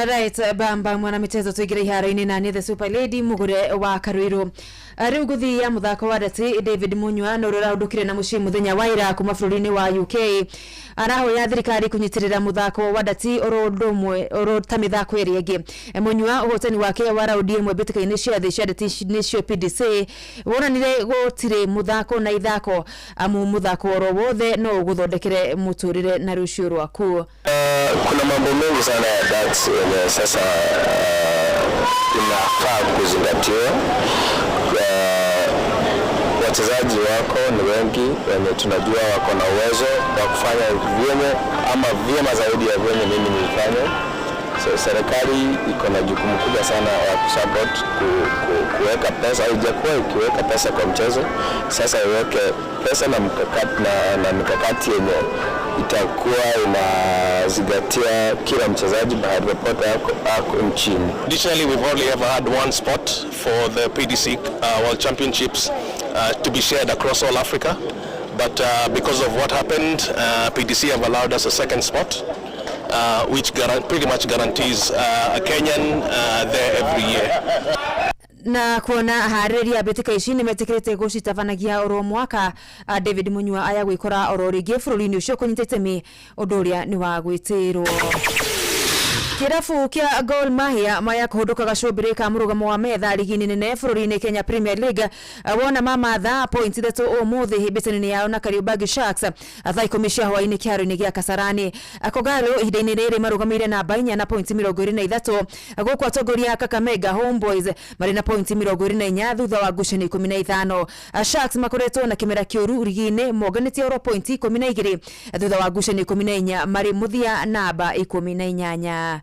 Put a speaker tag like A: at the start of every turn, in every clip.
A: Alright, bamba mwana michezo tuigire iharo-ini na ni the Super Lady mugure wa Karuiru. Riu guthi ya muthako wa Dati David Munywa no ruraudukire na muci muthenya wa ira kuma bururi-ini wa UK. Araho ya thirikari kunyitirira muthako wa Dati oro ta mithako iri ingi. Munywa uhotani wake wa raundi imwe bitika-ini cia thi cia Dati nicio PDC wonanire gutire muthako na ithako amu muthako oro wothe no guthondekere muturire na rucio rwaku.
B: Kuna mambo mengi sana ya Dati sasa inafaa kuzingatiwa. Wachezaji wako ni wengi wenye tunajua wako na uwezo wa kufanya vyema zaidi ya vyenye mimi nilifanya. So, serikali iko na jukumu kubwa sana ya kusupport kuweka pesa, haijakuwa ikiweka pesa kwa mchezo. Sasa iweke pesa na mikakati yenye itakuwa inazingatia kila mchezaji bahati popote ako nchini.
C: Additionally, we've only ever had one spot for the PDC World Championships to be shared across all Africa, but because of what happened, PDC have allowed us a second spot, which pretty much guarantees a Kenyan there every year.
A: Na kuona hariria betika ici ni metikirite gucitavanagia oro mwaka David Munywa aya gwikora oro ringi bururi-ini ucio kunyitite mi unduria ni wa gwitirwo. Kirafu kia Gor Mahia maya kuhuduka gacubiri ka murugamo wa metha ligi-ini nene bururi-ini Kenya Premier League wona mama tha points thetu umuthi hibitani yao na Kariobangi Sharks tha ikumi cia hwaini kiaro-ini gia Kasarani. Kogalo ihinda-ini riri marugamire na bainya na points 23 guku atongoria Kakamega Homeboys mari na points 24 thutha wa ngucanio 15. Sharks makoretwo na kimera kiuru ligi-ini moganitie oro points 12 thutha wa ngucanio 14 mari muthia namba 18.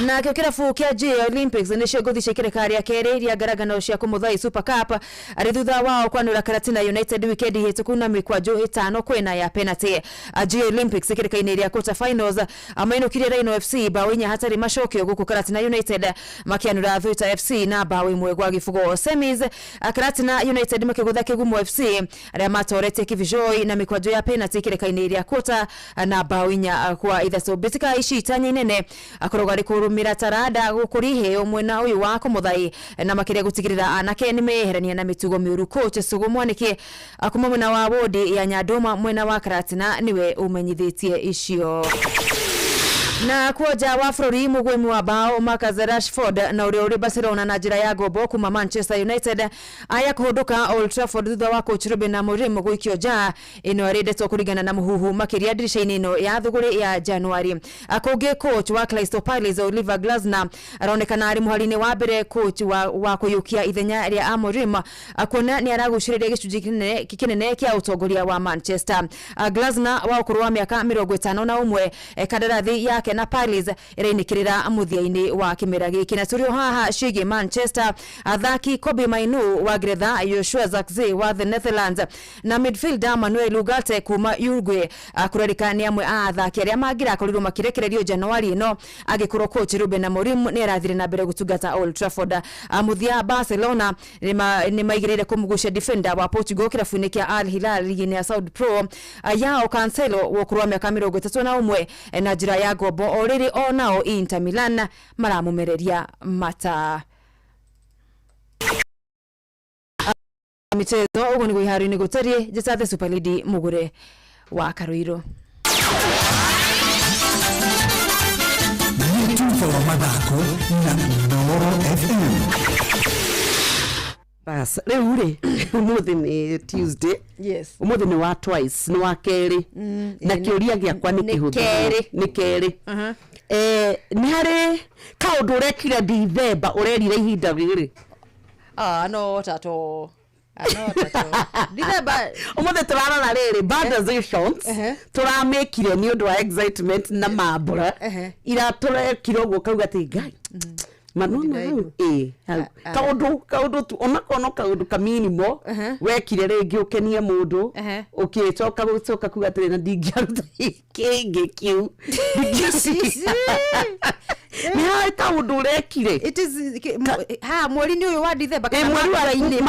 A: Na kirafu kia J Olympics nicio guthi cia kirikari ya keri ria ngaragano cia kumuthai Super Cup ari thutha wao kwanura Karatina United weekend hituku na mikwajo 5 kwena ya penalty. J Olympics kirikaini ria quarter finals amainukire Rhino FC bawinya hatari macokio guku Karatina United makianura Thwita FC na bawi mwe gwa gifugo. Semis Karatina United makigutha Kigumo FC aria matorete Kivijoi na mikwajo ya penalty kirikaini ria quarter na bawinya kwa ithaso bitika ici tanya nene akorogari rumira tarada gukurihe umwena uyu wa kumuthai na makiria gutigirira anake ni meherania na mitugo miuru. Coach Sugu Mwaniki akuma mwena wa wodi ya Nyandoma mwena wa Karatina niwe umenyithitie icio. Na kuoja wa bururi mugwemi wa bao Marcus Rashford na uri Barcelona na njira ya gobo kuma Manchester United aya kuhuduka Old Trafford thutha wa coach Ruben Amorim guikio ja ino arendetwo kurigana na muhuhu makiria dirisha-ini ino ya thuguri ya January. Akonge coach wa Crystal Palace Oliver Glasner aronekana ari muharini wa mbere coach wa kuyukia ithenya ria Amorim akona ni araguciriria gicunji kinene kia utongoria wa Manchester. Glasner wa ukuru wa miaka 51 kadarathi yake na Palace irainikirira muthia-ini wa kimera giki. Na turio haha shigi Manchester athaki Kobe Mainu wa Gretha, Joshua Zirkzee wa the Netherlands na midfielder Manuel Ugarte kuma Uruguay kurarikania amwe a athaki aria magira akorirwo makirekererio January ino agikorwo coach Ruben Amorim ni arathire na mbere gutungata Old Trafford. Muthia Barcelona ni maigirire kumugucia defender wa Portugal kirafu-ini kia Al Hilal ligi-ini ya Saudi Pro yao Cancelo wa kurwa miaka 31 na njira ya gobo oriri onao Inter Milan maramumereria mata. Michezo ugo ni guihari-ini gutarie jisathe Super Lady mugure wa Karuiru.
D: Tufa wa madako na Noro FM.
E: Bas, reure, umuthi ni Tuesday.
A: Yes.
E: Umuthi ni wa twice, ni wa keri. Na kiuria giakwa ni kihuthi. Ni keri. Ni hari kaundu urekire Dithemba urerire ihinda riri.
A: No tato. Dithemba
E: umuthi turarora riri bandations turamekire ni undu wa excitement na mambura ira turekire uguo kauga ati ngai manona hau kaundu tu onakono kaundu kaminimo wekire ringi ukenie mundu ukicoka gucoka kuga atiri na ndingiaruta kingi kiu Ni hai kaundu urekire.
A: It is mweri ni uyu wa December kana
E: mambura-ini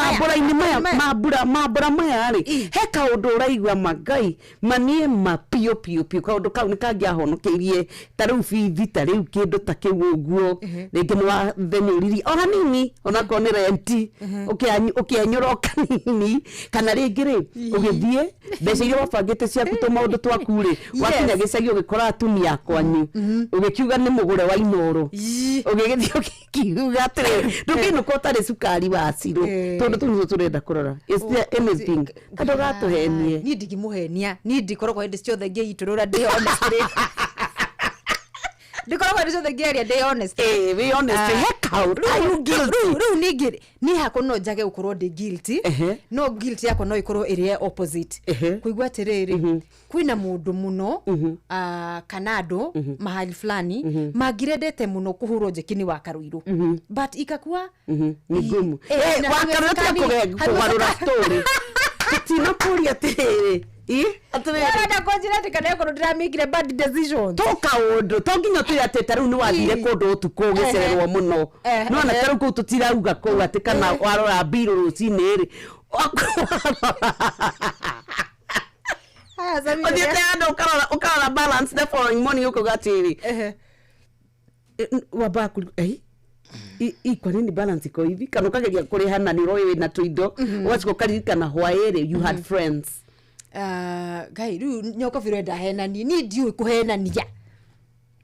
E: maya ri he kaundu uraigua magai manie mapio pio kaundu kau ni kangiahonokeirie ta riu bithi ta riu kindu ta kiu uguo ringi ni wa thenuriri ona nini ona ko ni renti ukianyura kanini kana ringi ri ugithie mbeca iria wabangite ciaku tu maundu twaku ri wakinya gicagi ugikora atumia kwanyu ugikiuga ni mugure wa inoro ugigithie ukiuga atiri ndukinuka utari cukari wa ciru tondu tu turenda kurora is there anything kando gatuhenie
A: ni ndigimuhenia ni ndikoragwo hindi ciothe ngiiturura ndi honestly ndikoragwo hindi ciothe ngiaria ndi honest
E: be honest heck out are you guilty
A: ni hako no njage gukorwo ndi guilty no guilty yako no ikorwo iri opposite kuigwa atiriri kwina mundu muno kana andu mahali fulani magirendete muno kuhurwo njekini wa Karuiru but ikakua
E: ni ngumu wakarutia kugarura story tina kuria atiriri
A: Arada konjira tikana ko ndiramikire bad decisions
E: toka undu tonginya tuyateta riu ni wathire kundu utuko gicererwo muno no na taru ku tutirauga ko atikana warora biru rucini ri ukarora balance the following morning uko gatiri wabaku kwa nini balance iko hivi kana ukageria kurihana ni royo na tuindo wachiko karirikana hwaere you had friends
A: gai ru nyoko virenda henani ni ndiu kuhenania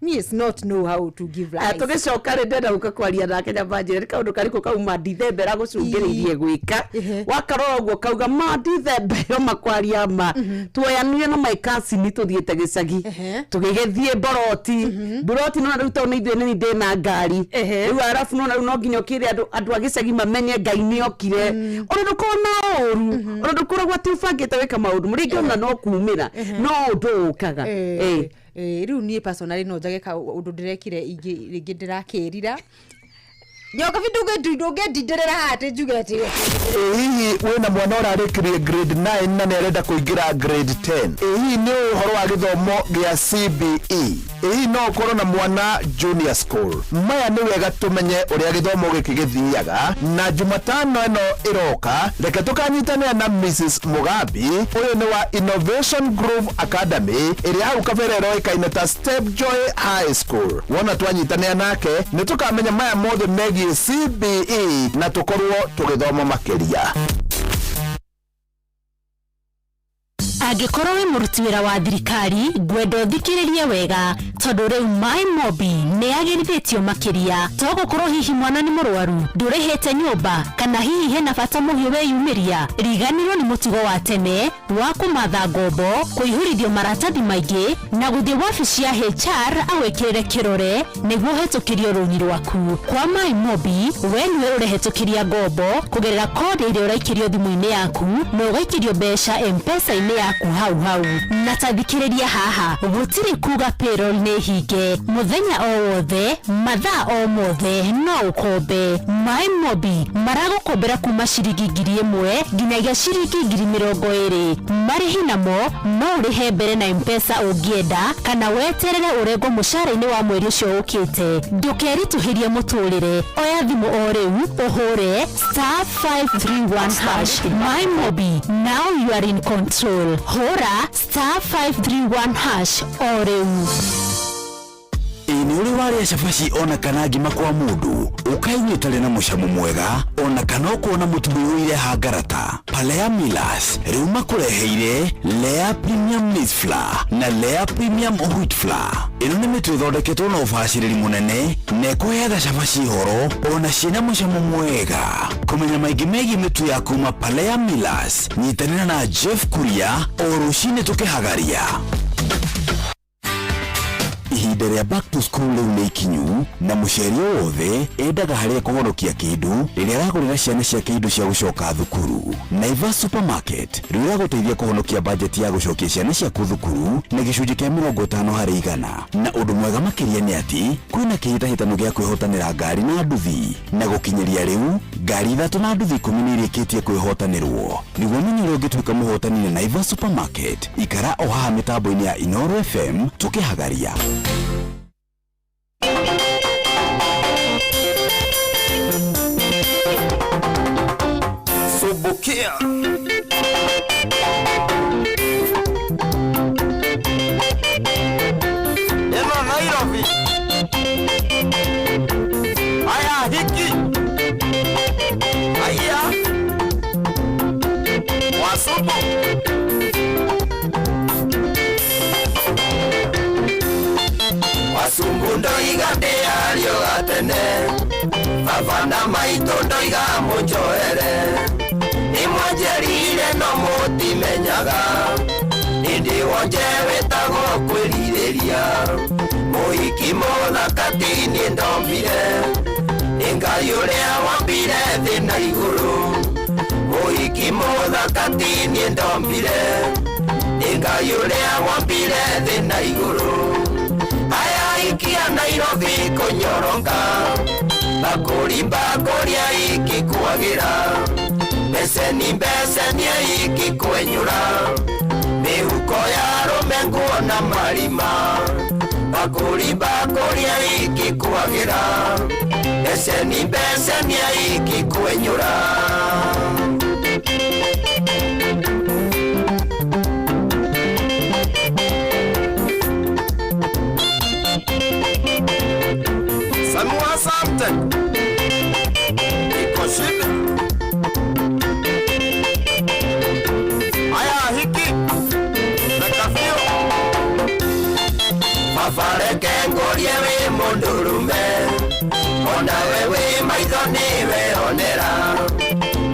A: me is not know how to give life
E: tugicoka ndenda ukakwaria na Kenya Banjire kaundu kariko kauma December agucungiririe gwika wakarora uguo kauga ma December yo makwaria ma tuoyanire na my cousin tuthiete gicagi tugigethie boroti no riu tone ithuĩ nĩ ndĩna ngari riu arafu no nginya kire andu agicagi mamenye Ngai nĩ okire ona ndukona ũru ona ndukoragwo ati ubangĩte weka maundu mũringi ona no kumĩra no ũndũ ũkaga
A: riu ni personally no njage ka undu ndirekire ringi ndirakirira nyoka vitu ndongendirira hate njugete
F: hihi wena mwana ũrarĩkirie grade 9 na nĩarenda kũingĩra grade 10 hihi nĩ ũhoro wa gĩthomo gĩa CBE hihi no ũkorwo na mwana junior school maya nĩ wega tũmenye ũrĩa gĩthomo gĩkĩ gĩthiaga na Jumatano ĩno ĩroka reke tũkanyitanĩra na Mrs Mugambi ũyũ nĩ wa Innovation Grove Academy ĩrĩa hau kabere ĩroĩkaine ta Step Joy High School wona twanyitanĩra nake nĩ tũkamenya maya mothe megiĩ CBE na tukorwo tugithoma makeria
G: Angikorwo wi muruti wira wa thirikari gwendo thikiririe wega tondu riu MyMobi ni agirithitio makiria to gukorwo hihi mwana ni murwaru ndurihite nyumba kana hihi hena bata muhiu weyumiria riganirwo ni mutugo wa tene wa kumatha ngombo kuihurithio maratathi maingi na guthie wabici ya HR awikirire kirore niguo hitukirio runi rwaku kwa MyMobi we niwe urehitukiria ngombo kugerera kodi iria uraikirio thimu-ini yaku na ugaikirio mbeca M-Pesa-ini yaku hau na tathikiriria haha gutiri kuga payroll ni hinge muthenya o wothe mathaa o mothe no ukombe MyMobi maragukombera kuma ciringi 1,000 nginyagia ciringi 20,000 marihi namo no urihe mbere na M-Pesa ungienda kana weterere urengwo mushara-ini wa mweri ucio ukite ndukerituhirie muturire oya thimu o riu uhure *531# MyMobi now you are in control hora *531# o riu
H: ni uri waria cabaci ona kana ngima kwa mundu ukainyitare na mucamo mwega ona kana kuona mutumbi uire hangarata Palea Millers riu makureheire Lea Premium Maize Flour na Lea Premium Wheat Flour ino ni mitu ithondeketwo na ubaciriri munene na ikuheaga cabaci horo ona ciina mucamo mwega kumenya maingi megiĩ mitu ya kuma Palea Millers nyitanira na Jeff Kuria o rucini tukihagaria ihinda rĩa back to school rĩu nĩ ikinyu na mũciari wothe endaga harĩa kũhonokia kĩndũ rĩrĩa aragũrĩra ciana ciake indo cia gũcoka thukuru. Naivas Supermarket rĩu ĩragũteithia kũhonokia bajeti ya gũcokia ciana ciaku thukuru na gĩcunjĩ kĩa 50%. Na ũndũ mwega makĩria nĩ atĩ kwĩna kĩhĩtahĩtano gĩa kwĩhotanĩra ngari na nduthi na gũkinyĩria rĩu ngari 3 na nduthi 10 nĩ irĩkĩtie kwĩhotanĩrwo. Nĩguo menye ũrĩa ũngĩtuĩka mũhotani na Naivas Supermarket ikara o haha mĩtambo-inĩ ya Inoro FM tukĩhagaria.
I: Pokea. Eno Nairobi. Aya hiki. Aya. Wasupu. Wasungu ndoiga ndiario gatene. Bavana maito ndoiga munjoere. Nimwanjerire no mutimenyaga. Nindi wonje wetagwo kwĩrirĩria. Mũhiki mũthakati niĩ ndombire. Nĩ Ngai ũrĩa wombire thĩ na igũrũ. Mũhiki mũthakati niĩ ndombire. Nĩ Ngai ũrĩa wombire thĩ na igũrũ. Aya ikia Nairobi kũnyoronga. Bakũria ikikwagira. Mbeceni ikikwenyura. Mihuko ya rumengo na marima. Bakũria ikikwagira. Mbeceni ikikwenyura. Samua something. Iko shida. Aya hiki. Nakafio. Mafareke ngorie we mundurume. Ona wewe maithoni weonera.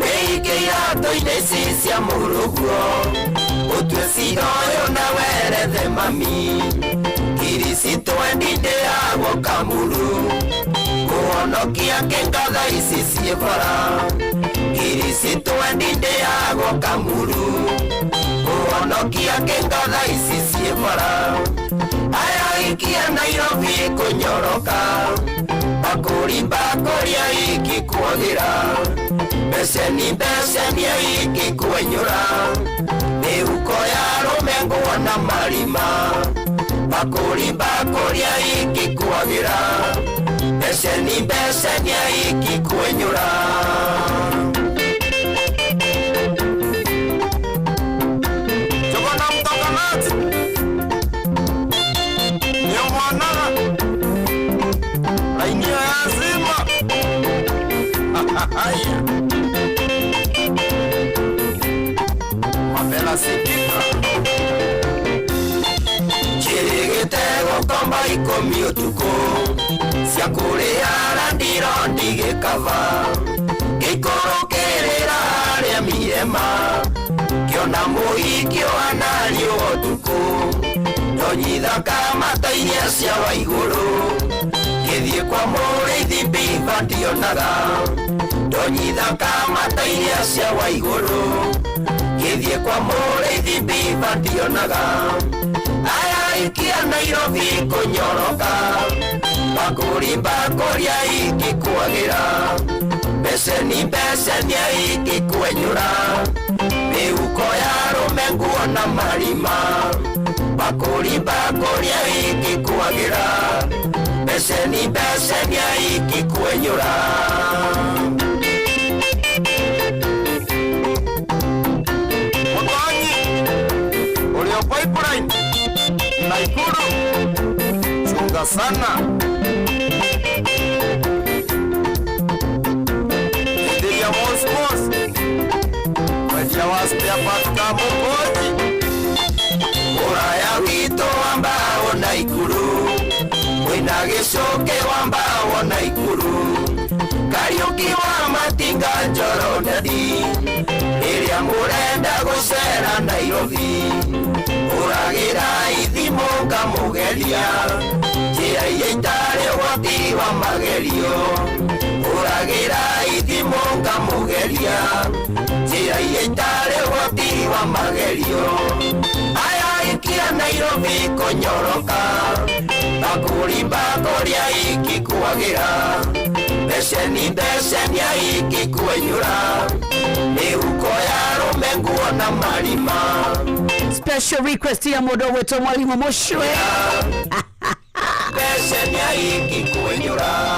I: Weikia toine cia muruguo. Utue ciroyo na werethe mami. Kirisito endinde agwo kamuru. Kuhonokia kengatha ici ciebara. Kirisito endinde agwo kamuru. Kuhonokia kengatha ici ciebara. Aya ikia Nairobi kunyoroka. Bakũria ikikwagira. Mbeceni ikikwenyura. Mihuko ya rumengo na marima. Bakũria ikikwagira. Mbeceni ikikwenyura. Jogona mtakanati. Nyomwana. Laini ya Simba. Haya. Mapela sikika. Chirigitego komba ikomi utuko. Siakuria ndiro ndigikava. Gikorokerera ria mirema. Kiona muhiki wanalio utuko. Tonyithaka matairia cia waiguru. Githie kwa mũrĩithi mbiva ndionaga. Tonyithaka matairia cia waiguru. Githie kwa mũrĩithi mbiva ndionaga. Aya ikia Nairobi kunyoroka. Bakũria ikikwagira. Mbeceni ikikwenyura. Mihuko ya rumengo na marima. Bakũria ikikwagira. Mbeceni ikikwenyura. Mutonyi ulio pipeline Naikuru. Chunga sana. Ndiya mosmos. Wacha waspia patka mukoji. Uraya wito ambao Naikuru. Wina gicoke wambao Naikuru. Kariuki wa matinga njoroneri. Iria murenda gucera Nairobi. Uragira ithimo ngamugeria. Njĩra iria itarĩ ũhoti wa magerio. Uragira ithimo ngamugeria. Njĩra iria itarĩ ũhoti wa magerio. Aya ikia Nairobi kunyoroka. Bakũria ikikwagira. Mbeceni ikikwenyura. Mihuko ya rumengo na marima.
E: Special request ya mũndũ wetwo Mwalimu Mushwe.
I: Mbeceni ikikwenyura.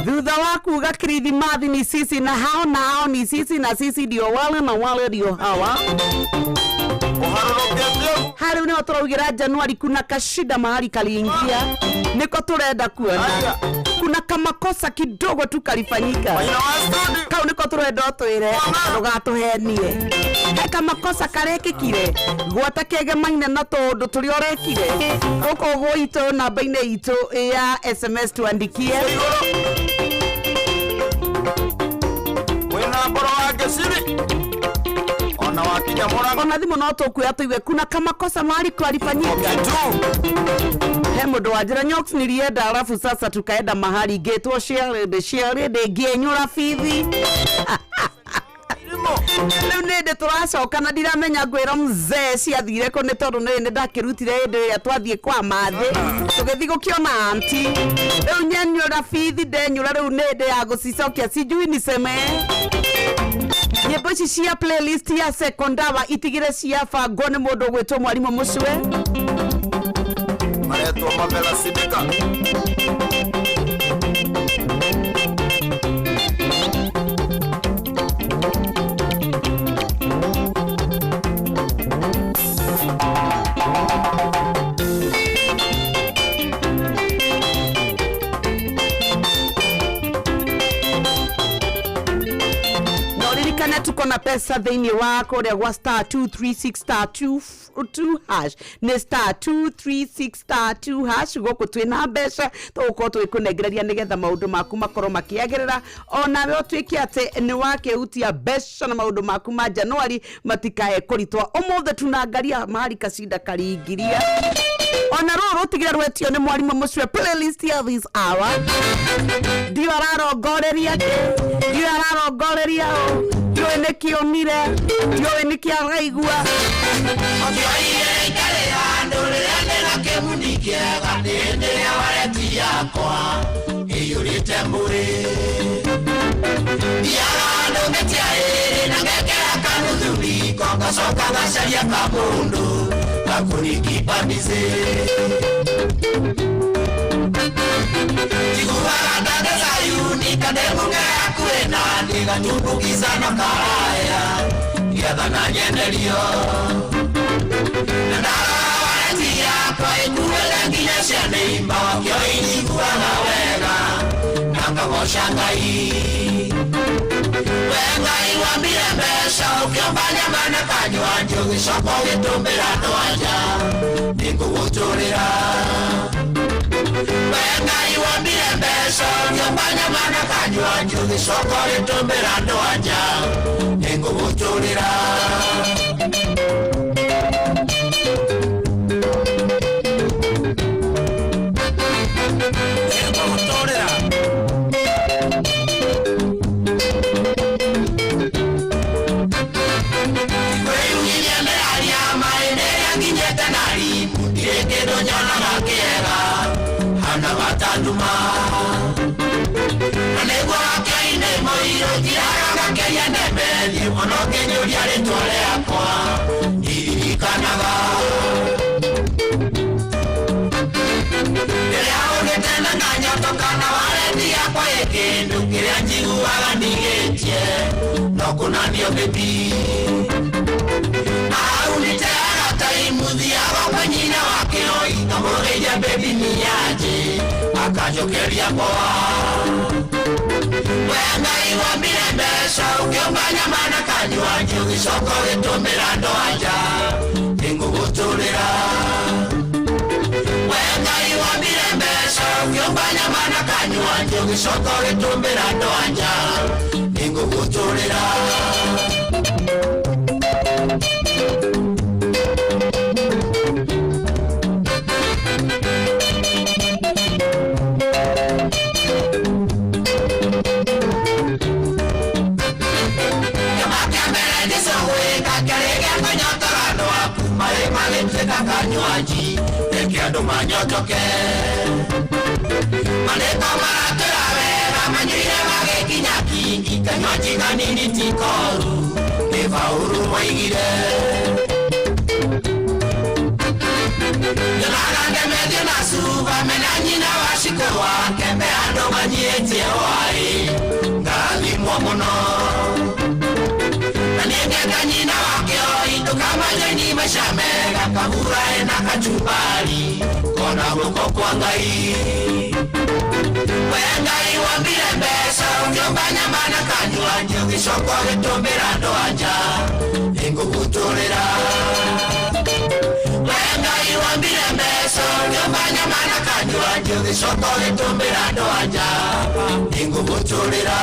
E: Thutha wa kuga kuga Kirithimathi ni sisi na hao ni sisi na sisi ndio wale na wale ndio hawa. Hari ni watorogira Januari kuna kashida mahali kaliingia. Niko turenda kuona. Kuna kama kosa kidogo tu kalifanyika. Kau niko turenda twire ndugatuhenie. Kama kosa karekikire gwata kege maina na tondu turi orekire. Uko goito namba ine itu ya SMS tuandikie.
I: Wena mboro wake siri. Ona wakinya mora.
E: Ona thimu no tukuya tuiwe kuna kama kosa mahali kalifanyika. Mundu wa njira Nyox nilienda alafu sasa tukaenda mahali getwo share de genyura fithi. Leo nende turacoka na ndiramenya ngwira mzee ciathire ko ni tondu nende ndakirutire hinde ya twathie kwa mathe tugithi gukiona anti leo nyanyura fithi denyura leo nende ya gucicokia sijui niseme nyimbo ici cia playlist ya sekondava itigire cia bango ni mundu gwitwo mwarimu mucwe
I: maretwo mavela sidika.
E: tuko na pesa thini wako ria gwa star 236 star 2 hash ne star 236 star 2 hash goko twina mbeca tuko twikunengereria nigetha maundu maku makoro makiagerera ona we otwiki ate ni wake utia mbeca na maundu maku ma Januari matikae kuritwa omothe tunangaria mahali kacinda karingiria ona roro tigira rwetio ni mwarimu mucwe playlist ya this hour dio ararongoreria dio enekionire dio enikiaraigua
I: Okiaire kale andore na kemunike gatende ya wareti yakwa iyurite muri Diara ngetia ere na ngekera kanudhuri kokosoka gasharia kamundu kakuniki pambize Tiguara ndade Sayuni kademunga yakuena ndiga nyumbukiza na karaya Yadha na nyendelio Nandara wareti yakwa ikuwele nginyeshe neimba wakio ilikuwa na wega Nanga shangai Wengai wambire mbesha ukiomba mana kanywa njugi shoko gitumbira ndoanja Ningu uturira Wengai wambire mbesha ukiomba mana kanywa njugi shoko gitumbira ndoanja Ningu uturira Numa Anegwa kaine moiro kiranga kenya nemeli ono kenyo yale tole akwa irikanaga Ele aonetena nanya tokana wale dia kwa ekendu kiria njiguaga nigetie no kuna ndio bebi Aunitera taimuthia kwa nyina wake oi kamoreja bebi niaje akajokeria kwa Wengai wambire mbesha ukiomba nyama na kanywa njugi shoko gitumbira ndoanja Ningu guturira Wengai wambire mbesha ukiomba nyama na kanywa njugi shoko gitumbira ndoanja Ningu guturira Kanywaji ekiando manyotoke Maneko maratera wera manyuire wage kinyakingi Kanywaji kanini tikoru Nevauru waigire Yana Agande medio na suba menanyina washiko wake Beando manyete wai Ngali mwamono Nanienge nyina wake oindo kama jeni meshamega Kabura ena kachumbari Kona muko kwa ngai Wengai wambire mbesa Ungiobanya mana kanyua Njugi soko vitumbira ndoanja Ingu kuturira Wengai wambire mbesa Ungiobanya mana kanyua Njugi soko vitumbira ndoanja Ingu kuturira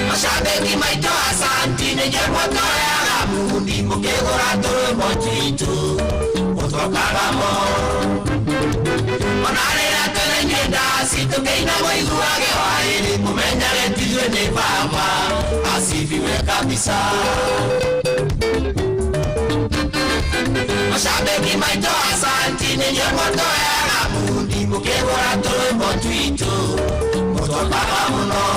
I: Mashabiki maito asanti Nejerwa toya Mundi mukegora toro mochitu Utokagamo Onarera tole nyenda Sito keina moiguage waili Mumenya letizwe ne baba Asifiwe kabisa Mashabiki maito asanti Nejerwa toya Mundi mukegora toro mochitu Utokagamo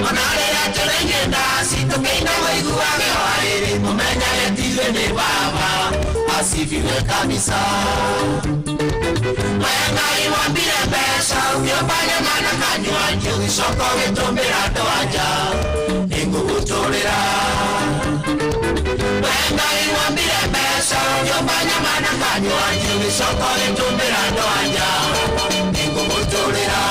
I: Onarera tulengenda sito keina waiguage wairi Mumenya letizwe ne baba Asifiwe kabisa Wengai wambire mbesa Ukiobanya mana kanyua Njugi soko vitumbira ndoanja Ingu kuturira Wengai wambire mbesa Ukiobanya mana kanyua Njugi soko vitumbira ndoanja Ingu kuturira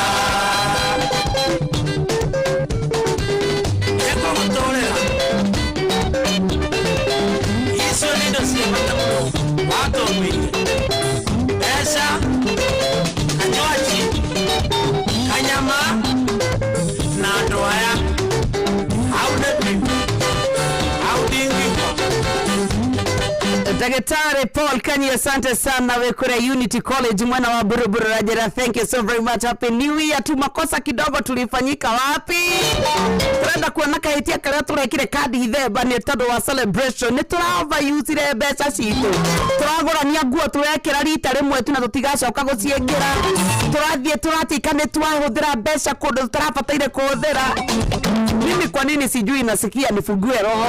I: Esa Kanyochi Kanyama Na ndoaya
E: Daktari Paul Kanye, asante sana wekure Unity College mwana wa Buruburu Rajera. Thank you so very much. Happy New Year. Tumakosa kidogo tulifanyika wapi? Turenda kuona kahitia kare turekire kadi itheba ni tado wa celebration. Ni turava yuzire beca citu. Turagorania nguo turekira rita rimwe tu na tutigacoka guciekira. Turathie turatika ni twahuthira beca kundu turabataire kuhuthira. Mimi kwa nini sijui nasikia nifugue roho?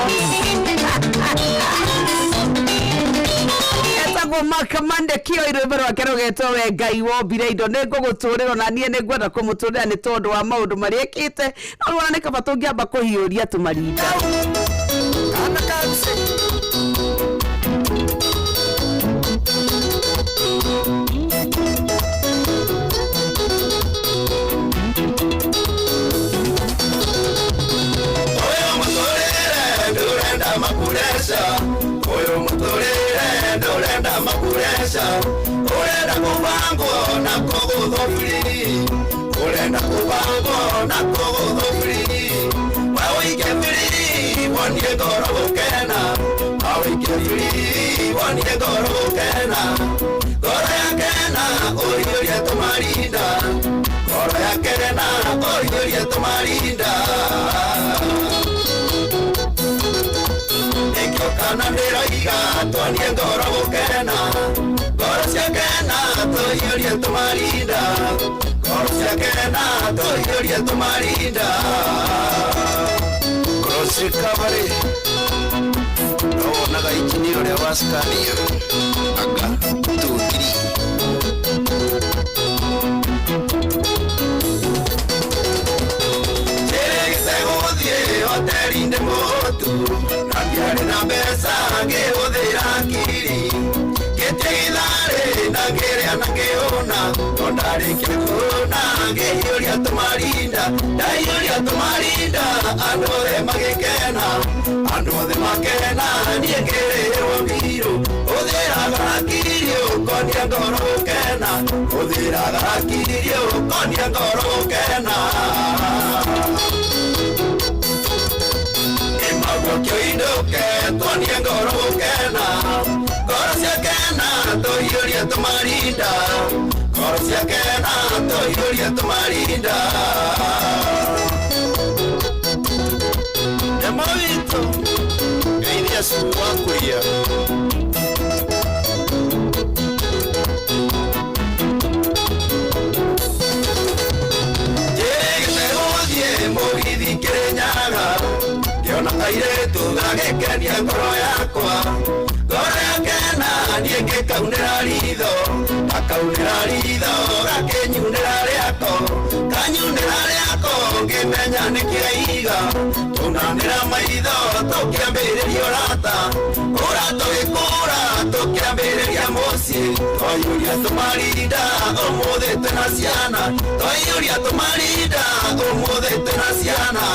E: Etago makamande kio irobero akerogeto we Ngai wombire indo nego guturiro na nie negwenda kumuturira ni tondu wa maundu mariekite no wana kaba tungiamba kuhiuria tumarinda ana kanse
I: Oyo mutorere ndorenda makuresha Urenda kubango na kugudhofiri Urenda kubango na kugudhofiri Wawike firi waniye goro gukena Wawike firi waniye goro gukena Goro ya kena oyoye tumarinda Goro ya kena oyoye tumarinda Kana ndera iga twanie ngoro gukena Ngoro cia kena tuiurie tumarinda Ngoro cia kena tuiurie tumarinda Cross recovery No naga injinio ria waskania Aga 2 3 Hotelinde motu Nandiare na besa Ngehuthira kiri Getigithare Na ngerea na ngeona Ondari kekuna Ngehiuria tumarinda Ndaiuria tumarinda Andothe magikena Andothe makena Nie ngereirwo mbiru Uthiraga kirio Konia ngoro gukena Uthiraga kirio Konia ngoro gukena Kyo indoke, tuanie ngoro gukena Ngoro cia kena, tuiurie tumarinda Ngoro cia kena, tuiurie tumarinda Ema wito, ngeiria suwa kuria kiona kairetu gagikenia ngoro yakwa ngoro yakena niĩ ngĩkaunĩra ritho akaunĩra ritho gakenyunĩra rĩako kanyunĩra rĩako ngĩmenya nĩkĩaiga tunanĩra maitho tũkĩambĩrĩria ũrata kũra tũgĩkũra tũkĩambĩrĩria mũciĩ twaiyũria tũmarinda ũmũthĩ twĩna ciana twaiyũria tũmarinda ũmũthĩ twĩna ciana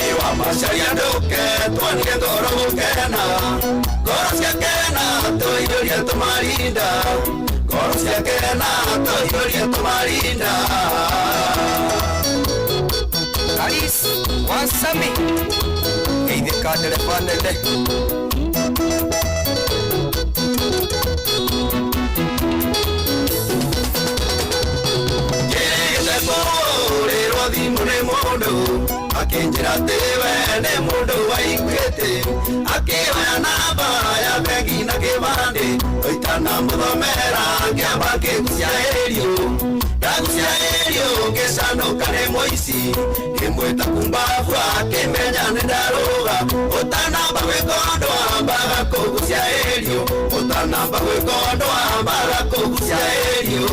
I: iwa macaria ndũke twanire ngoro gũkena ngoro ciakena tũiyũria tũmarinda ngoro ciakena tũiyũria tũmarinda Karis wasami geithĩka ndereba nene rĩrwo thimũ nĩ mũndũ akĩnjĩra atĩ we nĩ mũndũ waiguĩte akĩoya namba ya bengi na kĩbandĩ oitana mũthomera ngĩamba ngĩgucia ĩriũ ndagucia ĩriũ ngĩcanũka nĩ mũici ngĩmwĩta kumbabu akĩmenya nĩ ndarũga ũtanamba gwĩkondwo ambaga kũgucia ĩriũ ũtanamba gwĩkondwo ambaga kũgucia ĩriũ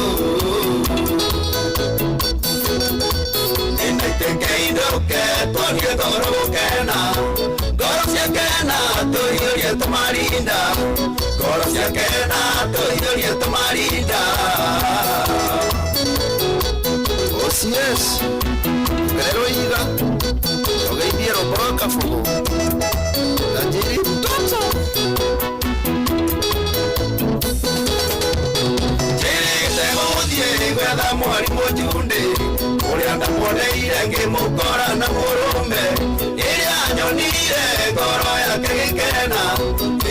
I: Ndoke twanire ngoro gũkena ngoro ciakena tũiyũrie tũmarinda ngoro ciakena tũiyũrie tũmarinda OCS Pero iga tũgeithie rũkoro kabugu Tajiri mtoto gwetha mwarimũ Njunde ũrĩa ndamuoneire ngĩmũkora na mũrũme ĩrĩa nyonire ngoro yake gĩkena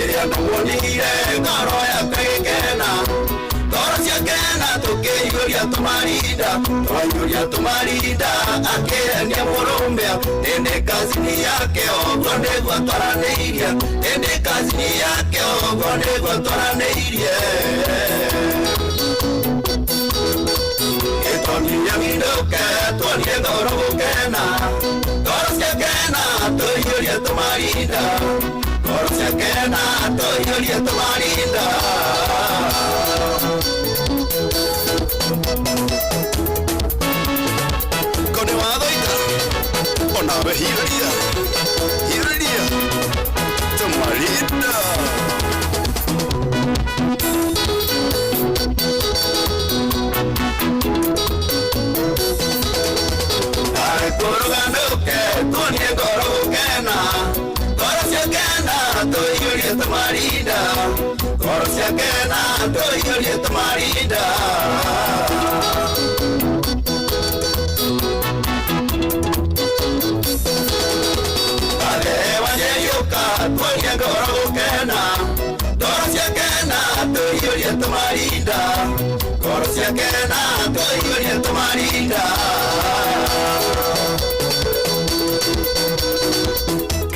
I: ĩrĩa ndamuonire ngoro yake gĩkena ngoro ciakena tũkĩiyũria tũmarinda twaiyũria tũmarinda akĩhenia mũrũme ĩndĩ kazini yake ũguo nĩguo twaranĩirie ĩndĩ kazini yake ũguo nĩguo twaranĩirie Ndoke twanire ngoro gũkena ngoro ciakena tũiyũrie tũmarinda ngoro ciakena tũiyũrie tũmarinda Kone wathoita onawe hirĩria tũmarinda Kuruganduke twanire ngoro gũkena ngoro ciakena tũiyũrie tũmarinda ngoro ciakena tũiyũrie tũmarinda Athewa nyeyũka twanire ngoro gũkena ngoro ciakena tũiyũrie tũmarinda ngoro ciakena tũiyũrie tũmarinda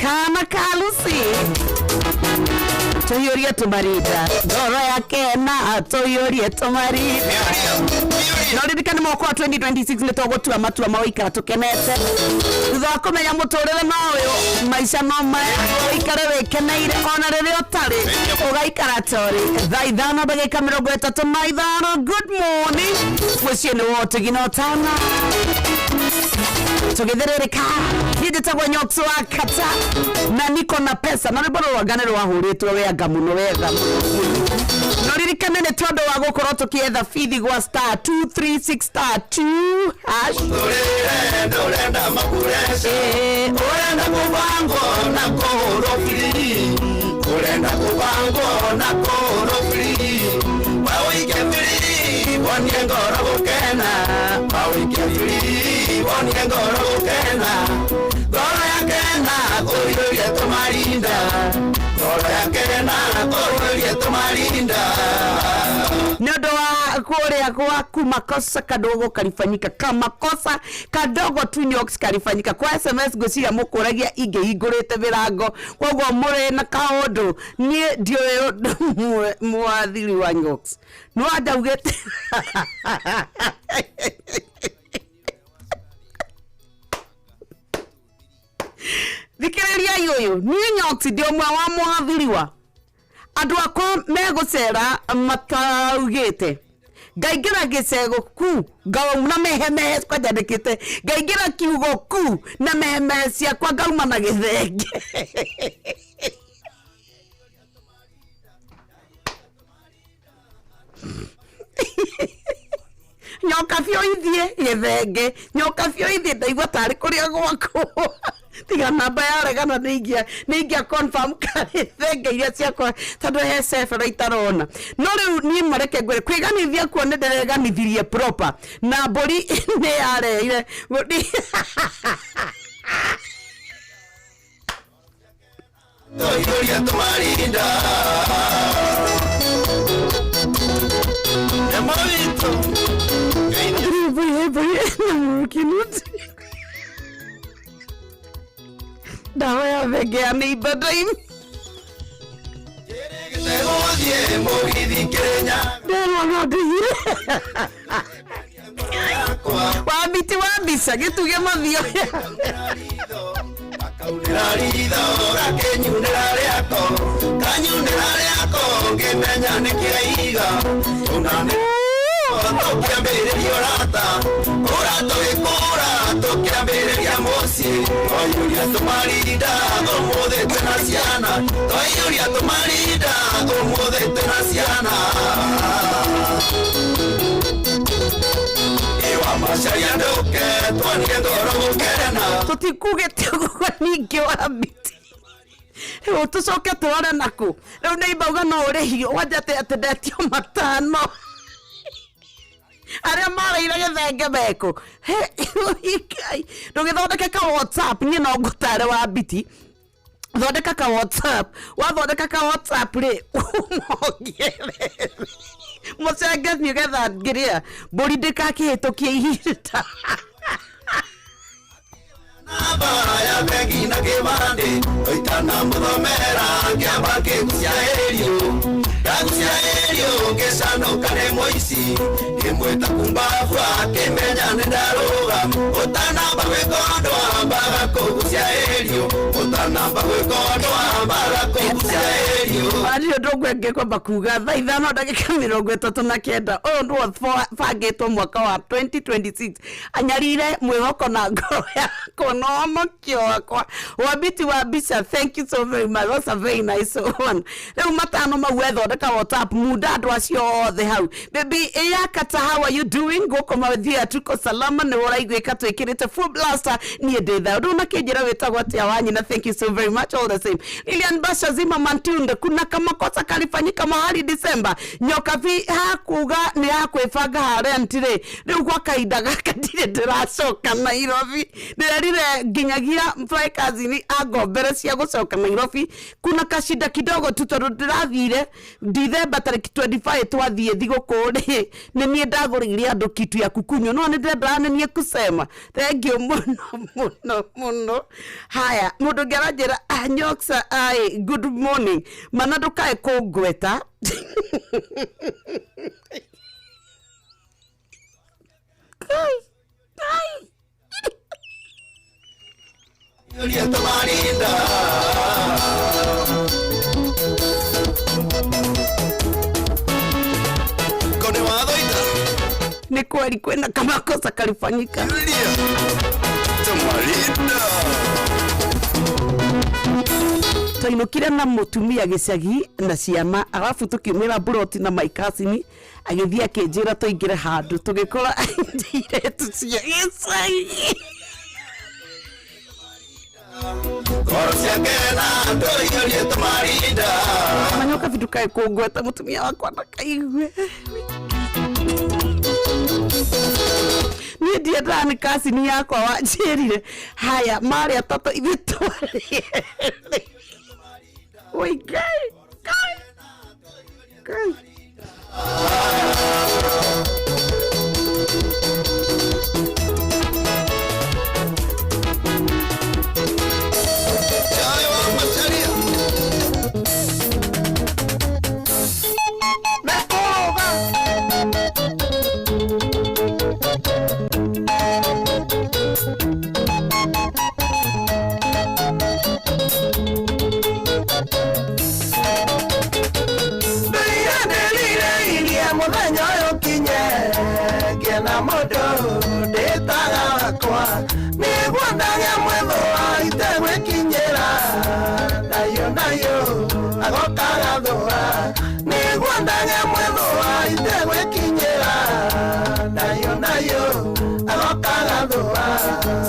E: Kama kalusi tũiyũrie tũmarinda ngoro yakena tũiyũrie tũmarinda no ririkane mwaka wa 2026 nĩ tũgũtua matua ma gũikara tũkenete thutha wa kũmenya mũtũrĩre no ũyũ maica no maya ũikare wĩkeneire ona rĩrĩa ũtarĩ ũgaikara torĩ thaa ithano ndagĩka 35 good morning mũciĩ nĩ wotigi no tana tũgĩtherereka njĩtagwo Nyox wa Kata na niko na pesa na rĩmbo rwagane rwahũrĩtwo wega mũno no ririkane nĩ tondũ wa gũkorwo tũkĩetha bithi gwa star 236*2 hash
I: ndũrenda makurece ũrenda kũbangwo na kũhũrwo biri ũrenda kũbangwo na kũhũrwo biri wawĩike biri wonie ngoro gũkena wawĩike biri wonie ngoro gũkena ngoro yakena kũiyũrie tũmarinda ngoro yakena kũiyũrie tũmarinda
E: nĩũndũ wa kũrĩa gwaku makosa kadogo kalifanyika kama kosa kadogo tu Nyox kalifanyika kwa SMS ngũciria mũkũragia ingĩhingũrĩte mĩrango koguo mũrĩ na kaũndũ niĩ ndiũĩ mwathiri wa Nyox no andaugĩte Taria yoyo ni nyoti ndio mwa wa mwathiriwa andu akwa megocera mataugite ngaingira gicego ku ngauna meheme kwa jandikite ngaingira kiugo ku na meheme ciakwa ngauma na githenge nyoka bio ithie githenge nyoka bio ithie ndaigua tari kuria gwako tiga namba ya regana ningia confirm kare thenge iria ciakwa tondu he sefera itarona no riu ni mareke ngwire kwiganithia kuone ndereganithirie proper na mburi ni yareire
I: toiria tumarinda Emorito
E: dawa ya vegea ni ibadaim
I: Tegozie mogithi Kenya
E: Dero no diye Wabisa gituge mathio
I: Akaunira ritho gakenyunira riako kanyunira riako ngimenya nikiaiga unane tukiambĩrĩria ũrata tũgĩkũra tũkĩambĩrĩria mũciĩ twaiyũria tũmarinda ũmũthĩ twĩna ciana twaiyũria tũmarinda ũmũthĩ twĩna ciana iwa macaria ndũke twanire ngoro gũkerana
E: tũtikugĩte ũguo ningĩ wa biti rĩu tũcoke tũrore naku rĩu nĩ imbauga no ũrĩhio wanjate atĩ ndetio matano aria maraire githenge beko ndugithondeke ka WhatsApp ni no ngutare wa biti thondeka ka WhatsApp wathondeka ka WhatsApp ri umogere musenge nigetha ngiria mburi ndikakihitukie ihinda
I: ya bengi na kibandi oitana muthomera ngiamba ngĩgucia ĩrio ndagucia ĩrio ngĩcanũkane mũici ngĩmwĩta kumbabua akĩmenya nĩ ndarũga ũtanamba gwĩkondwa mbaga kũgucia ĩrio ũtanamba gwĩkondwa mbaga kũgucia ĩrio
E: ario ndũngwe ngĩkwamba kuga thaa ithano ndagĩka 39 ũyũ nĩguo bangĩtwo mwaka wa 2026 anyarire mwĩhoko na ngoro yako no kiokwa wabiti wabisha thank you so very much was a very nice one leo matano mawethondeka WhatsApp muda andu acio othe hau baby eyakata how are you doing goko mawithia tuko salama ne waraigwika twikirite full blaster ni ndetha ndona kinjira wetagwo atia wanyina thank you so very much all the same Lilian Basha zima Mantunda kuna kama kosa kalifanyika mahali December nyoka vi hakuga ni hakwifanga hare antire riu kwa kaida gakatire ndiracoka Nairobi ndirire nginyagia Flyers ni agombere cia gucoka Nairobi kuna kashida kidogo tutoru ndirathire December tariki 25 twathie thigukuri ni nie ndaguriire andu kitu ya kukunyo no ni ndendana nie kusema thank you muno haya mundu ngeranjira anyoksa ai good morning mana ndukae kungweta
I: Yulia tumarinda Kone wadhoita
E: ni kweli kwenda kama kosa kalifanyika
I: Yulia tumarinda
E: twainukire na mutumia gicagi na ciana arafu tukiumira buroti na maikasini agithia kinjira tuingire handu tugikora ndiretu cia gicagi
I: Korosya kena toiyolie tumarinda
E: manyoka vidukae kungweta mutumia wakwa ndakaigwe ni ndienda ni kasini yakwa wanjirire haya mari atatu ithitwari oi kai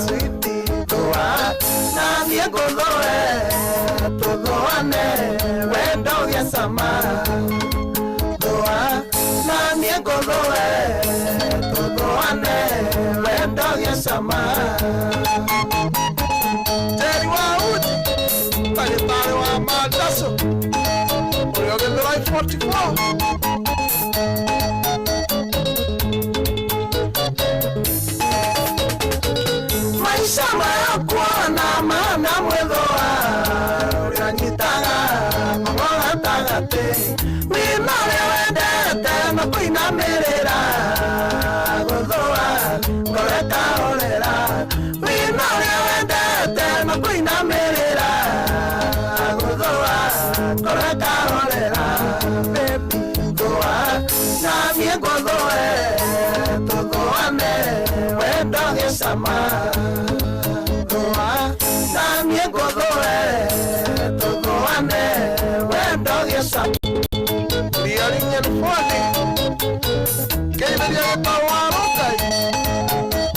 I: sweetie Dua na miego doe Tudoane wendo ya sama Dua na miego doe Tudoane wendo ya sama Jerry Wauti Talitari wa Madaso Ulioge Mirai 44 Maisha mayakuwa na maana mwedhoa Ulianyitaga Mwaga tagate Winole wedete Makuina merera Gudhoa Goreka olera Winole wedete Makuina merera Gudhoa Goreka olera Baby Goa Na miego doe Tugoane Wendo gesama Goa Na miego doe Tugoane Wendo gesama Liaring and falling Que vería que tawaroka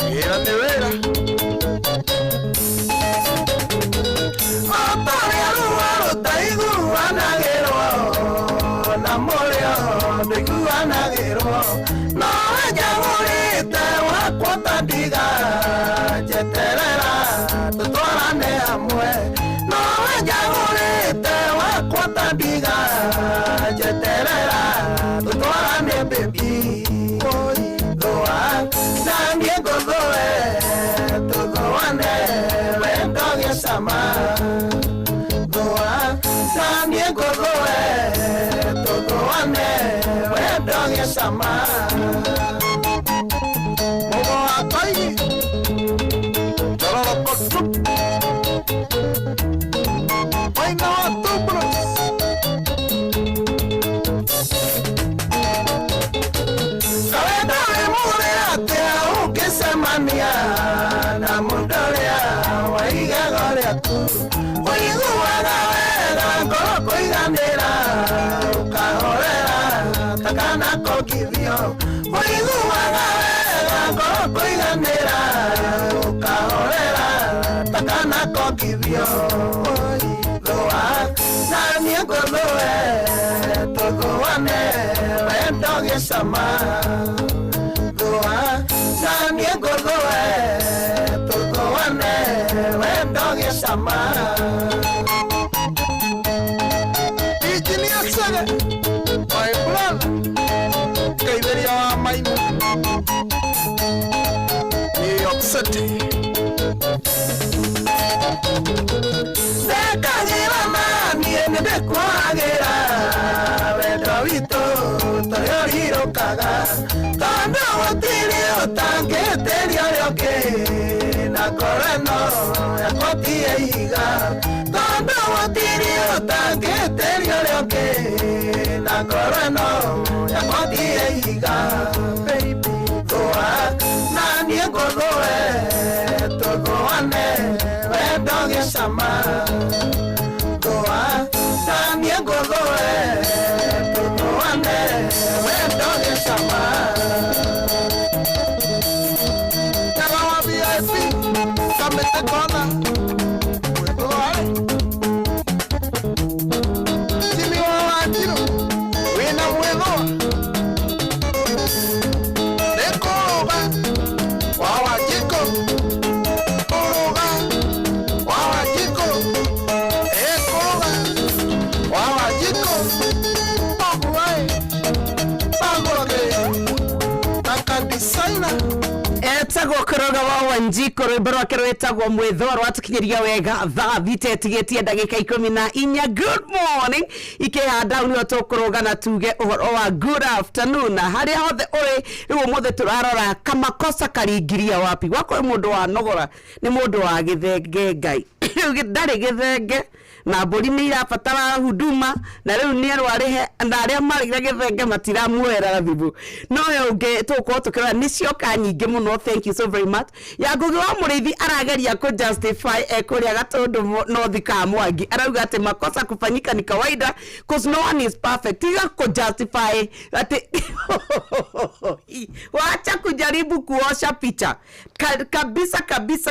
I: Era nevera Otaria luaro Taigu anagero Namoreo Digu anagero No yagurite Wakwata diga Jeterera Tutorane amwe No yagurite Wakwata diga Jeterera Tutorane baby Doa Na miego doe Tugoane Wendo gesama Doa Na miego doe Tugoane Wendo gesama Mogo atai Chororo kotu Waina watubros Kaweda emure atea uke semania Na mundorea waiga gore aku Waigu wagawega koro kuiganira Ukahorera takana kokivio Waigu wagawega koro kuiganira Ukahorera takana kokivio Doa na miego doe Tugoane wendo gesama Doa na miego doe Tugoane wendo gesama Ijini aksane Maimulala Kaiberia wa Maimu New York City Dekagira mani ene dekwagira Wendo wito toyoriro kaga Tondo watiri otange terio yoke Na koreno ya koti eiga Tondo watiri otange terio yoke Na koreno ya koti eiga Baby Doa na niego doe Togoane Wendo gesama Doa na niego doe Togoane Wendo gesama Yagawa VIP Kamete kona Wendo wale Simi wa watiro Wina mwedoa Dekoroga Wawa jiko Oroga Wawa jiko Ekoroga Wawa jiko Paguai Pagoge Taka designer
E: etagwo koroga wa Wanjiko rwimbo rwake rwetagwo mwithoro rwatukinyiria wega thaa thita etigetie ndagika 14 good morning ikihanda nio tukuruga na tuge uhoro wa good afternoon na haria hothe uri riu mothe turarora kamakosa karingiria wapi wako mundu wa nogora ni mundu wa githenge ngai ndari githenge na mburi ni irabatara huduma na riu ni arwarihe na aria marigire githenge matiramuera thibu no yo unge tuko tukira ni cioka nyingi muno. Thank you so very much. Ya Ngugi wa Muriithi arageria ku justify kuria Gatundu no thika Mwangi arauga ati makosa kufanyika ni kawaida cause no one is perfect. Tiga ku justify ati wacha kujaribu kuosha picha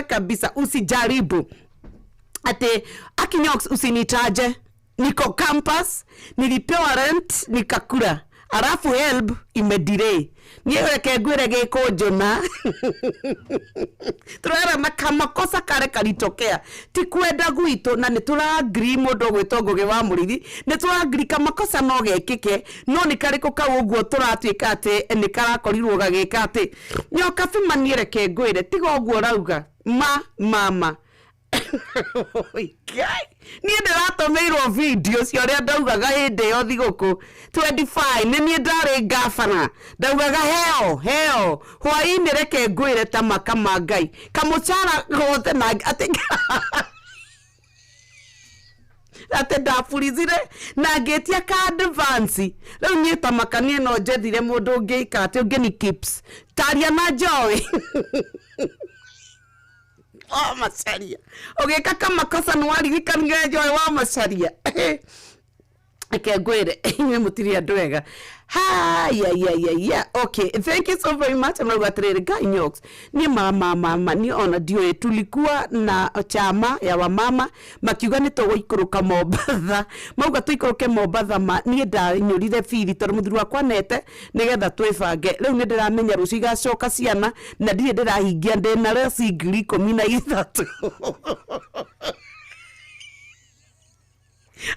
E: kabisa usijaribu. Ate Akinyox usinitaje, niko campus, nilipewa rent, nikakula, alafu help imedelay. Niweke gwire giko jona. Turara makamakosa kare kalitokea. Tikwenda gwito na nitura agree modo gwito Ngugi wa Muriithi. Nitura agree kamakosa no gekike, no nikariko ka uguo turatuika ati nikarakorirwo gagika ati. Nyoka fima nireke gwire tigo uguo rauga. Mama. Ni ndiratomeirio video cio ria ndaugaga hindi yo thiguku 25 ni ni ndari gafana ndaugaga heo hwaini reke ngwire ta makama Ngai kamuchara gothe na ati ate ndafurizire na ngetia ka advance riu ni ta makanie no njethire mundu ngeika ati ngeni kips taria na Joy. Oh Macharia. Okay, kaka makosa nwari wikange Joy wa Macharia. Ake gwere ime mutiria ndwega. Yeah. Okay, thank you so very much. Mnaruga tere Guy Nyox. Ni mama ni ona dio tulikuwa na chama ya wamama makiuga ni to ikuruka Mombatha. Mauga tuikuruke Mombatha ma ni nda nyurire firi tor muthuru wakwa nete nigetha twibange. Riu ni ndiramenya ruci gacoka ciana na ndire ndirahingia ndina resi ngiri 13.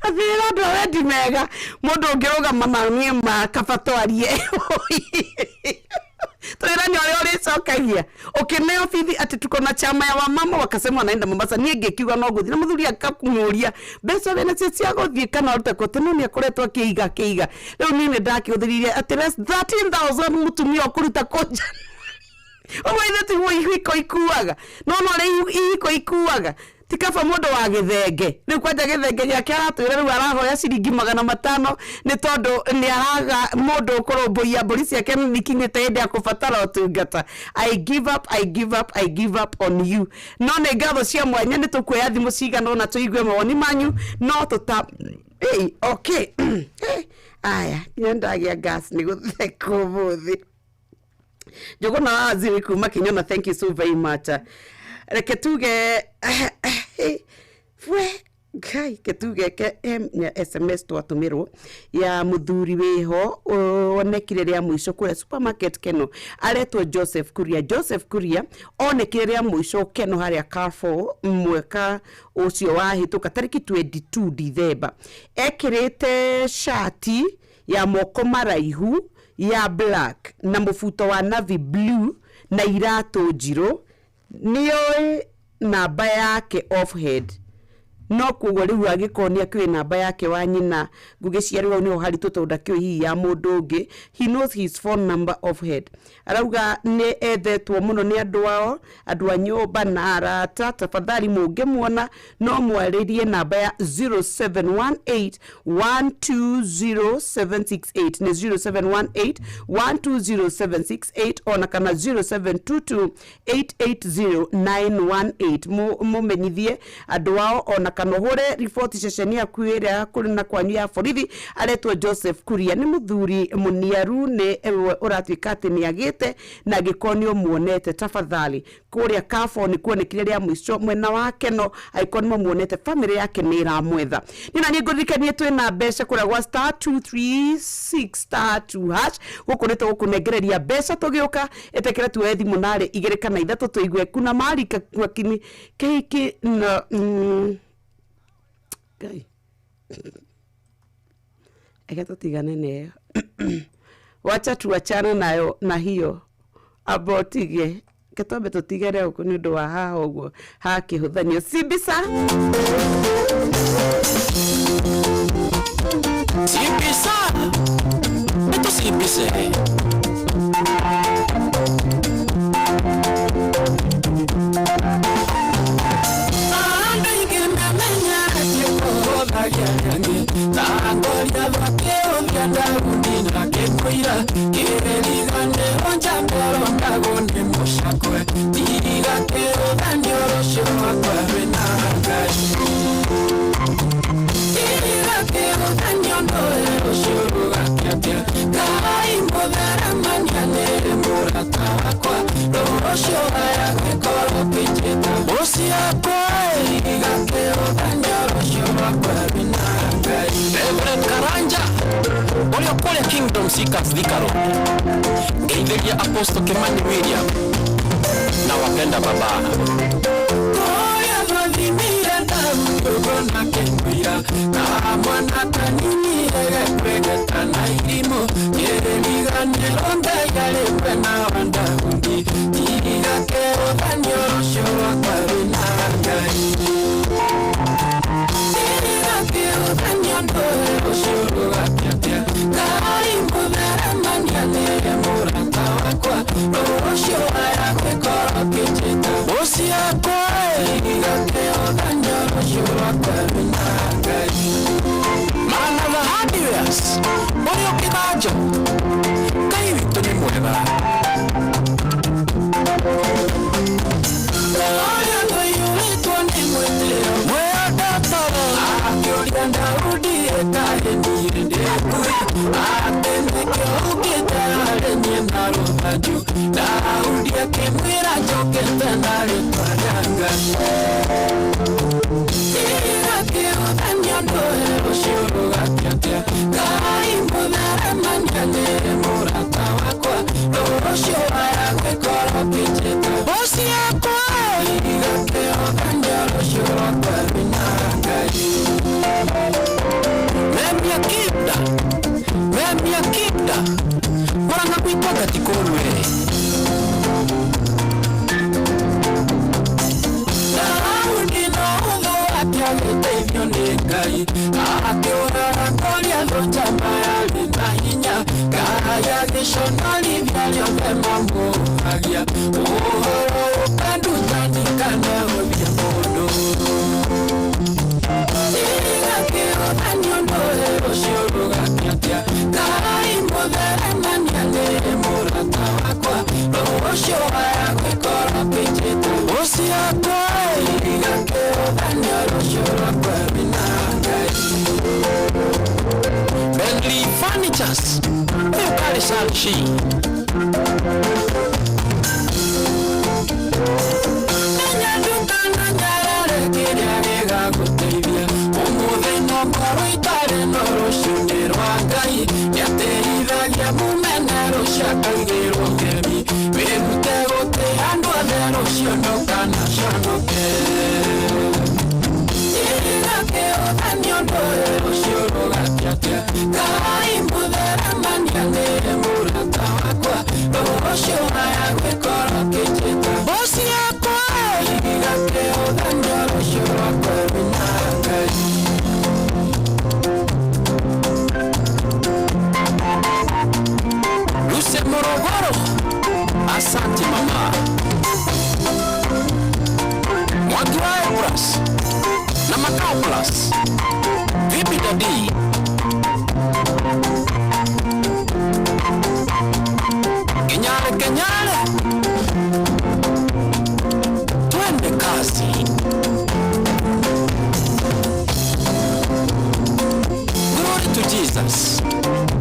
E: Avira ndo wedi mega mundu ngiruga mamanie ma kafatwarie Twira ni ori cokagia ukineo fithi ati tuko na chama ya wamama wakasema wanaenda Mombasa nie ngikiuga no guthi na muthuri akakunyoria mbeca bene cia guthie kana urute koteno ni akoretwa kiiga riu ni ndakiuthiririe ati 13,000 mutumia okuruta koja owaithe ti hiko ikuaga no hiko ikuaga tikafa mundu wa githenge riu kwanja githenge giake aratwira riu arahoya ciringi 500 ni tondu ni araga mundu kurumbuia mburi ciake nikinyite hindi ya kubatara utungata. I give up on you. No ne ngatho cia mwanya ni tukuoya thimu cigana na tuigue mawoni manyu no tuta okay. Aya nyendagia gas ni gutheka umuthi jogona aziri kuma Kinyona. Thank you so very much. Reke tuge Kai ketuge ke nya SMS twatumirwo ya muthuri wiho onekire ria mwisho kure supermarket keno aretwo Joseph Kuria onekire ria mwisho keno haria Carrefour mweka ucio wahituka tariki 22 December ekirite shati ya moko maraihu ya black na mufuto wa navy blue na irato njiro niyo namba yake off head no kugo riu agikonia kwi namba yake wa nyina Ngugi ciarwa ni oharitu tonda kyo hi ya mundu ngi. He knows his phone number off head. Arauga ni ethetwo muno ni andu ao andu a nyumba na arata tafadhali muge muona no mwaririe namba ya 0718 120768 ni 0718 120768 ona kana 0722 880918 mumenyithie andu ao ona kanohore report session ya kwira kuri na kwanyu ya borithi aretwo Joseph Kuria ni muthuri muniaru ne uratuika ati ni agite na gikonio muonete tafadhali kuria Carrefour ni kuonekire ria mwisho mwena wake no ikonio muonete family yake ni iramwetha nina ni ngurikanie twina mbeca kuragwa *236*2# gukoretwo gukunegereria mbeca tugiuka etekere tuethi munare igere kana ithatu tuigue kuna marika kwakini kiki na Gai. Egeto tigane neyo. Wacha tuachane nayo na hiyo. Abotige. Ketombe tutigere uko ni ndo wa haha uguo. Haki huthanio. Sibisa.
J: Sibisa. Eto sibisa. Anda ingire moira Kirerigane onjambero ndagone moshakwe Tiriga kero danyoro shoma kwa renangai Tiriga kero danyondo shuruga kiatia Kai mbodara manyane murata wakwa Rosho haya kekoro kicheta Bosi akwa Tiriga kero danyoro shoma kwa renangai Reverend Karanja Olio kule Kingdom Sika Thikaro Ngeitheria Apostle Kimani William Na wapenda baba Koya mwadhimira Ndogo na kenguira Na mwana kanini Ege kwegeta na ilimo Yereliga nelonda Yalembe na wanda hundi Tiriga kero Danyoro showa kwa rinangai Tiriga kero Danyoro showa kiatia Kai mbudera manyane Murata wakwa Rosho haya kwekoro kichita Bosi akwa Tiriga kero Danyoro showa kwa rinangai Mana the hardwares Olio kidajo Kai vitu ni mwega Olio doyuritwa ni mweteo Mwea datara Akioria ndaudi ekahe nire ndekui Atendeke ugita arenye narubaju Daudi akimwira jokete nare twanyanga Tiriga kero danyondo hero shuru gakiatia Kai mbudara manyane murata wakwa Rosho haya kwekoro kicheta Bosi akwa Tiriga kero danyoro shuru kwa rinangai Memia kipda Muranga kuipaga tikorwe Daudi no ugo akiagete ivyo negai Akiora rangolia loja mayali na hinya Kaya gishonali vyalio vema mbuhagia Uhoro ukandu janikane ovya mono Tiriga kero danyondo hero shuru gakiatia Kai mbodere manyane murata wakwa Rosho haya kwekoro kichita Bosi akwa Tiriga kero danyoro shuru kwa rinangai Bentley Furnitures Mekari Salchi Nanyadukana nyarare kiria gega kuteithia Umuthi no ngoro itare no rushuni rwa Ngai Niateithagia mumene ruciakaigirwo ngemi Wĩrute gũtĩa andũ othe rũciũ ndũkanaconoke Tiriga kero danyondo rũciũ rũgakiatia Kai mbudera manianĩre murata wakwa Rũciũ haya gwĩkoro kĩnjĩta Bosi akwa Tiriga kero danyondo rũciũ rwakwa rinangai Luce Morogoro Asante mama Mwagiwa Euras Na Macau Plus Vipi dadi Kenyale Twende kazi Glory to Jesus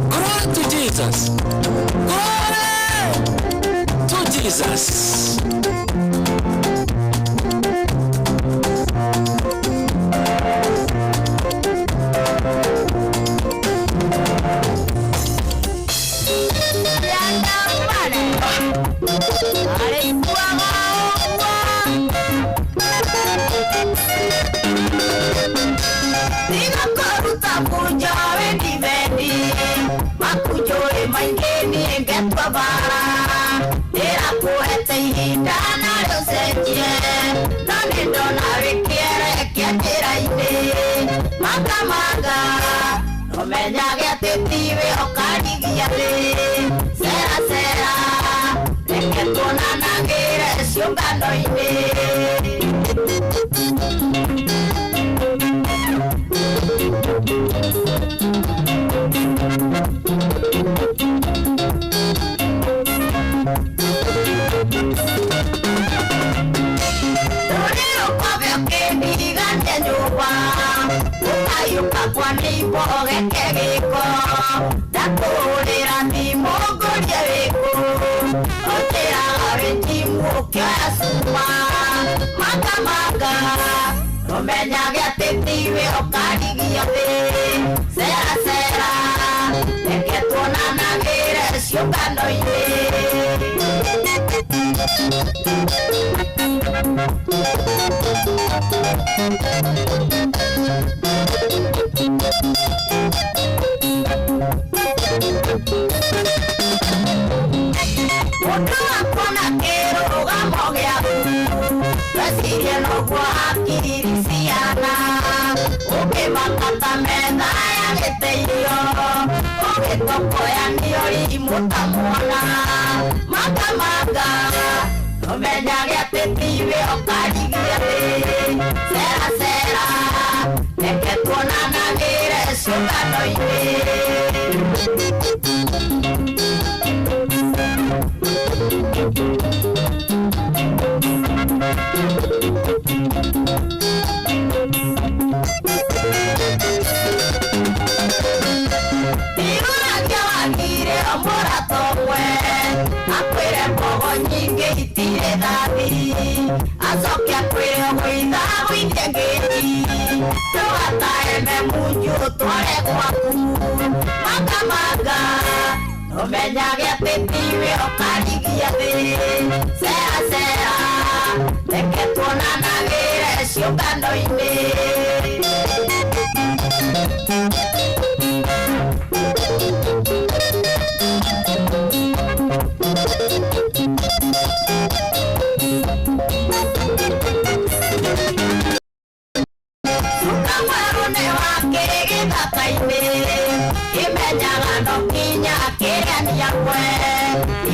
J: Glory to Jesus Glory to Jesus
I: Ciuka kwa nibo gekegiko Dakurira ni mogoria wiku Otera avenjimu kya suma Maga Omenya gatetiwe okarigia te Sera Eke tuonana gire ciukano ine Kona kero gamogia Resirie no kwa kirisiana Uke makata menda ya geteio Uke toko ya niori mutamuana Maga Omenya getetive okarigia te Sera Eke tuonana gire ciukano ine Akwire mbogo nyingi itire dhabi Azoke akwire mwitha wite ngeti Tuwataeme munju tware gwaku Maga Omenyage atetiwe okarigia thi Sera Reke tuonanagire ciungano-ini Sukamarune wake githaka-ini Imenyaga no nginya kiria niakwe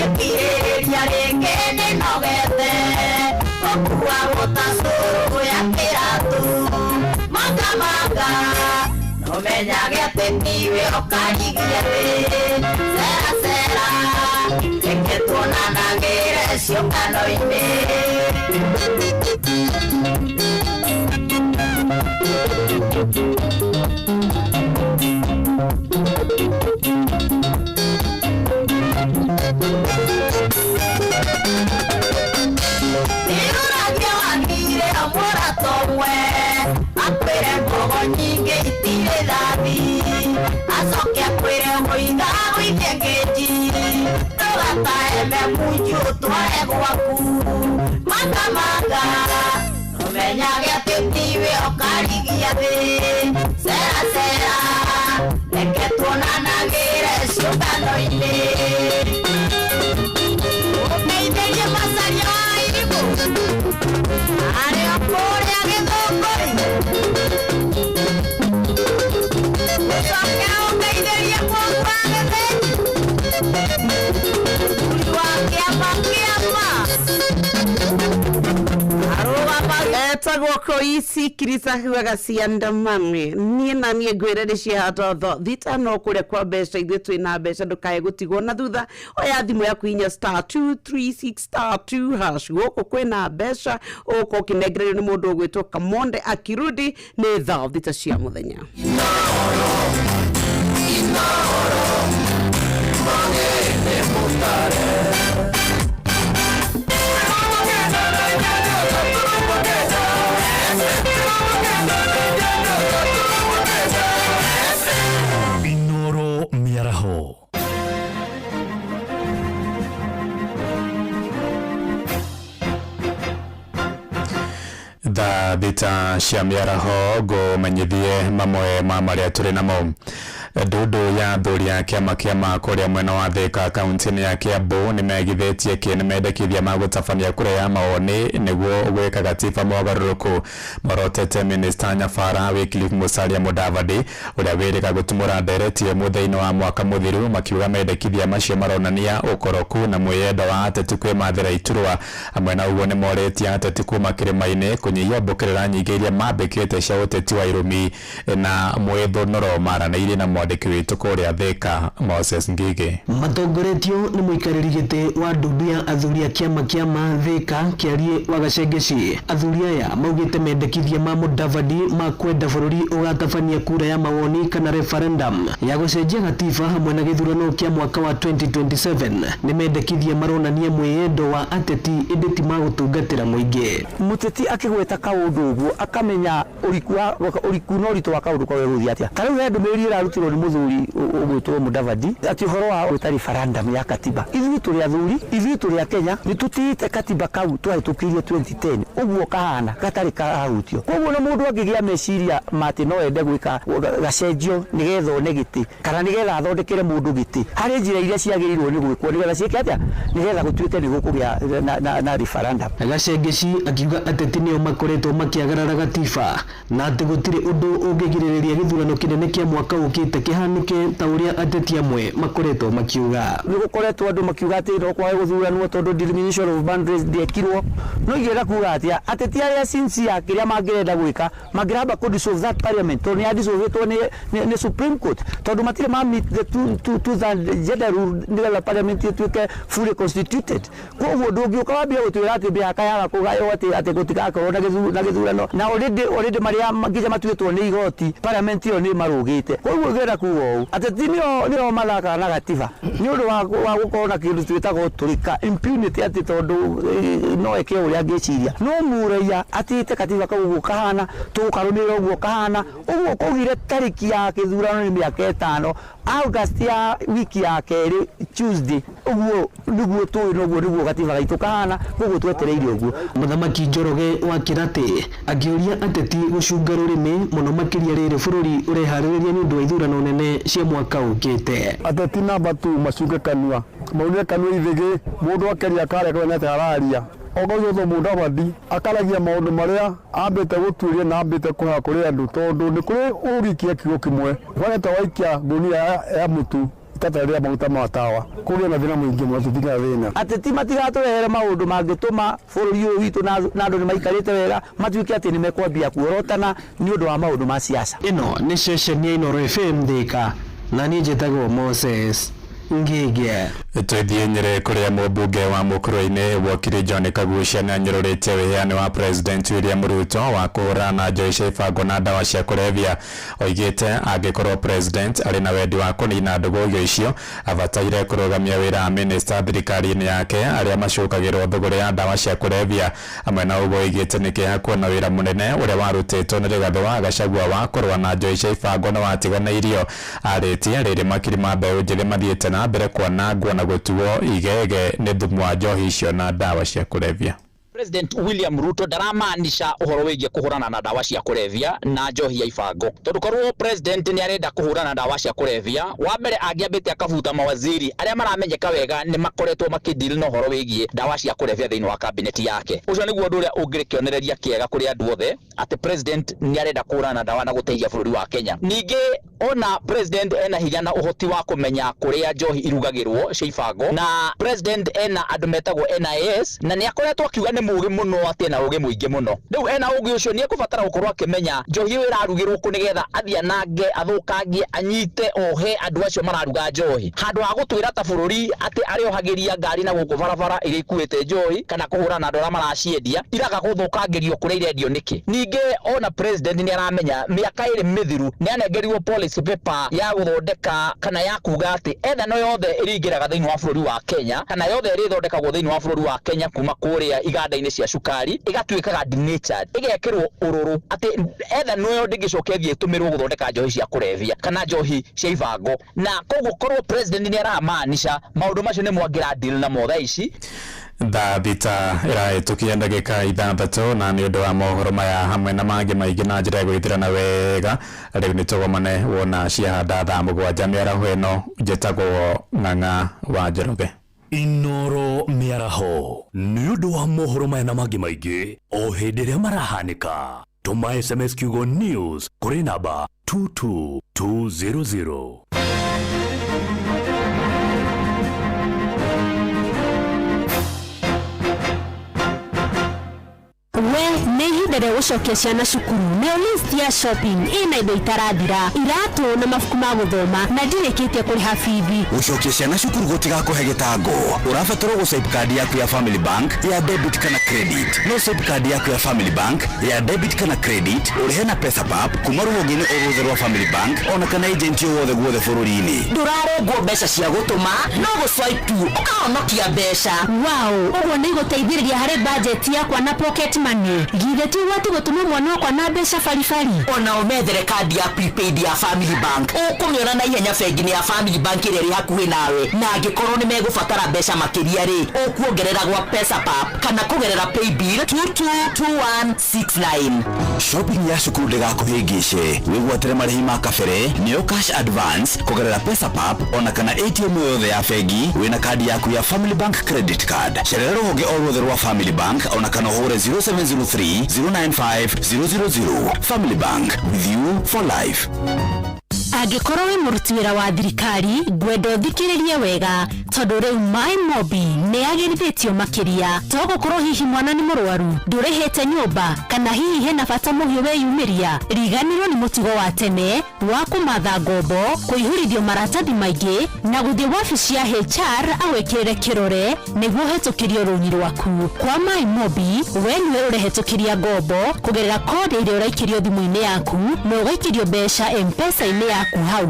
I: Ikiriria ringi ninogete Okua gutacuru ya kiratu Maga Nomenyage atetiwe okarigia thi Sera Reke tuonanagire ciungano-ini Niruragia wagire omuratomwe Akwire mbogo nyingi itire dhabi Acoke akwire mwitha wite ngeti Tugataeme munju tware gwaku Maga Nomenyage atetiwe okarigia thi Sera Reke tuonanagire ciungano-ini Umeithĩrie macaria wa iribu Arĩa kũrĩa gĩthũngũri Ũcoke ũmeithĩrie Mungu wa gĩthĩnji Mũri wa kĩama
E: etagwo Koici Kirisa huaga ciandamane nie na nie ngwire ni ciahata tho thita no kuria kwa mbeca ithuĩ twĩna mbeca ndũkae gũtigwo na thutha oya thimũ yaku inya *236*2# gũkũ kwĩna mbeca ũko ũkĩnengererio nĩ mũndũ ũgwĩtwo Kamonde akirudi nĩ thaa thita cia mũthenya
K: Inoro Miaraho. Tha thita cia miaraho go menyithie mamwe ma maria turi namo Ndudu ya thuri ya kiama kuria mwena wa Thika kaunti ya Kiambu nimegithitie nimendekithia magutabania kura ya maoni niguo gwika gatiba mogaruruku morotete minister Nyabara Wycliffe Musalia Mudavadi uria wirika gutumura nderetie muthaini wa mwaka muthiru makiuga mendekithia macio maronania ukoroku na mwiyendo wa ateti kwimathira iturwa amwe na uguo nimoretie ateti kuma kirima-ini kunyihia mbukirira nyingi iria mambikite cia uteti wa irumi na mwithunuro maranĩirie na mwandiki witũ kũrĩa Thika Moses Ngigi.
L: Matongoretio nĩ mũikarĩri gĩtĩ wa ndundu ya athuri a kĩama Thika Kĩarie wa Gacengeci. Athuri aya maugĩte mendekithia ma Mudavadi ma kwenda bũrũri ũgatabania kura ya mawoni kana referendum ya gũcenjia gatiba hamwe na gĩthurano kĩa mwaka wa 2027 nĩ mendekithia maronania mwĩyendo wa ateti ĩndĩ ti magũtungatĩra mũingĩ.
M: Mũteti akĩgweta kaũndũ ũguo akamenya ũriku no ritũ wa kaũndũ kwa gũthiĩ atĩa. Ta rĩu ndũmĩrĩri ĩrarutirwo nĩ mũthuri ũgwĩtwo Mudavadi atĩ ũhoro wa gwĩta referendum ya katiba. Ithuĩ tũrĩ athuri, ithuĩ tũrĩ a Kenya nĩ tũtiĩte katiba kau twahĩtũkirie 2010 ũguo kahana gatarĩ kahutio. Koguo na mũndũ angĩgĩa meciria matĩ no ende gwĩka gacenjio nĩgetha one gĩtĩ kana nĩgetha athondekere mũndũ gĩtĩ. Harĩ njĩra iria ciagĩrĩirwo nĩ gwĩkwo nĩgetha ciĩke atĩa nĩgetha gũtuĩke nĩ gũkũgĩa na referendum.
L: Gacengeci akiuga ateti nĩo makoretwo makĩagarara gatiba na atĩ gũtirĩ ũndũ ũngĩgirĩrĩria gĩthurano kĩnene kĩa mwaka ũkĩte kĩhanĩke ta ũrĩa ateti amwe makoretwo makiuga.
M: Nĩ gũkoretwo andũ makiuga atĩ no kwage gũthuranwo tondũ delimination of boundaries ndĩekirwo. No igĩrĩra kuuga atĩa ateti arĩa sincere kĩrĩa mangĩrenda gwĩka mangĩramba kũ dissolve that parliament tondũ nĩ adissolvetwo nĩ Supreme Court tondũ matirĩ ma meet the two gender rule nĩgetha parliament ĩtuĩke fully constituted. Koguo ndũngĩũka wambia gũtwĩra atĩ mĩhaka yaga kũgaywo atĩ gũtigakorwo na gĩthurano na already marĩa nginya matuĩtwo nĩ igoti parliament ĩyo nĩ marũgĩte. Koguo ngĩenda kuuga ũũ ateti nĩo mathakaga na gatiba nĩ ũndũ wa gũkorwo na kĩndũ twĩtagwo tũrika impunity atĩ tondũ no eke ũrĩa angĩciria no mũraia atĩte katiba kau ũguo kahana tũkarũmĩrĩra ũguo kahana ũguo kũgire tarĩki ya gĩthurano nĩ mĩaka 5 August ya wiki ya kerĩ Tuesday ũguo nĩguo tũĩ noguo nĩguo gatiba gaitũ kahana ũguo twetereire ũguo.
L: Mũthamaki Njoroge wa Kĩratĩ akĩũria ateti gũcunga rũrĩmĩ mũno makĩria rĩrĩ bũrũri ũreharĩrĩria nĩ ũndũ wa ithurano nene cia mwaka ũkĩte.
F: Ateti namba tu macunge kanua maunire kanua ithĩgĩ mũndũ akeria kare kwa nete araria ogozo Mudavadi akaragia maũndũ marĩa ambĩte gũtuĩria na ambĩte kũha kũrĩ andũ tondũ nĩ kũrĩ ũrikia kiugo kĩmwe wonete waikia ngunia ya mũtu tatarĩa maguta ma tawa kũrĩ na thĩna mũingĩ mũno tũtiga thĩna.
M: Ateti matigatũrehere maũndũ mangĩtũma bũrũri ũyũ witũ na andũ nĩ maikarĩte wega matuĩke atĩ nĩ mekwambia kuorotana nĩ ũndũ wa maũndũ ma siasa.
L: Ĩno nĩ ceceni ya Inooro FM Thika na niĩ njĩtagwo Moses Ngigi.
K: Twĩthiĩ Nyĩrĩ kũrĩa mũmbunge wa mũkũrũ-inĩ Wakiri John Kagucia nĩ anyũrũrĩtie wĩheani wa President William Ruto wa kũhũrana na njoi cia ibango na ndawa cia kũrebia. Oigĩte angĩkorwo president arĩ na wendi wa kũnina ndũgũgio icio abataire kũrũgamia wĩra wa minister thirikari-inĩ yake arĩa macũkagĩrwo thũgũrĩ ya ndawa cia kũrebia. Amwe na ũguo oigĩte nĩ kĩeha kuona wĩra mũnene ũrĩa warutĩtwo nĩ Rigathĩ wa Gachagua wa kũrũa na njoi cia ibango na watiganĩirio. Arĩtie rĩrĩ makiri ma mbeũ njĩthĩ mathiĩte na mbere kwanangwo na gũtuo igege nĩ thumu wa njohi icio na ndawa cia kũrebia.
N: President William Ruto ndaramaanisha uhoro wĩgiĩ kũhũrana na ndawa cia kũrebia na njohi ya ibango. Tondũ korwo president nĩ arenda kũhũrana na ndawa cia kũrebia, wa mbere angĩambĩte akabuta mawaziri arĩa maramenyeka wega nĩ makoretwo makĩdeal na uhoro wĩgiĩ ndawa cia kũrebia thĩinĩ wa cabinet yake. Ũcio nĩguo ũndũ ũrĩa ũngĩkĩonereria kĩega kũrĩ andũ othe atĩ president nĩ arenda kũhũrana na ndawa na gũteithia bũrũri wa Kenya. Ningĩ ona president ena hinya na ũhoti wa kũmenya kũrĩa njohi irugagĩrwo cia ibango, na president ena andũ metagwo NIS na nĩ akoretwo akiuga nĩ mũũgĩ mũno atĩ na ũũgĩ mũingĩ mũno. Rĩu ena ũũgĩ ũcio nĩ ekũbatara gũkorwo akĩmenya njohi ĩyo ĩrarugĩrwo kũ nĩgetha athiĩ nange athũkangie anyite ohe andũ acio mararuga njohi, handũ ha gũtwĩra ta bũrũri atĩ arĩohagĩria ngari na gũkũ barabara iria ikuĩte njohi kana kũhũrana na andũ arĩa maraciendia iraga gũthũkangĩrio kũrĩa irendio nĩkĩ. Ningĩ ona president nĩ aramenya mĩaka ĩrĩ mĩthiru nĩ anengerirwo policy paper ya gũthondeka kana ya kuga atĩ ethano yothe ĩrĩingĩraga thĩinĩ wa bũrũri wa Kenya kana yothe ĩrĩthondekagwo thĩinĩ wa bũrũri wa Kenya kuma kũrĩa iganda-inĩ cia cukari igatuĩkaga denatured, igekĩrwo ũrũrũ atĩ ethano ĩyo ndĩngĩcoka ĩthiĩ ĩtũmĩrwo gũthondeka njohi cia kũrebia kana njohi cia ibango. Na koguo korwo president nĩ aramaanisha maũndũ macio nĩ mwangira deal na motha ici.
K: Thaa thita ĩrahĩtũkia ndagĩka 6 na nĩ ũndũ wa mohoro maya hamwe na mangĩ maingĩ na njĩra ya gwĩthirana wega rĩu nĩ tũgomane wona ciahanda thaa 7 mĩaraho ĩno. Njĩtagwo Ng'ang'a wa Njoroge.
O: Inooro mĩaraho nĩ ũndũ wa mohoro maya na mangĩ maingĩ o hĩndĩ ĩrĩa marahanĩka. Tũma SMS kiugo news kũrĩ namba 22200.
G: we nĩ ihinda rĩa gũcokia ciana cukuru. Nĩyo list ya shopping ĩna indo itarathira, iratũ na mabuku ma gũthoma na ndirĩkĩtie kũrĩha bithi.
H: Gũcokia ciana cukuru gũtigakũhe gĩtango. Ũrabatara gũswipe card yaku ya Family Bank ya debit kana credit. No swipe card yaku ya Family Bank ya debit kana credit ũrĩhe na PesaPap kuma rũhonge-inĩ o rwothe rwa Family Bank ona kana agent o wothe guothe bũrũri-inĩ.
P: Ndũrarengwo mbeca cia gũtũma, no gũswipe tu ũkahonokia mbeca.
G: Wow, ũguo nĩ gũteithĩrĩria harĩ budget yakwa na pocket money. Githĩ ti wati gũtũma mwana wakwa na mbeca baribari.
P: Ona ũmethere kandi ya prepaid ya Family Bank, ũkũmĩona na ihenya bengi-inĩ ya Family Bank ĩrĩa ĩrĩ hakuhĩ nawe. Na angĩkorwo nĩ megũbatara mbeca makĩria rĩ, ũkuongerera gwa PesaPap kana kũgerera paybill 222169.
H: Shopping ya cukuru ndĩgakũhĩngĩce. Wĩgwatĩre marĩhi ma kabere nĩyo cash advance kũgerera PesaPap ona kana ATM yothe ya bengi wĩna kandi yaku ya Family Bank credit card. Cerera rũhonge o rwothe rwa Family Bank ona kana ũhũre 0703 095 000. Family Bank, with you for life.
G: Angĩkorwo wĩ mũruti wĩra wa thirikari, ngwenda ũthikĩrĩrie wega tondũ rĩu MyMobi nĩ yagĩrithĩtio makĩria. To gũkorwo hihi mwana nĩ mũrwaru, ndũrĩhĩte nyũmba kana hihi hena bata mũhiũ weyumĩria, riganĩrwo nĩ mũtugo wa tene wa kũmatha ngombo, kũihũrithio maratathi maingĩ na gũthiĩ wabici ya HR awĩkĩrĩre kĩrore nĩguo hetũkĩrio rũni rwaku. Kwa MyMobi, we nĩwe ũrehetũkĩria ngombo kũgerera kode ĩrĩa ũraikĩrio thimũ-inĩ yaku na ũgaikĩrio mbeca M-Pesa-inĩ yaku hau.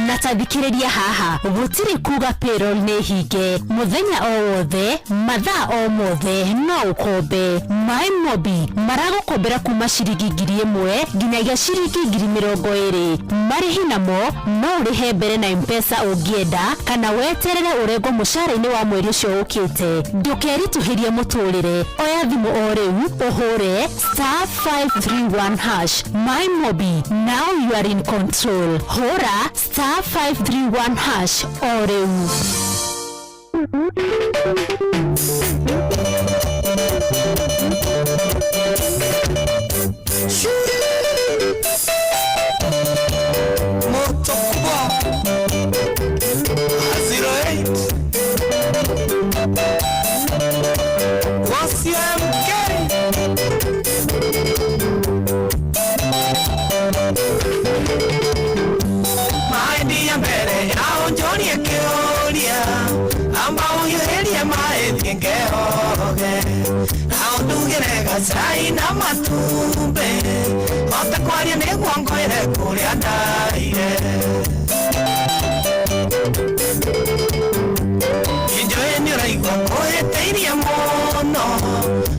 G: Na tathikĩrĩria haha, gũtirĩ kuga payroll nĩ hinge. Mũthenya o wothe, mathaa o mothe, no ũkombe. MyMobi maragũkombera kuma ciringi 1,000 nginyagia ciringi 20,000. Marĩhi namo no ũrĩhe mbere na M-Pesa ũngĩenda kana weterere ũrengwo mũcara-inĩ wa mweri ũcio ũkĩte. Ndũkeritũhĩrie mũtũrĩre. Oya thimũ o rĩu ũhũre *531#. MyMobi, now you are in control. Hora *531# o rĩu.
I: Sai na matumbe ota kwaria nĩ guongoire kũrĩa ndaire injoye nĩ ũraigua kũhĩtĩirie mũno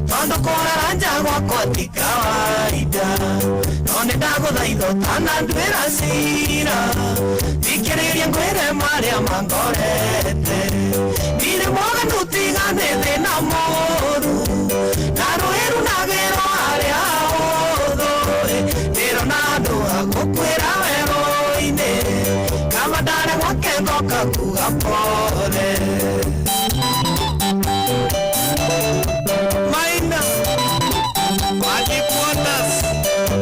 I: tondũ kũrara nja gwakwa ti kawaida no nĩ ndagũthaitha ũtananduĩra cira thikĩrĩria ngwĩre marĩa mangorete ndirĩ mwaganu tigane thĩna mũru na rũĩru nagĩrwo harĩa ũthũĩ ndĩrona andũ agũkwĩra werũ-inĩ kama ndarĩ gwake ngoka kuga pole Maina wajikuonas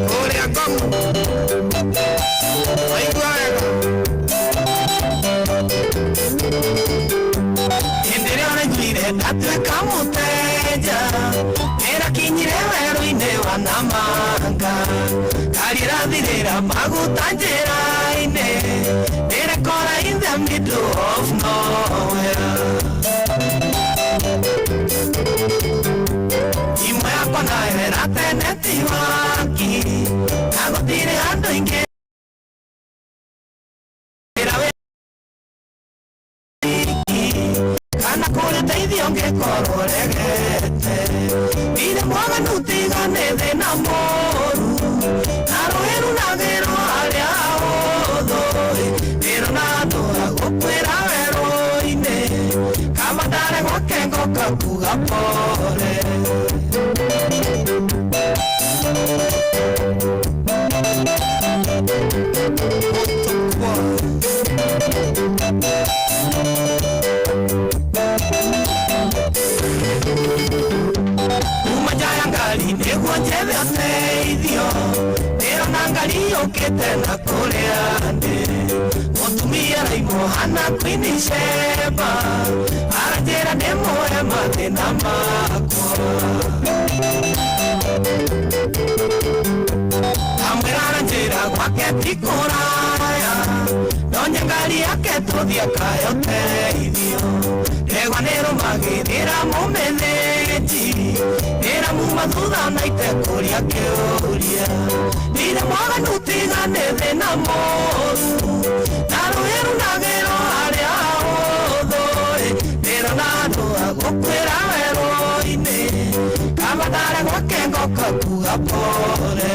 I: kũrĩa Ngong waigua wega hĩndĩ ĩrĩa ũraiguire ndatuĩka mũteja nĩrakinyire werũ-inĩ wa Namanga ngari ĩrathirĩra maguta njĩra-inĩ nĩrekora in the middle of nowhere imwe yakwa nayo ĩrateneti waki na gũtirĩ andũ aingĩ kana kũrĩteithia ũngĩkorwo regete ndirĩ mwaganu tigane thĩna mũru na rũĩru nagĩrwo harĩa ũthũĩ ndĩrona andũ agũkwĩra werũ-inĩ kama ndarĩ gwake ngoka kuga pole umajaya ngali nĩguo njethe ũteithio ndĩrona ukite na kuleane mutumia raimo hana kwini sheba arajera nemoe mathina makwa amwera njira gwake tikuraya no nyangari yake tuthia kayoteithio regwanero magithira mumetheji ira muma thutha na itekuria kiuria nire mwaga nutigane thina moru na ruhiru nagero haria huthu ndiro na andu agukwira werũ-inĩ kabatare gwake ngoka kuga pore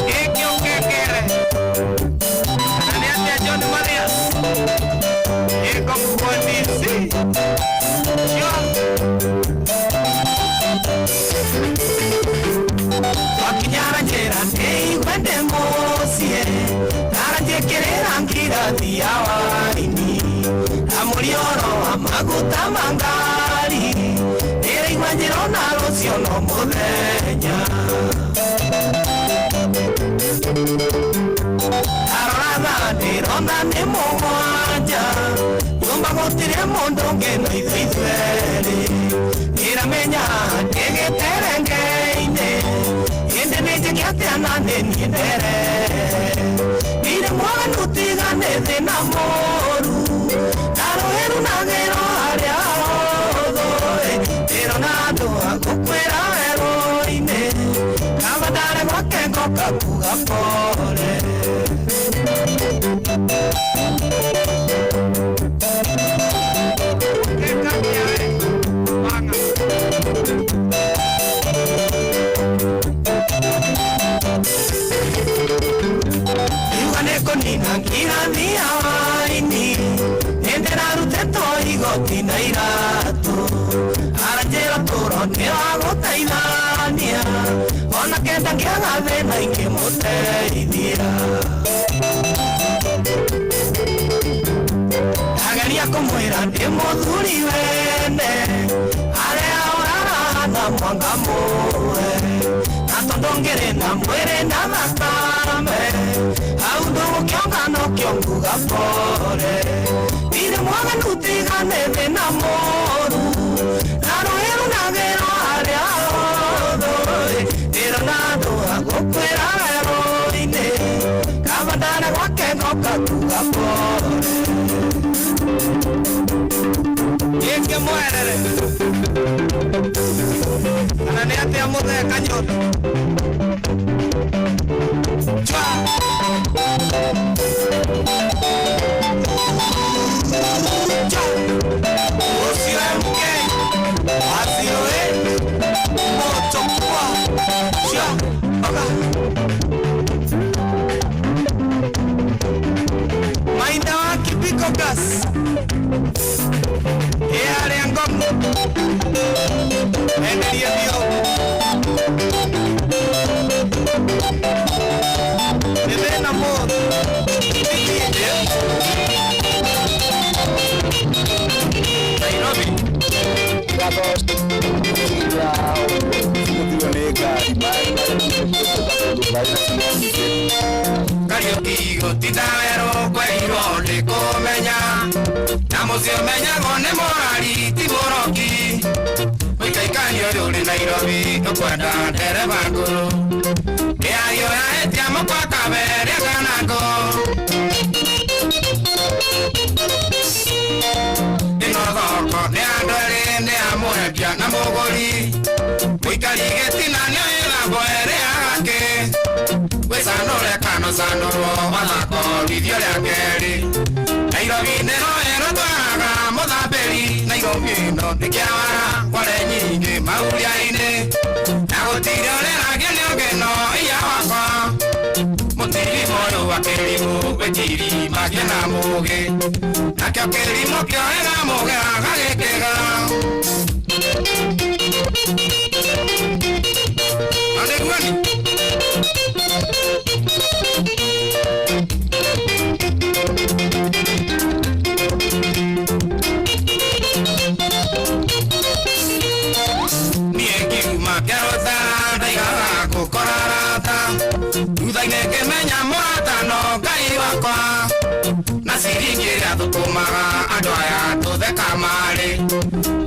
I: gĩkĩ ũkĩkĩre kana nĩ atĩa John Marias ĩko DC wakinyara njĩra nĩigwende mũciĩ naranjĩkĩrĩra ngirathi ya waini na mũrioro wa maguta mangari ndĩraigua njĩrona rũciũ no mũthenya arora ndĩrona nĩ mũgwanja nyũmba gũtirĩ mũndũ ũngĩ no ithuerĩ ndĩramenya ndĩgĩterenge-inĩ hĩndĩ nĩnjĩke atĩa na nĩniĩ ndere ndirĩ mwaganu tigane thĩna mũru na rũhĩru nagĩro harĩa hũthũ ndĩrona andũ agũkwĩra werũ-inĩ kabandare gwake ngoka kuga pore nina ngirathi ya waini nĩndĩra rutĩtwo igoti na iratũ aranjĩra tũro nĩ wa gũteithania ona kenda ngĩaga thĩna ingĩmũteithia ndageria kũmwĩra ndĩ mũthuri wene harĩa ũrarahana mwanga mũwe na tondũ ngĩrĩ na mwĩrĩ na thakame hau ndũgũkĩongano kĩonguga pore ndirĩ mwaganu tigane thĩna mũru na rũhĩru nagĩro harĩa hũthũ ndĩrona andũ agũkwĩra werũ-inĩ kabandare gwake ngoka kuga pore gĩkĩ mwerere kana nĩ atĩa mũtheka nyondo Mainda wa Kibiko Gas yale ngom endelea bio nena mo Nairobi Kariukigo titawero kweiro nĩ kũmenya na mũcio menyagwo nĩ mũrari ti mũroki mũikaikanio rĩũrĩ Nairobi ũkwenda ndereba ngũrũ kĩario yahetia mũkwa kabere kanango ĩno thoko nĩ andũ erĩ nĩ amwendia na mũgũri mũikari gĩtina nĩ ĩrambo erĩ agake wĩcanũre kanocanũrwo wathakorithio rĩa kerĩ Nairobi nĩho ĩno twaraga mũthambĩri Nairobi ĩno nĩ kĩawara kware nyingĩ mauria-inĩ na gũtirĩ ũreragio nĩ ũngĩno iya wakwa mũtirimo ũyũ wa kĩrimũ wĩkirima na mũgĩ nakĩo kĩrimũ kĩoega mũgĩ agagĩkĩga Aniguani Niye kiuma kero ta daiga ko korarata ciringira thukumaga andu aya tutheka mari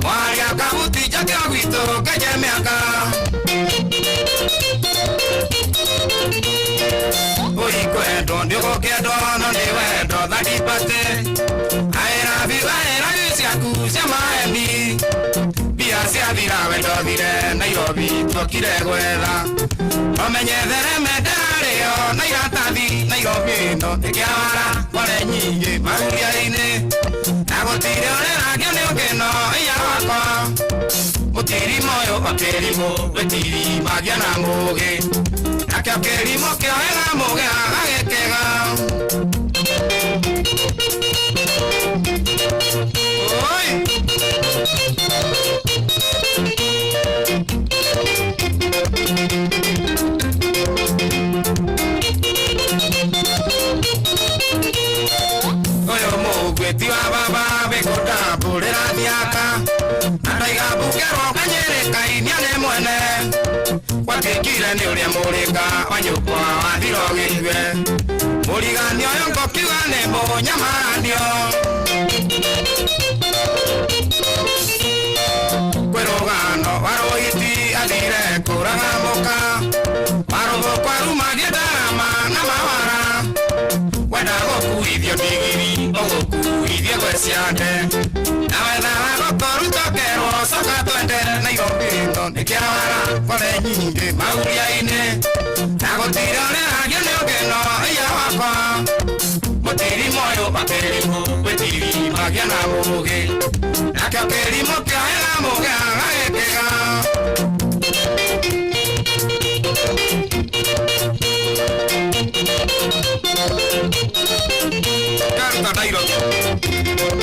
I: mwaria kabuti jake gwito kejemiaka oi kwendo ndiko kendo no ni wendo thati pate aira vivaira cia maembi bia cia thira wendo thire Nairobi tokire gwetha omenyethere mendario na iratathi Nairobi no ikiawara kore nyingi maguria-ini na gutire ureragio ni ukino iya wakwa mutiri moyo makirimo wetiri magia na mugi nakio kirimo kioega mugi agagikega oi oyo mugweti wa baba bekota burera thiaka andaiga bukerwo kanyereka iniane mwene watikire ni uria murika wanyukwa wathirogirwe murigani oyo ngokiuga ni munyamaranio kwerogano warogiti athire kuraga muka marogo kwarumagie ndarama na mawara wenda gukuithio ndigiri ugukuithie gweciande na wetha wagokorutokerwo coka twende Nairobi no nikiawara kore nyingi maguria-ini na gutire ureragio ni ukino iya wakwa mutiri moyo makirimo wetiri magia na mugi nakio kirimo kioega mugi agagikega Canta Nairobi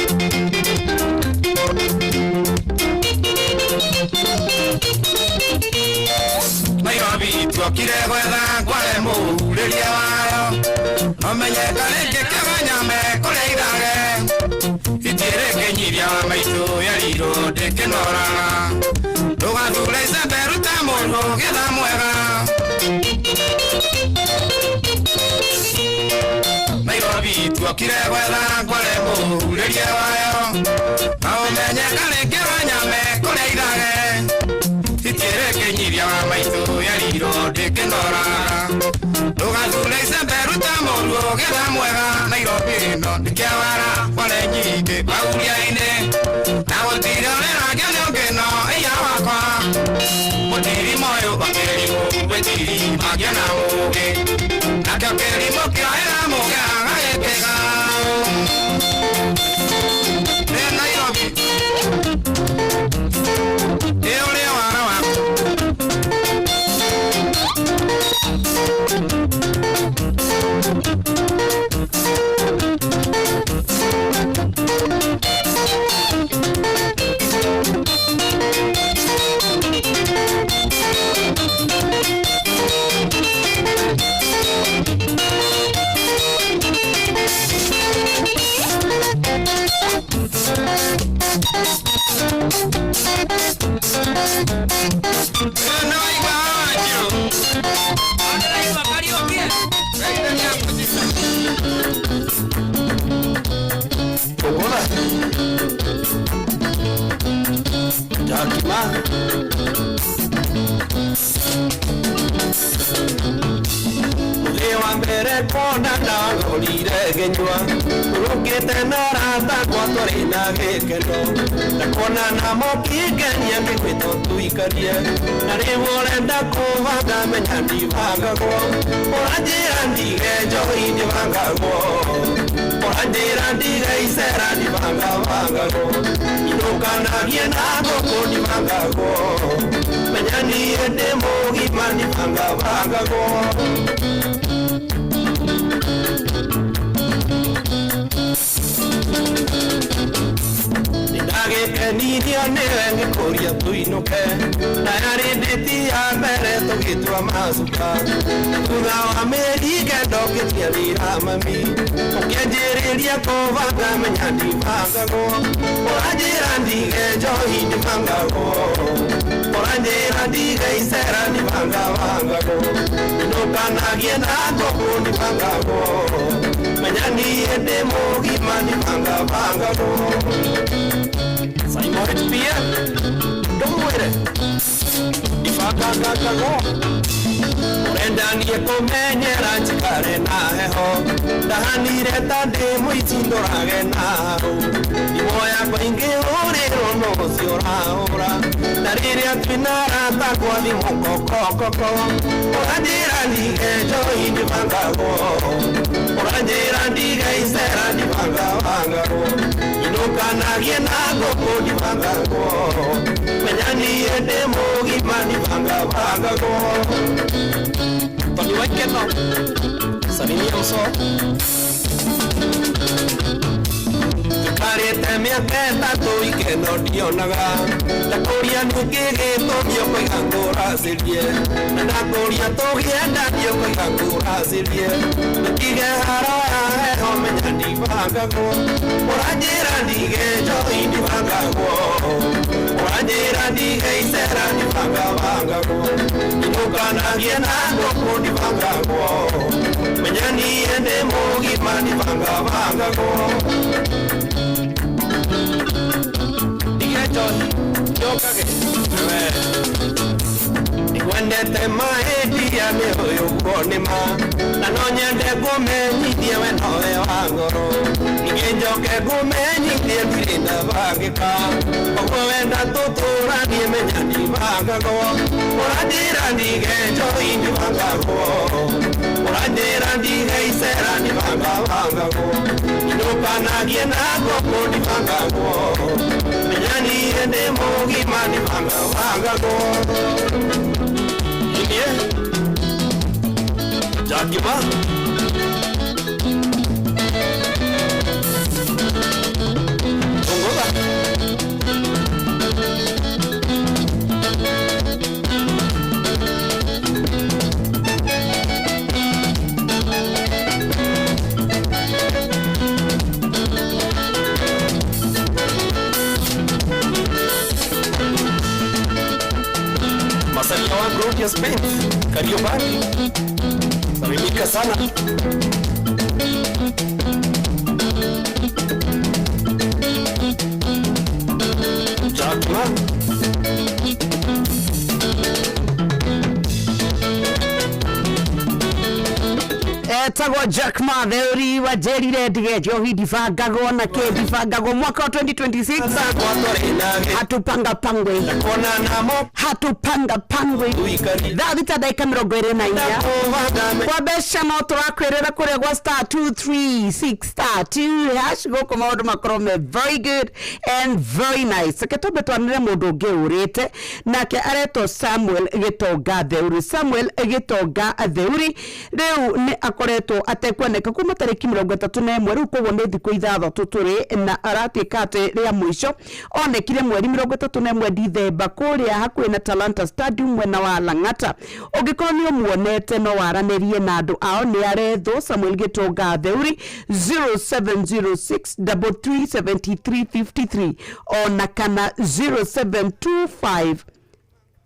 I: Nairobi tuokire gwetha kware muuriria wayo omenyeka rĩngĩ kĩganyame kũrĩa ithage itire kĩnyiria wa maitũ yarirwo ndĩkĩnoraga ndũgathure icembe ruta mũndũ gĩtha mwega Nairobi tuokire gwetha kware muuriria wayo omenyeka rĩngĩ kĩganyame kũrĩa ithage itire kĩnyiria wa maitũ yarirwo ndĩkĩnoraga ndũgathure icembe ruta mũndũ gĩtha mwega Nairobi no ndĩkĩawara kware nyingĩ maguria-ini na gũtirĩ ũreragio nĩ ũngĩno iya wakwa mũtiri moyo makĩrimũ wetiri magia na mũgĩ nakĩo kĩrimũ kĩoera mũgĩ agagĩkĩga nĩ Nairobi ĩ ũrĩa wara waku Urukite na rata kwa tori na gikeno na kona na mokigenia ngwito tuikarie na rivorenda kuvanga menya ndivangagwo oranjira ndige njohi ndivangagwo oranjira ndige icera ndivangavangagwo inukanagie na ngũkũ ndivangagwo menya niĩ ndĩ mũgima ndivangavangagwo Nindagĩkenirio nĩwe ngĩkũria tũinũke na yarĩ ndĩti ya mbere tũgĩtua macuka thutha wa mĩeri kenda ũkĩtia wĩra mami ũkĩanjĩrĩria kũbanga menya ndibangagwo ũranjĩra ndige njohi ndibangagwo ũranjĩra ndige icera ndibangabangagwo Inukanagie na ngoko ni bangago Menyani ende mogi mani bangago Simon HPM Don't wait it Ifakakago Orenda niye komenyera chikare na heho Dahanire tande muitindorage naro Imoya kwa inge orero no siora ora Narire atwinara takwa ni mokokokoko Orandira nige jo hindi bangago Orandira nige isera ni bangago Inukanagie na ngoko ni bangago Menyani ende mogi mani bangago Tony Waikeno Salimia uso Tukarete miaketa tu ikeno dionaga Takoria nukege tobio koi hangora silie Nakoria togienda dio koi hangora silie Nukige haroya heho menyani bangago Orajira nige jo indi bangago Orajira nige isera ni bangago Inukanagie na ngoko ni bangago Menyani ende mogi mani bangago Dige johi, yokage Nikwendete maedia mihoyo kuonima Nanonyende gumenyithie wenoe wangoro Nigenjoke gumenyithie ndirinda bagika Ogwo wenda tuturanie menyani bangago Orandira ndigenjo indi bangago Orandira ndige isera ni bangago Inukanagie na ngoko ni bangago Menyani ende mogi mani bangago Inye Jakiba Tungoba Masalia wa Grotius Paint Kariobangi Salimika sana Jackman
E: Etagwo Jack Matheuri wa Jerire Ndige Njohi ndibangago na ke ndibangago mwaka wa 2026 hatupanga pangwe hatupanga pangwe thita dakika 24 kwa besha no turakwirira kuria gwa star 236 star 2 hash go kuma maundu makorome very good and very nice ketombe twanire mundu ungi urite nake areto Samuel Gitonga Theuri Samuel Gitonga Theuri riu ni akoretwo atekwoneka kuma tariki 31 riu koguo ni thiku ithathatũ turi na aratuika ati ria mwisho onekire mweri 31 Dithemba kuria hakuhi na Talanta Stadium mwena wa Lang'ata ungikorwo ni umuonete no waranirie na andu ao ni aretho Samuel Gitonga Theuri 0706337353 ona kana 0725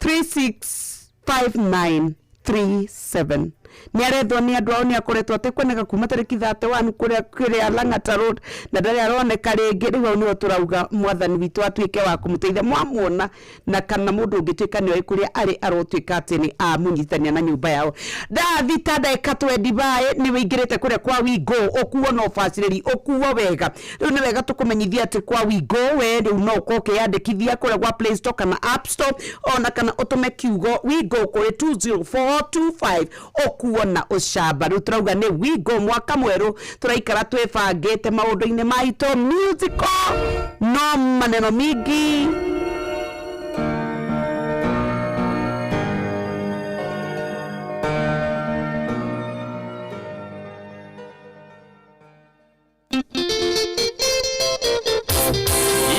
E: 365937 ni arethwo ni andu ao ni akoretwo atekwoneka kuma tariki 31 kuria Lang'ata Road na ndari aroneka ringi riu ni turauga mwathani witu atuike wa kumuteithia mwamuona na kana mundu ungituika ni oi kuria ari arotuika ati ni amunyitania na nyumba yao Dathita ndeka twendi bae ni wingirite kuria kwa Wigo okuo no facility okuo wega riu ni wega tukumenyithia ati kwa Wigo we riu no ukoke yandikithia kuria kwa Play Store kana App Store ona kana utume kiugo Wigo kuri 20425 okuona ushamba riu turauga ni Wigo mwaka mweru turaikara twebangite maundu-ini maito musical no maneno mingi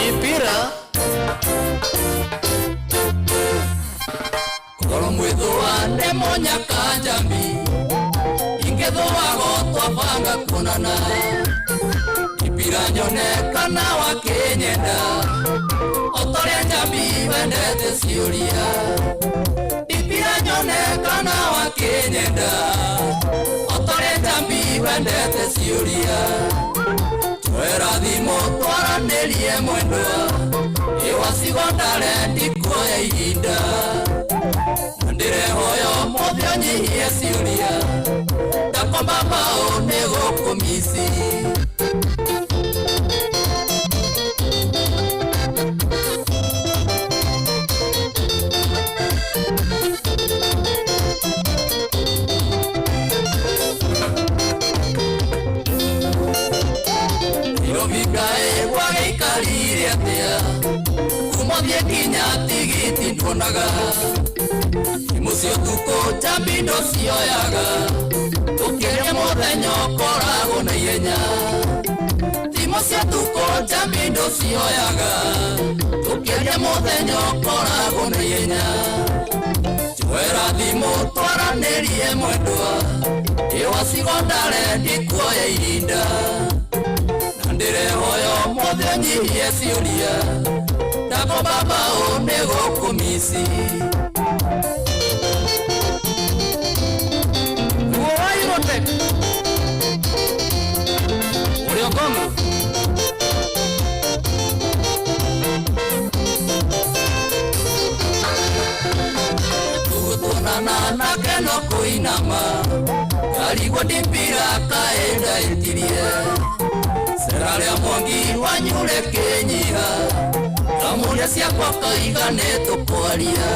J: ipira koro mwithu wa ndemo nyakanjambi ingetho wago twabanga kunana ipira nyonekana wakinyenda otoria njambi wendete ciuria ipira nyonekana wakinyenda nyenda otore jambi wendete ciuria twera thimo twaranĩrie mwendwa iwacigondare ndikuoya ihinda na ndĩrehoya ũmũthĩ ũnyihie ciuria ndakomba mbaũ nĩ gũkũmici Irovigae gwagĩikarire atĩa kumothie kinya tigiti nduonaga imucio tuko jambi ndo cioyaga ũkĩrĩa mũthenya ũkoragwo na ihenya thimo cia tuko jambi ndo cioyaga ũkĩrĩa mũthenya ũkoragwo na ihenya twera thimo twaranĩrie mwendwa iwacigondare ndikuoya ihinda ndĩrehoya ũmũthĩ ũnyihie ciuria ndakomba mbaũ nĩ gũkũmici Uoirote Uriogongo Tugutunana na keno kuinama Karigwo ndimpira kaenda itirie Seraria mwangi wanyure kenyiha Kamuria ciakwa kaigane tukwaria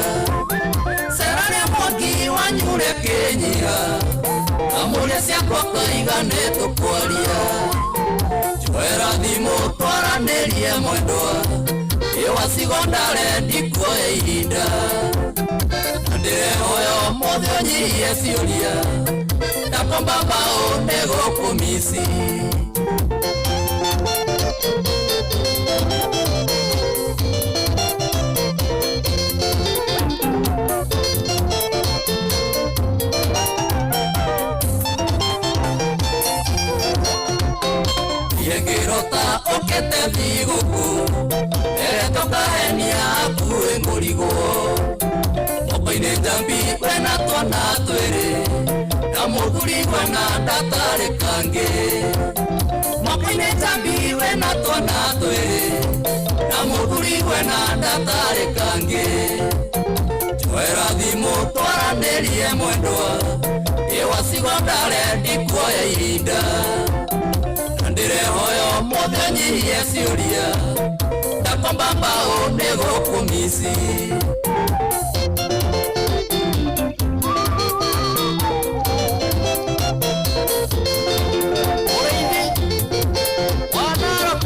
J: Seraria mwangi wanyure kenyiha Kamuria ciakwa kaigane tukwaria Twera thimo twaranĩrie mwendwa iwacigondare ndikuoya ihinda na ndĩrehoya ũmũthĩ ũnyihie ciuria ndakomba mbaũ nĩ gũkũmici Yengirota okete thiguku eretoka henia akuwe ngurigo Mokoine jambi kwena twana twere Kamuguri kwena ndatare kange Mokoine jambi wena twana twere Kamuguri kwena ndatare kange Twera thimo twaranĩrie mwendwa iwacigondare ndikuoya ihinda ndĩrehoya ũmũthĩ ũnyihie ciuria ndakomba mbaũ nĩ gũkũmici Ũrĩithi wa Narok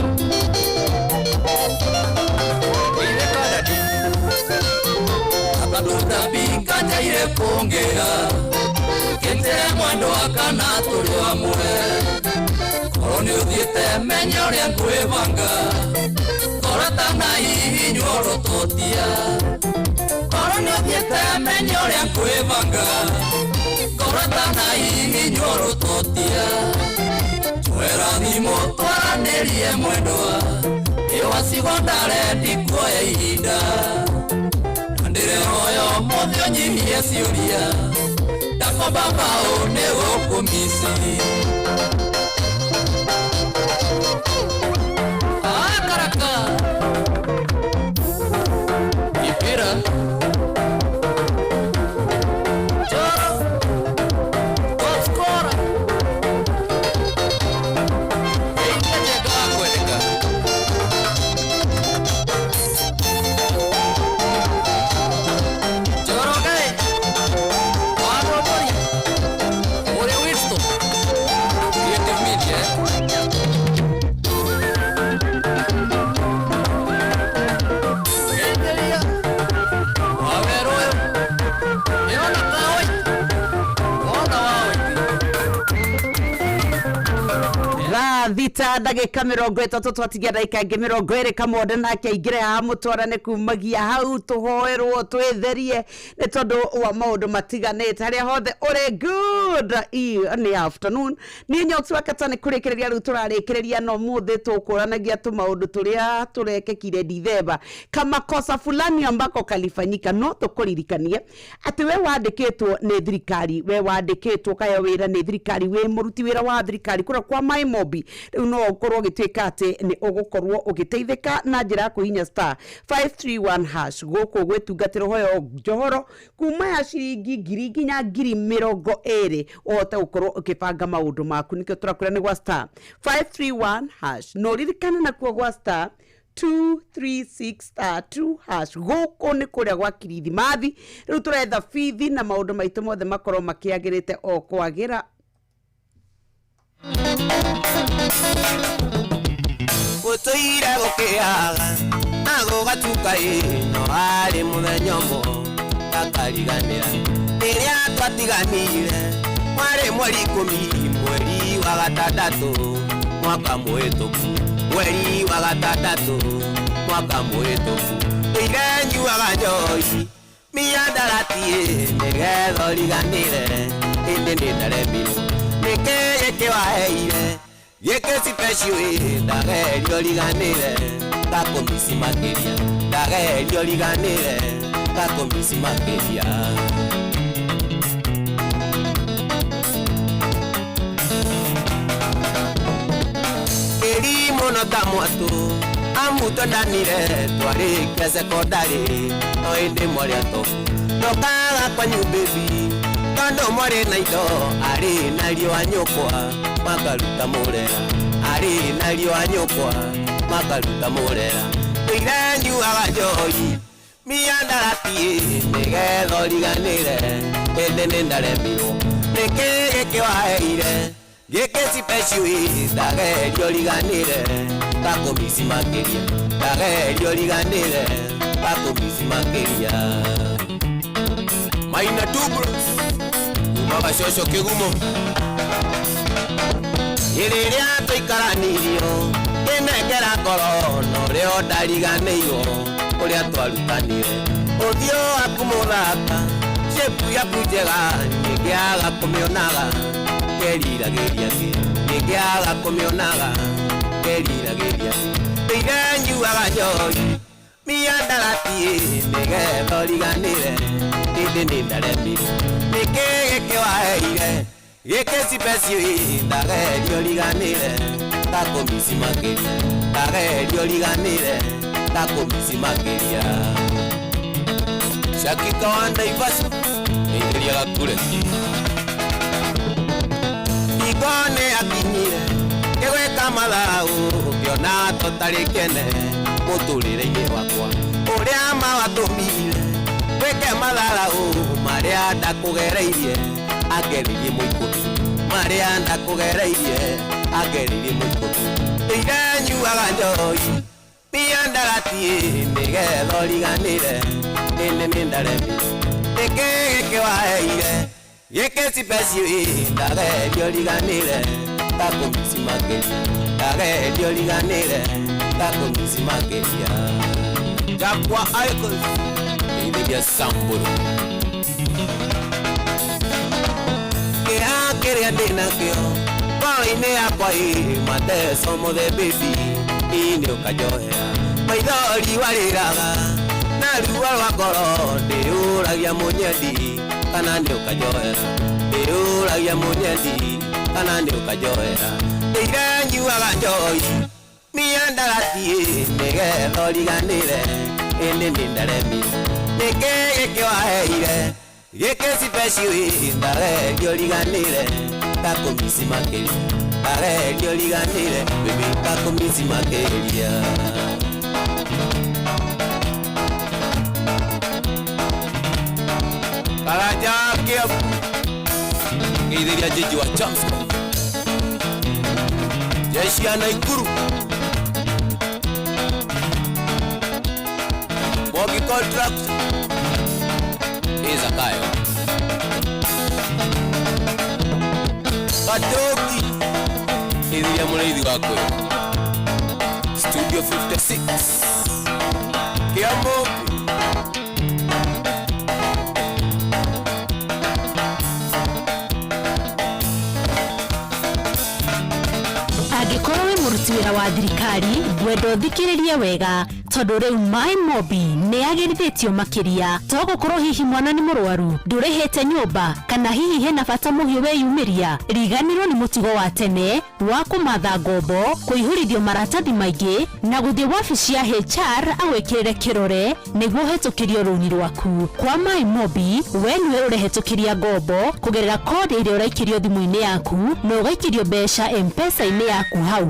J: Ithekandati Akadũtambi kanjaire kũngĩra Kĩnjĩre mwendwa kana tũrĩ hamwe Koroni uthiĩte menye ũrĩa ngwĩbanga Korata na ihinywo rũtũtia Koroni uthiĩte menye ũrĩa ngwĩbanga Korata na ihinywo rũtũtia Twera thimo twaranĩrie mwendwa iwacigondare ndikuoya ihinda na ndĩrehoya ũmũthĩ ũnyihie ciuria ndakomba mbaũ nĩ gũkũmici Karaka Ipira Joro Kotskora Inga jega kweleka Joro gai Wano dori Ore wisto
E: thita ndagika 30 twatigia ndagika ingi 20 kamonde nake aingire ha mutwarane kumagia hau tuhoerwo twetherie ni tondu wa maundu matiganite haria hothe uri good ni afternoon ni nyoksi wakatane kurikireria riu turarikireria no muthi tukuranagia tu maundu turia turekekire Dithemba kama kosa fulani ambako kalifanyika no tukuririkanie ati we wandikitwo ni thirikari we wandikitwo kayo wira ni thirikari we muruti wira wa thirikari kura kwa my mobi riu no ukorwo gitwika ati ni ugukorwo ugiteithika na njira kuhinya star 531 hash guku gwetungatiro hoyo johoro kuma ya ciringi ngiri nginya ngiri 20 ote ukorwo ukibanga maundu maku nikio turakwira ni gwa star 531 hash no ririkana na kwa gwa star 236*2 hash guku ni kuria gwa Kirithimathi riu turetha fithi na maundu maitu mothe makorwo makiagirite o kwagira
Q: Gutuire gukiaga na gugatuka ino ari muthenyomo takariganira riria twatiganire mweri 10 mweri wa gatandatu mwaka muhituku mweri wa gatandatu mwaka muhituku irenyuaga njohi miandaratie nigetho riganire indi nindaremirwo niki kiwaheire giki special ndagerio riganire gakumisi makiria ndagerio riganire gakumisi makiria Mono tamwatu amuto ndanire twarikia sekondari no indi mwari atofu nokaga kwa nyumbibi tondo mwari na indo ari na riwa nyukwa makaruta murera ari na riwa nyukwa makaruta murera irenyuaga njohi miandaratie nigetho riganire indi nindaremirwo niki gikiwaheire giki special ndagerio riganire gakumisi makiria ndagerio riganire gakumisi makiria Maina Dubros Mama Shosho Kigumo iriria tuikaranirio inengera ngoro no rio ndariganirwo uria twarutanire uthio akumuthaka shepu yaku njega ngiaga kumionaga keriragiria ngiaga kumionaga keriragiria irenyuaga njohi miandaratie nigetho riganire indi nindaremirwo niki gikiwaheire giki special ndagerio riganire gakumisi makiria ndagerio riganire gakumisi makiria Shakika wanda ivaso nigeria gakure igone akinyire kigweka mathau ngiona tutarikene muturire-ini wakwa uria mawatumire gwike mathau maria ndakugereirie angeririe muikumi maria ndakugereirie angeririe muikumi irenyuaga njohi miandaratie nigetho riganire indi nindaremirwo niki gikiwaheire giki special ndagerio riganire gakumisi makiria ndagerio riganire gakumisi makiria Jakwa Icons itheria samburu kiria ndinakio ngoro-ini yakwa mateso mothe baby ini ukanjohera maithori wariraga na ruo rwa ngoro ndiuragia munyendi kana ndi ukanjohera ndiuragia munyendi kana ndi ukanjohera irenyuaga njohi miandaratie nigetho riganire indi nindaremirwo niki gikiwaheire giki special ndagerio riganire gakumisi makiria ndagerio riganire baby gakumisi makiria Karaja Kiev Itheria jiji wa Chamsko Jeshi ya Naikuru Bogi Contract Izakayo Katoki ngithiria mureithi wakwe Studio 56 Kiambu
G: Angĩkorwo wĩ mũruti wĩra wa thirikari ngwenda ũthikĩrĩrie wega tondũ rĩu MyMobi nĩyagĩrithĩtio makĩria to gũkorwo hihi mwana nĩ mũrwaru ndũrĩhĩte nyũmba kana hihi hena bata mũhiũ weyumĩria riganĩrwo nĩ mũtugo wa tene wa kũmatha ngombo kũihũrithio maratathi maingĩ na gũthiĩ wabici ya HR agwĩkĩrĩre kĩrore nĩguo hetũkĩrio rũni rwaku kwa MyMobi we nĩwe ũrehetũkĩria ngombo kũgerera kodi ĩrĩa ũraikĩrio thimũ-inĩ yaku na ũgaikĩrio mbeca M-Pesa-inĩ yaku hau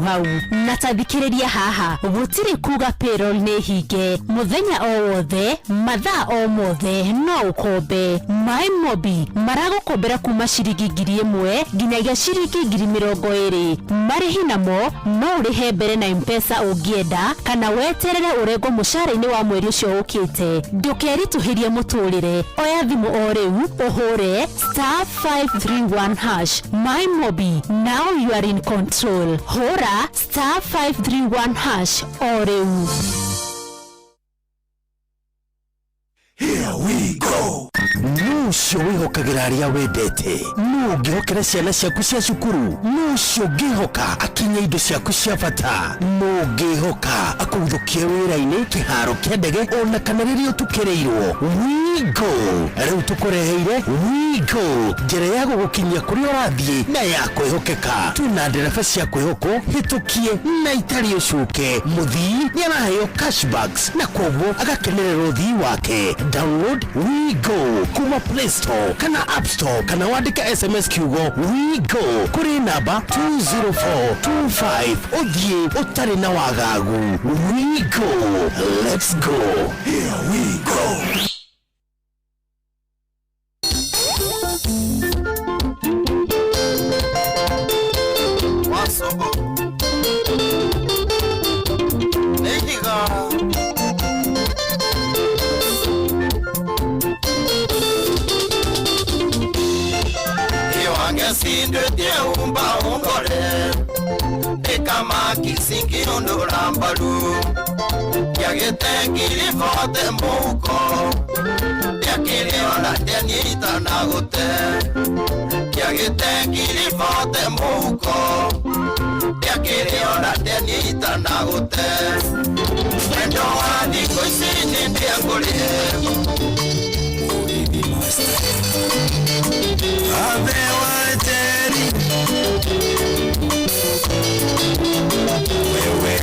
G: na tathikĩrĩria haha gũtirĩ kuga payroll nĩ hinge mũthenya o wothe mathaa o mothe no ũkombe MyMobi maragũkombera kuma ciringi 1,000 nginyagia ciringi 20,000 marĩhi namo no ũrĩhe mbere na M-Pesa ũngĩenda kana weterere ũrengwo mũcara-inĩ wa mweri ũcio ũkĩte ndũkeritũhĩrie mũtũrĩre oya thimũ o rĩu ũhũre *531# MyMobi now you are in control hũra *531# o rĩu.
H: Here we go. Nucio wihokagira aria wendete nungihokera ciana ciaku cia cukuru nucio ngihoka akinya indo ciaku cia bata nungihoka akũthũkie wĩra-inĩ kĩharo kĩa ndege ona kana rĩrĩa ũtukĩrĩirwo Wigo rĩu tũkũreheire Wigo njĩra ya gũgũkinyia kũrĩa ũrathiĩ na ya kwĩhokeka tuna ndereba cia kwĩhokwo hĩtũkie na itarĩ ũcuke mũthii nĩaraheo cashbacks na koguo agakenerera ũthii wake download Wigo kuma Play Store kana App Store kana wandika SMS kiugo Wigo kuri namba 20425 uthie utari na wagagu Wigo let's go here we go
I: Wasobo Nekiga Sindwe umba ungore Ekama kisingi undurambalu Yagetengiri fote mbuko Yakiri ona tenita nagote Yagetengiri fote mbuko Yakiri ona tenita nagote Endo wadi kuisini ndiangulie Uribi master Abewa Teddy Wewe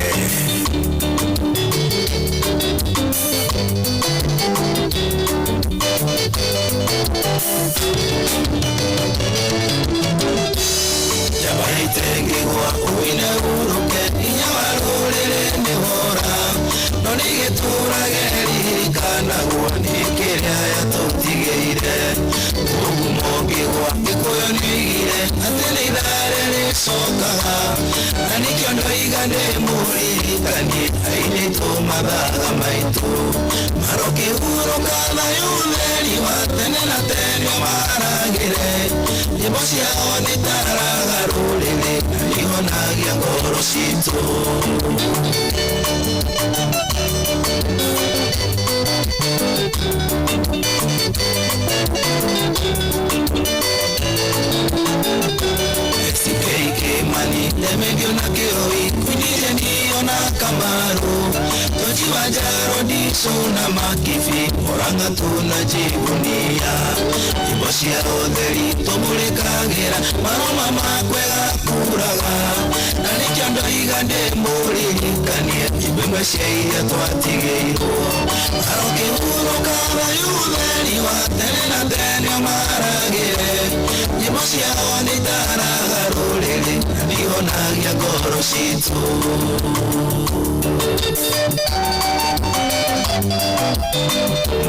I: Jabaitenge kwa uine uruke Inyawarulele nihora Nonigetura gerikana Guanikere ayatotigeire Ugumogi kwa ikoyo nigire Atene idare nisokaga Nanikyo ndoigane muririkani Aine tumabaga maitu Maroki uruka na yudheri Watene na tenyo maragire Nibosi yao nitaraga rulele Ihonagia ngorosito Sipeke mani Demedio na kiroi Kujire niyo na kamaru Toji wajaro diso na makifi Moranga tunajivunia Ibosi ya odheri Tobule kagera Maroma makwega kuraga Nani chando igande muri Kanie Ibemwe sheia tuatigeiro Maroke uro kaba yudheri Watene na tenyo maragire Ibosi ya onitara garulele Nionagia gorosito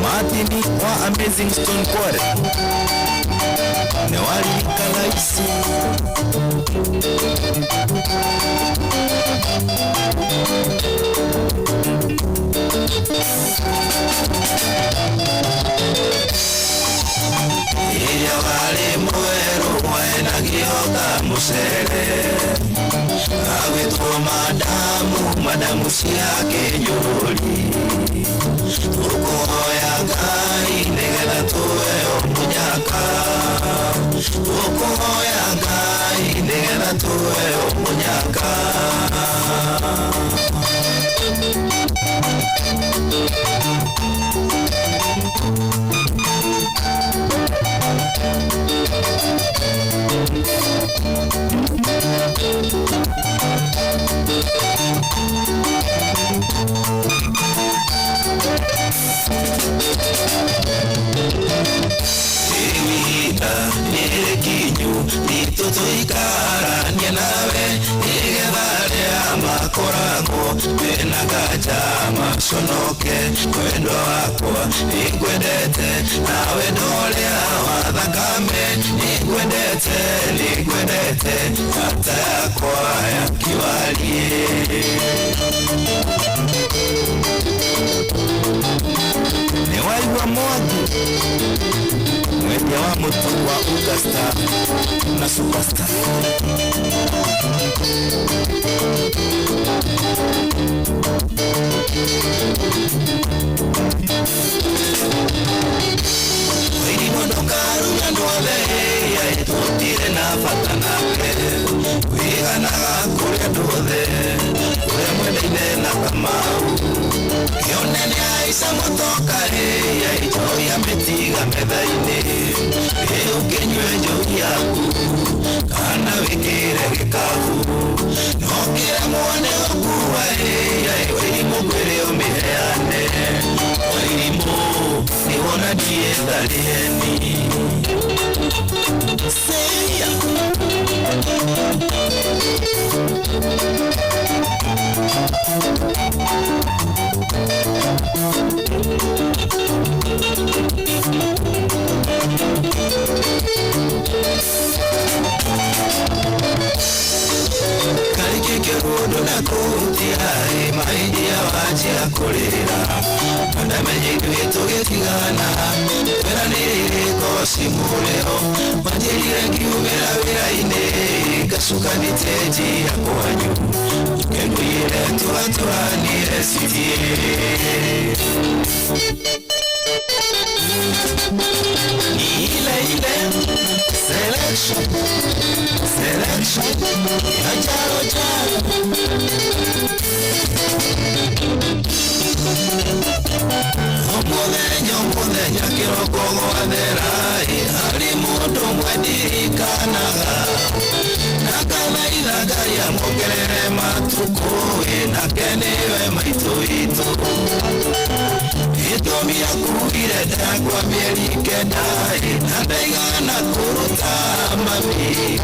I: Martini wa Amazing Stone Quarry Newali kalaisi Iya wale mweru mwena kiyoka musere awetwo madamu ciake nyori tukuhoya Ngai nigetha tuheo munyaka tukuhoya Ngai nigetha tuheo munyaka Kinyu nitutuikarania nawe nigetha ria makoragwo mena gaja maconoke wendo wakwa ningwendete nawe ndoria wa thakame ningwendete hata yakwa yakiwarie niwaigua mwangu mwenye wa mutu wa Augusta na Superstar Wini monokaru na nduothe ya itutire na fatanake wiganaga kuria nduothe kuria mwendeine na Kamau kionene aica motokari ya itoria metiga methaini ukinywe njohi yaku kana wikire gikabu nokira mwane gukua wairimu ngwire umiheane wairimu niwona ndiendarieni seya Karikekerudu na kutiai maidia wajia kulira Mandamenye kwetu getigana Wera niriko simuleo Majirire kiumera wiraine Gasuka niteji ya kwanyu Kenduire tuaturani esitie Ile selection ya jaro Omudenya kiroko gwatherai hari mundu mwendirikanaga nakanaithaga ya mongerere matuku nake niwe maitu itu itumi yakuire ndakwa mieri kenda na ndaigana kuruta mami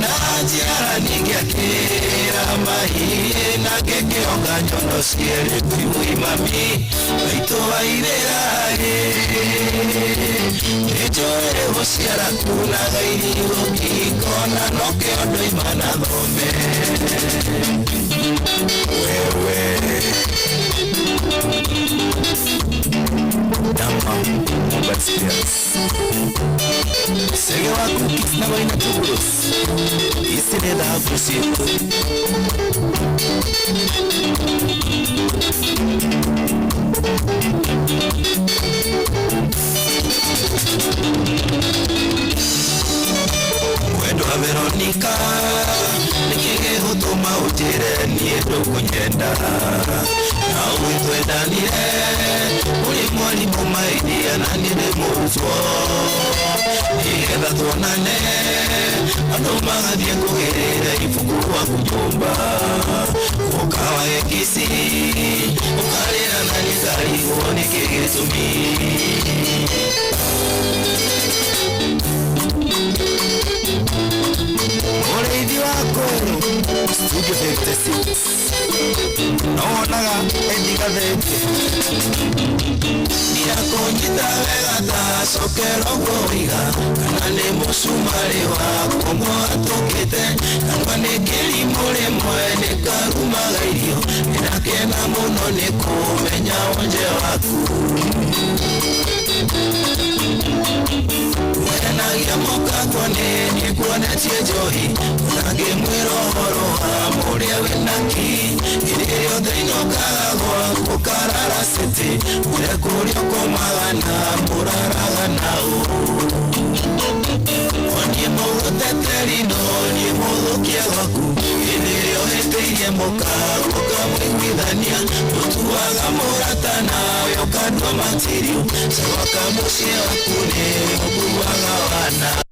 I: na njiara ningĩakĩra mahiĩ na ngĩkĩonga nyondo cierĩ kwĩmwi mami maitũ wairĩraĩ nĩnjũĩ gũciara kunaga irirũ ngĩkona no kĩondo imana thome wewe Sege waku kisna waina tuguros Isine da fusiku Mwendo wa Veronica Nikige hutuma ujire niedo kunyenda Na uitwendanire Uli mwalimu maidia na nile muzwo Nigetha tuonane Andu magathie kugerera ibuku wa kunyumba Ukawa ekisi Ukarira na nizarigwo nikigitumi Mureithi wako Studio 56 Naonaga endigathete Nirakonyita wega ta cokero kũiga kana nĩ mũcumarĩ wako mwatukĩte kana nĩ kĩrimũ rĩmwe nĩ karumaga irio nĩndakena mũno nĩ kũmenya wonje waku wena Ndagia mukakwa ni kuona tie johi Unage mwero horo wa muria wenaki Ilio daino kagwa kukarara sete Ule kurio kumagana muraragana Onye moudo teterino Onye moudo kiagaku Ilio hete moka mwidhania Utuwaga muratana Yokadwa materiu Sawaka mushia wakune Okuwaga wana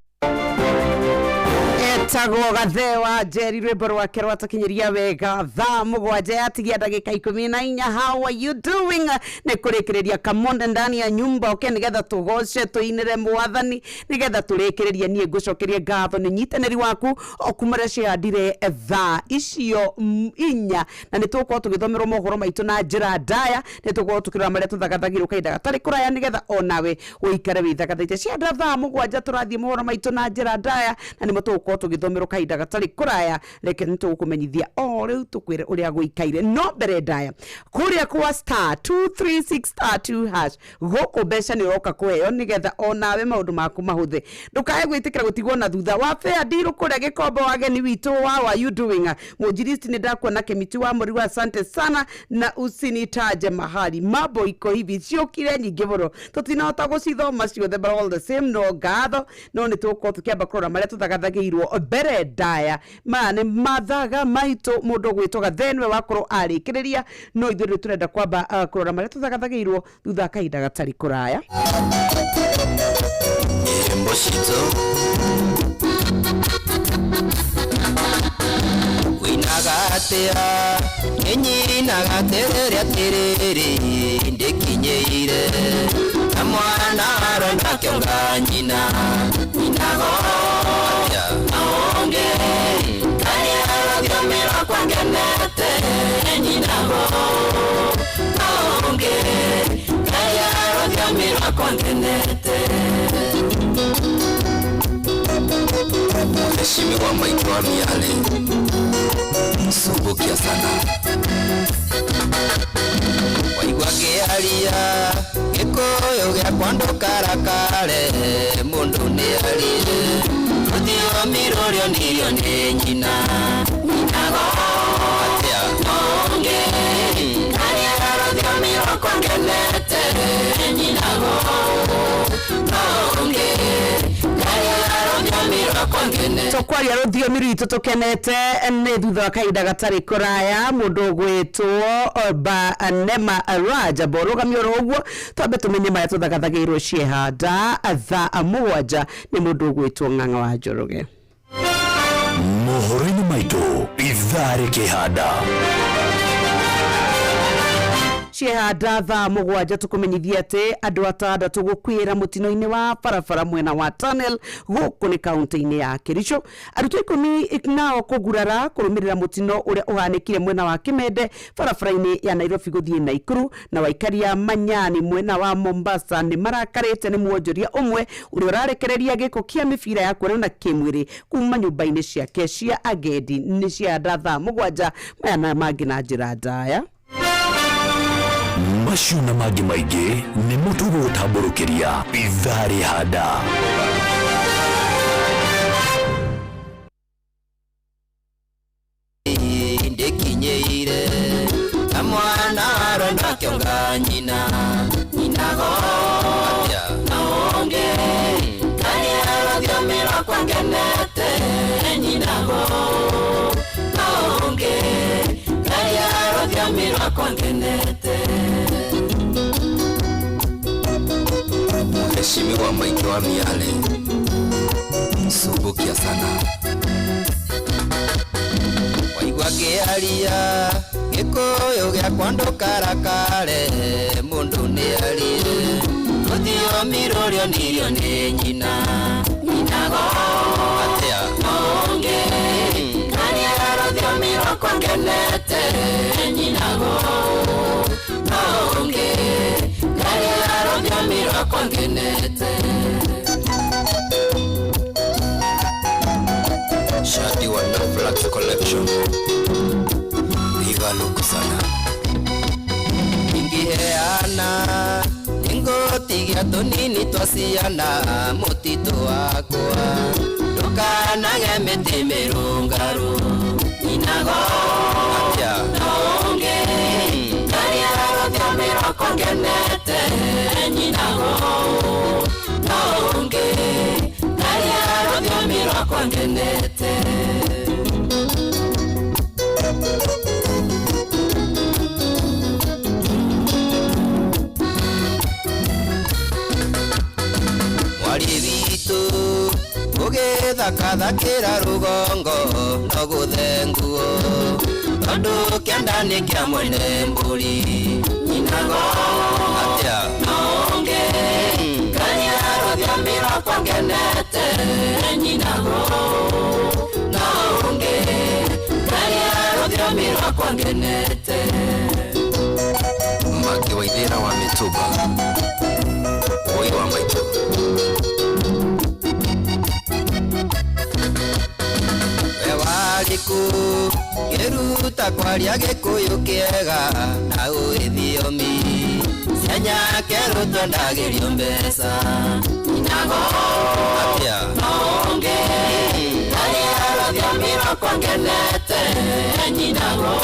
E: Etagwo Gathewa Jerry rwimbo rwake rwatakinyiria wega thaa mugwanja yatigia ndagika 14. How are you doing? Nikurekereria kamonde ndani ya nyumba oke nigetha tugoce tuinire mwathani nigetha turekereria nie ngucokerie ngatho ni nyitaneri waku okumare ciandire thaa icio inya na nituko tugithomerwo mohoro maitu na njira ndaya nituko tukirwa maria tuthagathagirwo kainda gatari kuraya nigetha onawe uikare withagathaite ciandira thaa mugwanja turathie mohoro maitu na njira ndaya na nimo tuko tugithomerwo kainda gatari kuraya reke nitukumenyithia o riu tukwire uria guikaire no mbere ndaya kuria kwa star 236*2# goko besha ni roka kuheo nigetha onawe maundu maku mahuthe ndukae gwitikira gutigwo na thutha wa fair deal kuria gikombe wageni witu how are you doing mujiristi ni ndakuona Kemiti wa Muriwa asante sana na usinitaje mahali mambo iko hivi ciokire nyingi boro tutinahota gucithoma ciothe but all the same no ngatho no ni tuko tukiamba kurora maria tuthagathagiirwo mbere ndaya mane mathaga maitu mundu gwitwo Gathenwe wakorwo arikiriria no ithuĩ turenda kwamba kurora maria tuthagathagiirwo thutha kainda gatari kuraya
I: Mboshito Kuinagatea Enyinagatereria terere Ndekinyeire Amwana aronda kionga nyina Inagoya Aonge Kaya Diomira kwa ngenete Ninago Aonge Kaya Diomira kwa ngenete Heshimiwa maitwa miale Subukia sana Waigwage alia Gikoyo gya kwando karakare Mundu ni alie Kudio mirorio nirio ni nyina Ninago Atia Nonge Kanyara dio miro kwa ngenete Ninago Nonge Tokwaria ruthio miritu tukenete ne thutha kainda gatari kuraya mundu gwitwo ba Nema Raja borugamio roguo twabe tumenye maya tuthagathagiirwo ciehanda thaa mugwanja ni mundu gwitwo Ng'ang'a wa Njoroge
O: mohoro-ini maitu ithare kihanda
E: ciehanda thaa mugwanja tukumenyithia ati andu atandatu gukwira mutino-ini wa barabara mwena wa tunnel guku ni kaunti-ini ya Kericho arutu 10 nao kugurara kurumirira mutino uria uhanikire mwena wa Kimende barabara-ini ya Nairobi guthie Naikuru na waikaria Manyani mwena wa Mombasa ni marakarite ni muonjoria umwe uria urarekereria giko kia mibira ya kuonana kimwiri kuma nyumba-ini ciake cia agendi ni ciehanda thaa mugwanja maya na mangi na njira ndaya
O: macio na mangĩ maingĩ nĩ mũtugo ũtamborũkĩria ithari handa
I: Ndekinyeire Amwana aronda kionga nyina Ninago Atia Naonge Kanyara diomira kwa ngenete Ninago Naonge Kanyara diomira kwa ngenete Mheshimiwa maitwa miale Subukia sana Waigwage alia Gikoyo gya kwando karakare Mundu ni alie Kudio mirorio nirio ni nyina Ninago Atia Nonge Kanyara dio miro kwa ngenete Ninago Nonge Kanyara dio miro kwa ngenete Shadi wa Flax Collection Higa luku sana Ingiheana
R: tigia tunini twasiana mutito wakwa ndukanage miti mirungaru inago atia naonge taria rothiomira kongenete nyinago naonge taria rothiomira kongenete Thakathakira rugongo no guthenguo tondu kiandani kia mwene mburi inago atia naonge kanya rothiomira kwangenete nyinago naonge kanya rothiomira kwangenete Maki Waithira wa Mituba Oi wa Maitu Waliku Geruta kwaria gikuyu kiega na uithiomi Sianya keruto ndagirio mbesa Inago Atia Naonge Taria rothiomira kwangenete Nyinago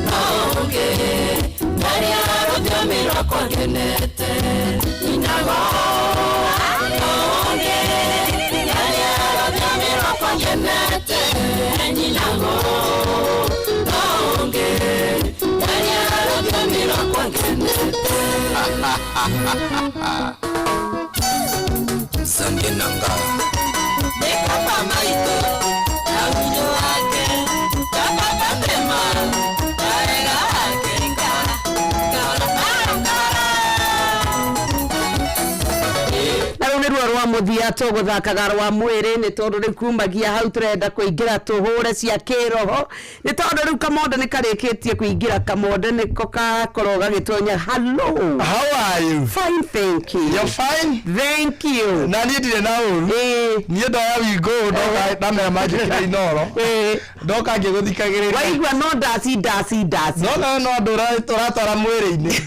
R: Naonge Taria rothiomira kwangenete Inago Naonge Taria rothiomira kwangenete Nyinago Naonge Taria rothiomira kwangenete Zambi nanga Deka pamaito Na winyo wake Kapa pandema Karega wake
E: rwa muthia tuguthakaga rwa mwiri ni tondu ri kumagia hau turenda kuingira tuhure cia kiroho ni tondu ri kamonde ni karikitie kuingira kamonde ni koka koroga gitonya hello
F: how are you
E: fine thank you
F: you're fine
E: thank you
F: na ni ndire na uru ni ndo ya we go ndo na me magic inoro ndo kange guthikagirira
E: waigwa no dasi
F: no ndura turatwara mwiri-ini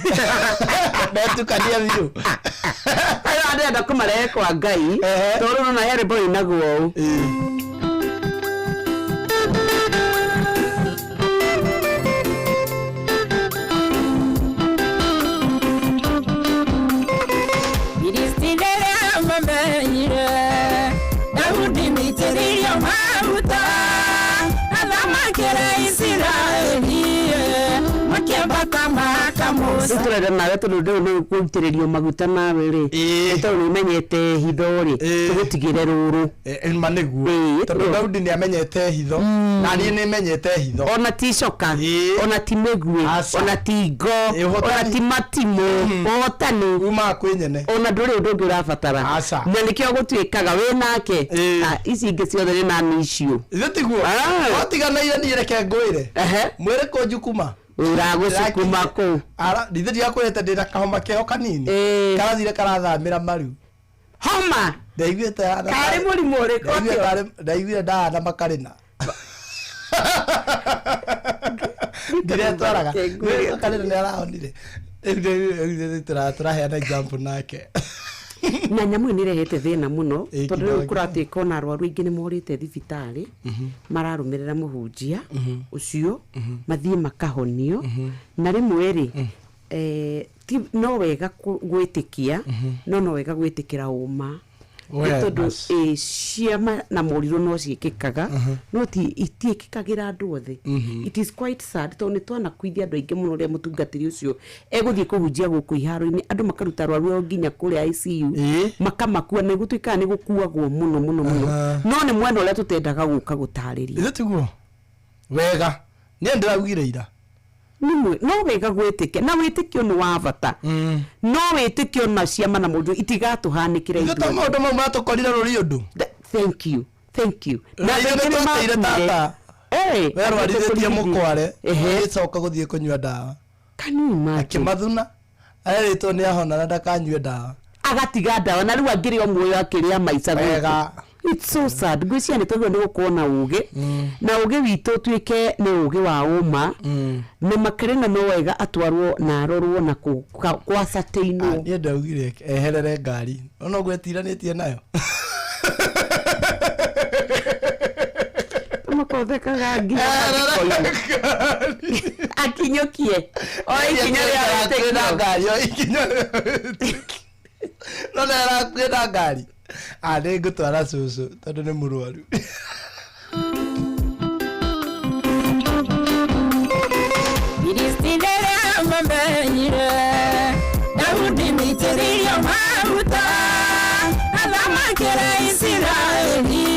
F: ndetukania biu
E: ayo ndenda kumarehe kwa Ngai tondu na here boy naguo turenda nawe tondu ndio ni kuitiririo maguta nawe ri tondu ni menyete hitho ri tugutigire ruru
F: ma niguo tondu Daudi ni amenyete hitho na ni menyete hitho
E: ona ti coka ona ti migwi ona ti ngo ona ti matimo otani
F: uma kwenyene
E: ona nduri undu ungi urabatara na nikio gutwikaga we nake ici ingi ciothe ni nani icio
F: ithe tiguo watiganaire ni reke ngwire mwire ko njukuma
E: uragusukuma ku
F: ara ndithe dia kwete ndira kahoma keo kanini karathire karathamira maru
E: homa
F: ndaiguite
E: kari murimu ri ko
F: ndaiguire na makarina ndire twaraga makarina ni arahonire turaheana example nake
E: na nyamu ni rehete thina muno tondu kuratwika na arwaru ingi ni morite thibitari mararumirira muhunjia ucio mathie makahonio na rimwe ri no wega gwitikia no wega gwitikira uma tondu ciama na moriru no ciikikaga no ti itiikikagira andu othe it is quite sad tondu twana kuithia andu aingi muno ria mutungatiri ucio eguthie kuhunjia guku iharo-ini andu makaruta rwaru nginya kuria ICU makamakua ni gutwika ni gukuagwo muno no ni mwena uria tutendaga guka gutariria
F: ithe tiguo wega ni ndiraugire ira
E: no wega gwitikia na witikio ni wa bata no witikio na ciama na mundu itigatuhanikira
F: ithu to maundu mau matukorire ruri undu
E: thank you
F: na ile twatire tata werwarithitie mukware icoka guthie kunywa dawa
E: kanuma
F: akimathuna aritwo ni ahona na ndakanywe dawa
E: agatiga dawa na riu angiri o muoyo akiria maica
F: wega
E: it's so sad gwiciani togwo ni gukuona uge na uge witu twike ni uge wa uma na makarena no wega atwarwo na arorwo na kwa sateino
S: ni ndaugire eherere ngari ona gwetiranetie nayo
E: makotheka gangi akinyokie oi kinyoria
S: tena ngari oi kinyoria no nera kwenda ngari ni ngutwara cucu tondu ni murwaru
J: Iristinera mamenyire Daudi mitirio maruta Athamakira Israeli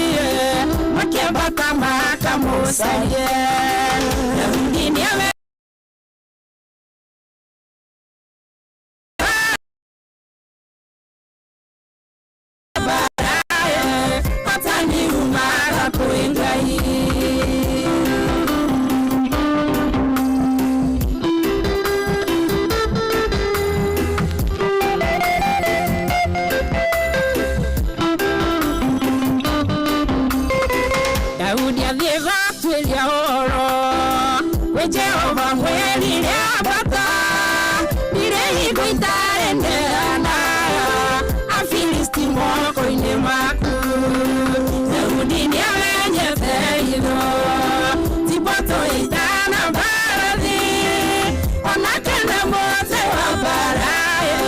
J: Makembata makamusaye Daudi niame Baraye Atani umara kuingai Jehova mweli abata Birei kuitare neana Afilisti moko ine maku Daudi ni alenye feido Tipoto itana baradhi Onakena mote wa baraye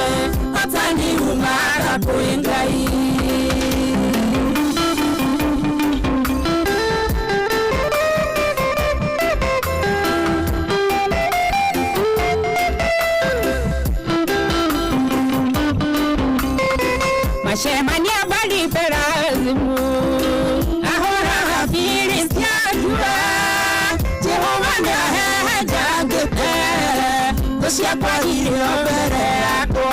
J: Atani umara kuingai Mashemania bali perazimu Ahora hafilisti ajua Jehova na jangete Kusia kwa hilo bere yako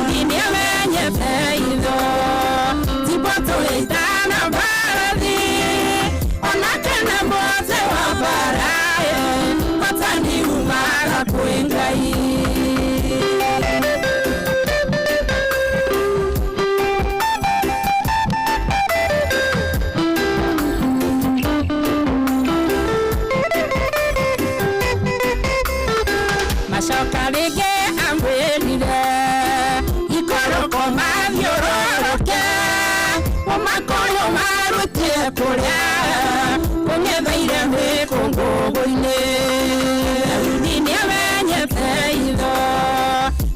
J: Ndini amenye feido Tipoto itana baradhi Onakena mote wa baraye Matani umara kuingai Mashokarige ambelile Ikoroko maviororoke Omakoyo marutie kuria Kunyevaire mekongo ine Ndini amenye feido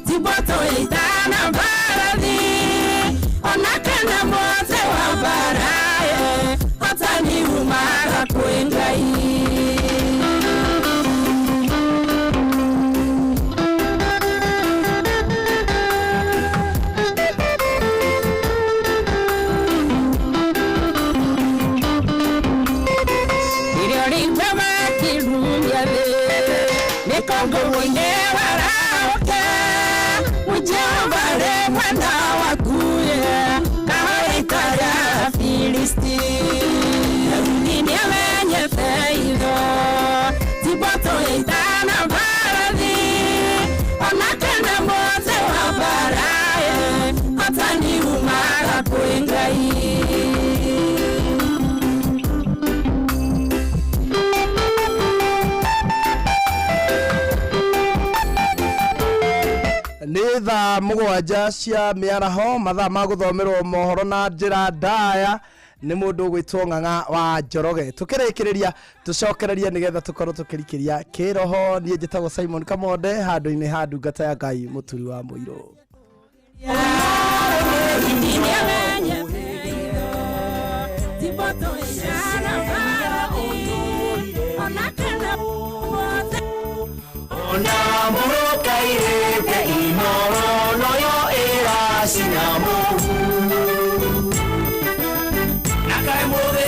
J: Tipoto itana baradhi Onakena mote wa baraye Atani umara kuingai Kongo wine waraoke Ujambare mwana wakuye Kawaita ya Filisti Nini amenye feido Tipoto itana baradhi Onakena mote wa baraye Atani umara kuingai
S: nĩ thaa mũgwanja cia mĩaraho mathaa ma gũthomerwo mohoro na njĩra ndaya nĩ mũndũ gwĩtwo Ng'ang'a wa Njoroge tũkĩrĩkĩrĩria tũcokereria nĩgetha tũkorwo tũkĩrikĩria kĩroho niĩ njĩtagwo Simon Kamonde handũ-inĩ ha ndungata ya Ngai mũturi wa mũirũ
J: Ona muruka irete inoro noyo era sinamu Nakai move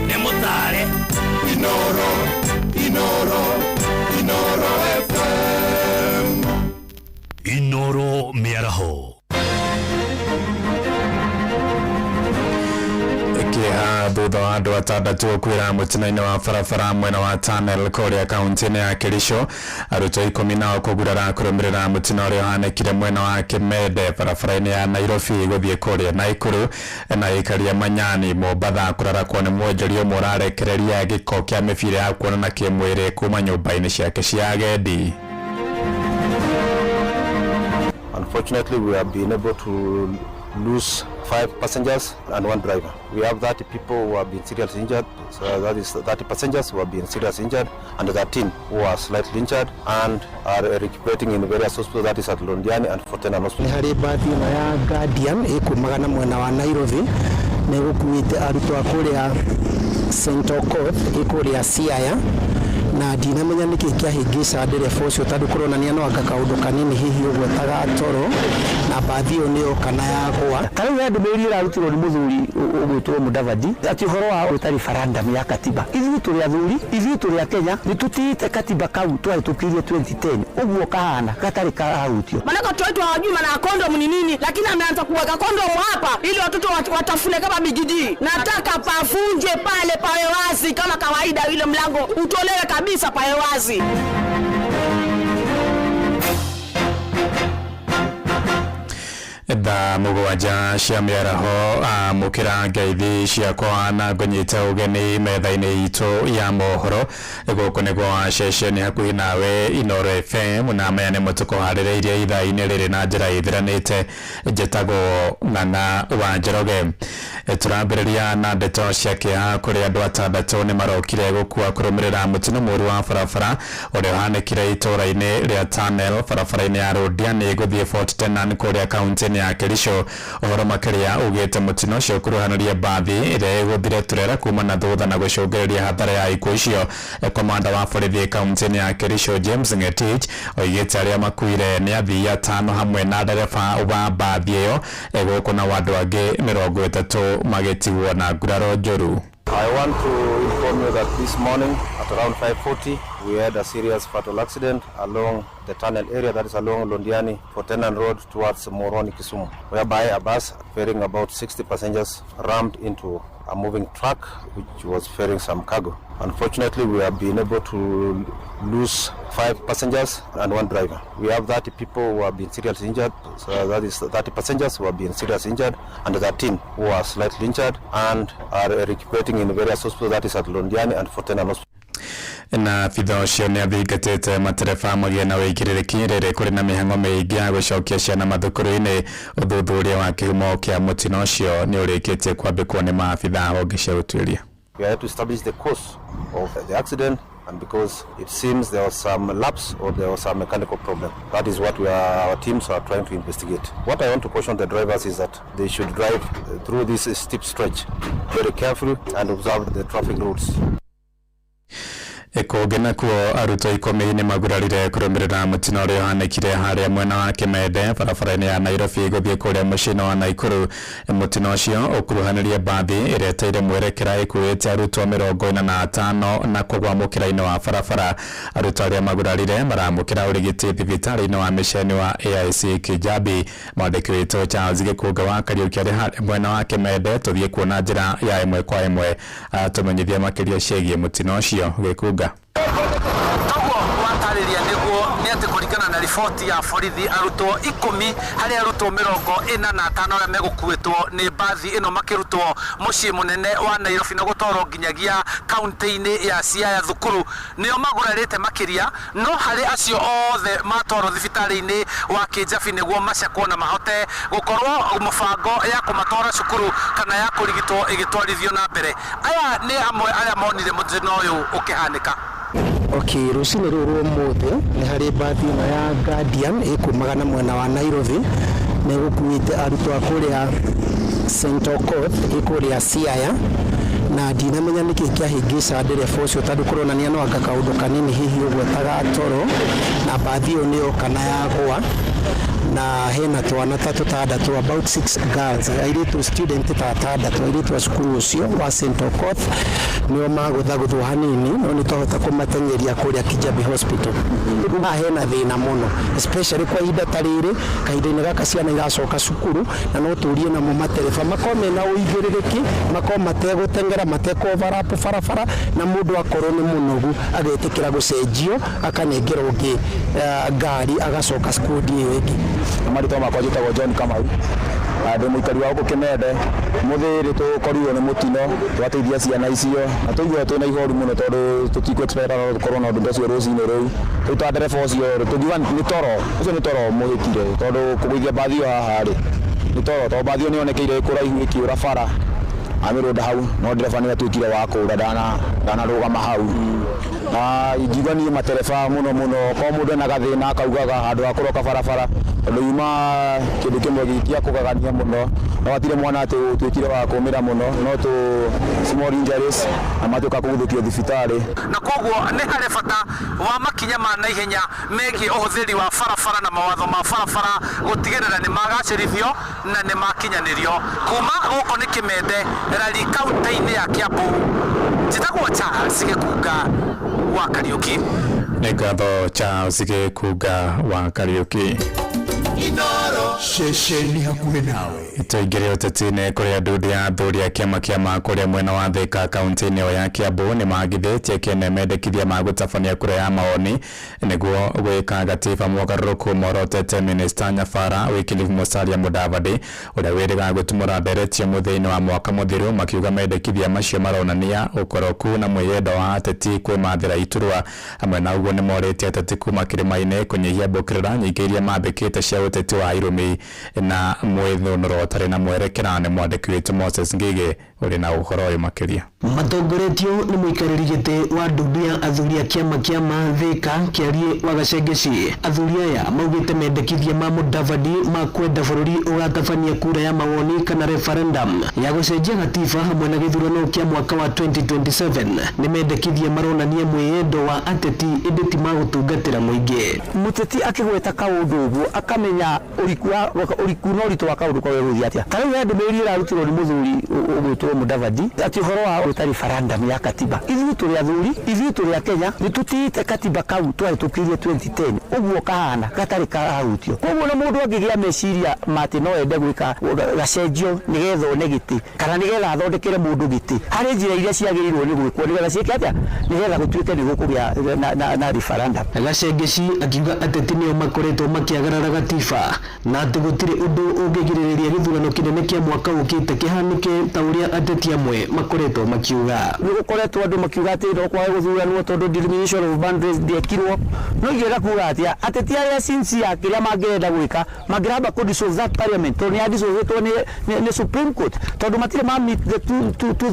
J: ne motare inoro FM
O: Inoro miaraho
K: kĩeha thutha wa andũ atandatu kwĩra mũtino-inĩ wa barabara mwena wa Tunnel kũrĩa kaunti-inĩ ya Kericho. Arutwo 10 nao kũgurara kũrũmĩrĩra mũtino ũrĩa ũhanĩkire mwena wa Kimende barabara-inĩ ya Nairobi gũthiĩ kũrĩa Naikuru, na ikaria Manyani Mombatha kũrarakwo nĩ mwonjoria ũmwe ũrarekereria gĩko kĩa mĩbira ya kuonana kĩmwĩrĩ kuma nyũmba-inĩ ciake cia agendi.
B: Unfortunately, we have been able to lose 5 passengers and 1 driver. We have 30 people who have been seriously injured. So that is 30 passengers who have been seriously injured and 13 who are slightly injured and are recuperating in various hospitals, that is at Londiani and Fortena Hospital.
T: Hari bathi na ya Guardian ikumagana mwena wa Nairobi ne gukuite arutwo akuria St. Okoth ikuria Siaya na dinamenya niki kiahingica ndereba ucio tondu kuronania no anga kaundu kanini hihi ugwetaga toro na bathi yo niyo kana yagwa
M: kariu ya ndumiri irarutirwo ni muthuri ugwitwo Mudavadi ati horo wa utari farandam ya katiba ithuĩ tũrĩ athuri ithuĩ tũrĩ a Kenya nitutiite katiba kau twahĩtũkirie 2010 uguo kahana gatarĩ kahutio
E: manaka wetu hawajui maana kondom ni nini, lakini ameanza kuweka kondom hapa ili watoto watafune kama bigiji. Nataka pafunje pale pawe wazi kama kawaida, ile mlango utolewe kabisa pawe wazi.
K: Tha mũgwanja cia mĩaraho amũkĩra ngeithi ciakwa na ngũnyita ũgeni metha-inĩ itũ ya mohoro gũkũ nĩguo ceceni hakuhĩ nawe Inooro FM na maya nĩ mũtuko harĩrĩirie ithaa-inĩ rĩrĩ na njĩra ĩthiranĩte. Njĩtagwo Ng'ang'a wa Njoroge. Tũrambĩrĩria na ndeto cia kĩeha kũrĩ andũ atandatũ nĩ marokire gũkua kũrũmĩrĩra mũtino mũru wa barabara ũrĩa ũhanĩkire itũũra-inĩ rĩa Tunnel barabara-inĩ ya Londiani gũthiĩ Fort Tenan kũrĩa kaunti ya Kericho. Ũhoro makĩria ugĩte mũtino ũcio kuruhanĩria mbathi ĩrĩa ĩgũthire turera kuma na thutha na gũcũngĩrĩria hathara ya ikuũ icio. Komanda wa borithi kaunti ya Kericho James Ngetich oigĩte arĩa makuire nĩ athii 5 hamwe na ndereba wa mbathi ĩyo gũkũ na andũ angĩ 30 magĩtigwo na nguraro njũru.
B: I want to inform you that this morning at around 5:40 we had a serious fatal accident along the tunnel area, that is along Londiani Fortenan Road towards Moroni Kisumu, whereby a bus carrying about 60 passengers rammed into a moving truck which was ferrying some cargo. Unfortunately, we have been able to lose 5 passengers and 1 driver. We have 30 people who have been seriously injured, so that is 30 passengers who have been seriously injured and 13 who are slightly injured and are recuperating in various hospitals, that is at Londiani and Fortena Hospital.
K: Na bitho ũcio nĩ athingatĩte matereba magĩe na wĩigĩrĩrĩki rĩrĩ kũrĩ na mĩhang'o mĩingĩ ya gũcokia ciana mathukuru-inĩ. Ũthuthuria wa kĩhumo kĩa mũtino ũcio nĩ ũrĩkĩtie kwambĩkwo nĩ maabitha honge cia ũtuĩria.
B: We had to establish the cause of the accident, and because it seems there was some lapse or there was some mechanical problem. That is what our teams are trying to investigate. What I want to caution the drivers is that they should drive through this steep stretch very carefully and observe the traffic rules.
K: Kũngĩ nakuo arutwo 10 nĩ magurarire kũrũmĩrĩra mũtino ũrĩa ũhanĩkire harĩa mwena wa Kimende barabara-inĩ ya Nairobi gũthiĩ kũrĩa mũciĩ-inĩ wa Naikuru. Mũtino ũcio ũkuruhanĩrie mbathi ĩrĩa ĩteire mwerekera ĩkuĩte arutwo 45 na kũgwa mũkĩra-inĩ wa barabara. Arutwo arĩa magurarire maramũkĩra ũrigiti thibitarĩ-inĩ wa mĩciĩ-inĩ wa AIC Kijabi. Mwandĩki witũ Charles Gĩkũnga wa Kariuki arĩ harĩa mwena wa Kimende tũthiĩ kuona njĩra ya ĩmwe kwa ĩmwe tũmenyithie makĩria ciĩgiĩ mũtino ũcio. Gĩkũnga
U: toguo watarĩria nĩguo nĩ atĩ kũringana na riboti ya borithi arutwo 10 harĩ arutwo 45 arĩa megũkuĩtwo nĩ mbathi ĩno makĩrutwo mũciĩ mũnene wa Nairobi na gũtwarwo nginyagia kaunti-inĩ ya Siaya thukuru nĩo magurarĩte makĩria, no harĩ acio othe matwarwo thibitarĩ-inĩ wa Kijabi nĩguo macekwo na mahote gũkorwo mũbango ya kũmatwara cukuru kana ya kũrigitwo ĩgĩtwarithio na mbere. Aya nĩ amwe arĩa monire mũtino ũyũ ũkĩhanĩka.
T: Okay, rũcinĩ rũrũ ũmũthĩ nĩ harĩ mbathi ĩno ya Guardian ĩkumagana mwena wa Nairobi nĩ gũkuĩte arutwo a kũrĩa St. Okoth ĩkũrĩa Siaya na ndinamenya nĩkĩ kĩahĩngĩca ndereba ũcio tondũ kũronania no anga kaũndũ kanini hihi ũgwetaga toro na mbathi ĩyo nĩyo kana yagwa na hena twana tatandatu about 6 girls airitu student tatandatu airitu cukuru ucio wa St Okoth nio maguthaguthwo hanini no nitwahota kumatengeria kuria Kijabi Hospital. Hena thina muno especially kwa ihinda tariri kahinda-ini gaka ciana iracoka cukuru na no turie na matereba makome na uigĩrĩrĩki makome mategũtengera matekũoverlap barabara na mundu akorwo ni munogu agetikira gucenjio akanengera ungi ngari agacoka skudi iyo ingi.
B: Marito makwa njĩtagwo John Kamau andũ mũikari wa gũkũ Kimende mũthĩrĩ tũkorirwo nĩ mũtino twateithia ciana icio na tũigua twĩna ihoru mũno tondũ tũtikũexpecta gũkorwo na ũndũ ũcio rũcinĩ rũu tũta ndereba ũcio tũngiuga nĩ toro ũcio nĩ toro mũhĩtire tondũ kũgũithia mbathi ĩyo haha rĩ nĩ toro tondũ mbathi ĩyo nĩyonekeire kũraihu ĩkĩũra bara amirũnda hau no ndereba nĩ atuĩkire wa kũũra ndanarũgama hau na ingiuga niĩ matereba mũno ko mũndũ ena gathĩna akaugaga handũ ha kũroka barabara tondũ yuma kĩndũ kĩmwe gĩtia kũgagania mũno no atire mwana atĩ ũtuĩkire wa kũũmĩra mũno no tũ small injuries na matuĩka kũguthũkio thibitarĩ.
U: Na koguo nĩ harĩ bata wa makinya ma naihenya megiĩ ũhũthĩri wa barabara na mawatho ma barabara gũtigĩrĩra nĩ magacĩrithio na nĩ makinyanĩrio. Kuma gũkũ nĩ Kimende rari kaunti-inĩ ya Kiambu njĩtagwo Charles Gĩkunga wa Kariuki.
K: Nĩ ngatho Charles Gĩkunga wa Kariuki.
D: Shesheni hakuhĩ nawe.
K: Tũingĩre ũteti-inĩ kũrĩa ndundu ya athuri a kĩama kũrĩa mwena wa Thika kaunti-inĩ ĩyo ya Kiambu nĩ magithĩtie kĩene mendekithia ma gũtabania kura ya maoni nĩguo gwĩka gatiba mogarũrũku morotete Minister Nyabara Wycliffe Musalia Mudavadi ũrĩa wĩrĩga gũtumũra nderetio mũthia-inĩ wa mwaka mũthiru makiuga mendekithia macio maronania ũkoroku na mwĩyendo wa ateti kwĩmathĩra iturwa hamwe na ũguo nĩ morĩtie ateti kuma kĩrĩma-inĩ kũnyihia mbũkĩrĩra nyingĩ iria mambĩkĩte cia ũteti wa irumi na mwĩthũnũro ũtarĩ na mwerekera nĩ mwandĩki witũ Moses Ngige ũrĩ na ũhoro ũyũ makĩria.
L: Matongoretio nĩ mũikarĩri gĩtĩ wa ndundu ya athuri a kĩama kĩa Thika kĩarie wa Gacengeci. Athuri aya maugĩte mendekithia ma Mudavadi ma kwenda bũrũri ũgatabania kura ya mawoni kana referendum ya gũcenjia gatiba hamwe na gĩthurano kĩa mwaka wa 2027 nĩ mendekithia maronania mwĩyendo wa ateti ĩndĩ ti magũtungatĩra mũingĩ.
M: Mũteti akĩgweta kaũndũ ũguo akamenya ũriku na ũritũ wa kaũndũ kwa gũthiĩ atĩa. Ta rĩu ndũmĩrĩri ĩrarutirwo nĩ mũthuri ũgwĩtwo Mudavadi atĩ ũhoro wa gwĩta referendum ya katiba. Ithuĩ tũrĩ athuri, ithuĩ tũrĩ Akenya nĩ tũtiĩte katiba kau twahĩtũkirie 2010 ũguo kahana gatarĩ kahutio. Koguo na mũndũ angĩgĩa meciria matĩ no ende gwĩka gacenjio nĩgetha one gĩtĩ kana nĩgetha athondekere mũndũ gĩtĩ harĩ njĩra iria ciagĩrĩirwo nĩ gwĩkwo nĩgetha ciĩke atĩa nĩgetha gũtuĩke nĩ gũkũgĩa na referendum.
L: Gacengeci akiuga ateti nĩo makoretwo makĩagarara gatiba na atĩ gũtirĩ ũndũ ũngĩgirĩrĩria gĩthurano kĩnene kĩa mwaka ũkĩte kĩhanĩke ta ũrĩa ateti amwe makoretwo makiuga.
M: Nĩ gũkoretwo andũ makiuga atĩ no kwaga gũthuranwo tondũ delimination of boundaries ndĩekirwo no ingĩenda kuuga atĩa ateti arĩa sincere kĩrĩa mangĩenda gwĩka mangĩramba kũ-dissolve that parliament tondũ nĩyadissolvetwo nĩ Supreme Court tondũ matirĩ ma meet the two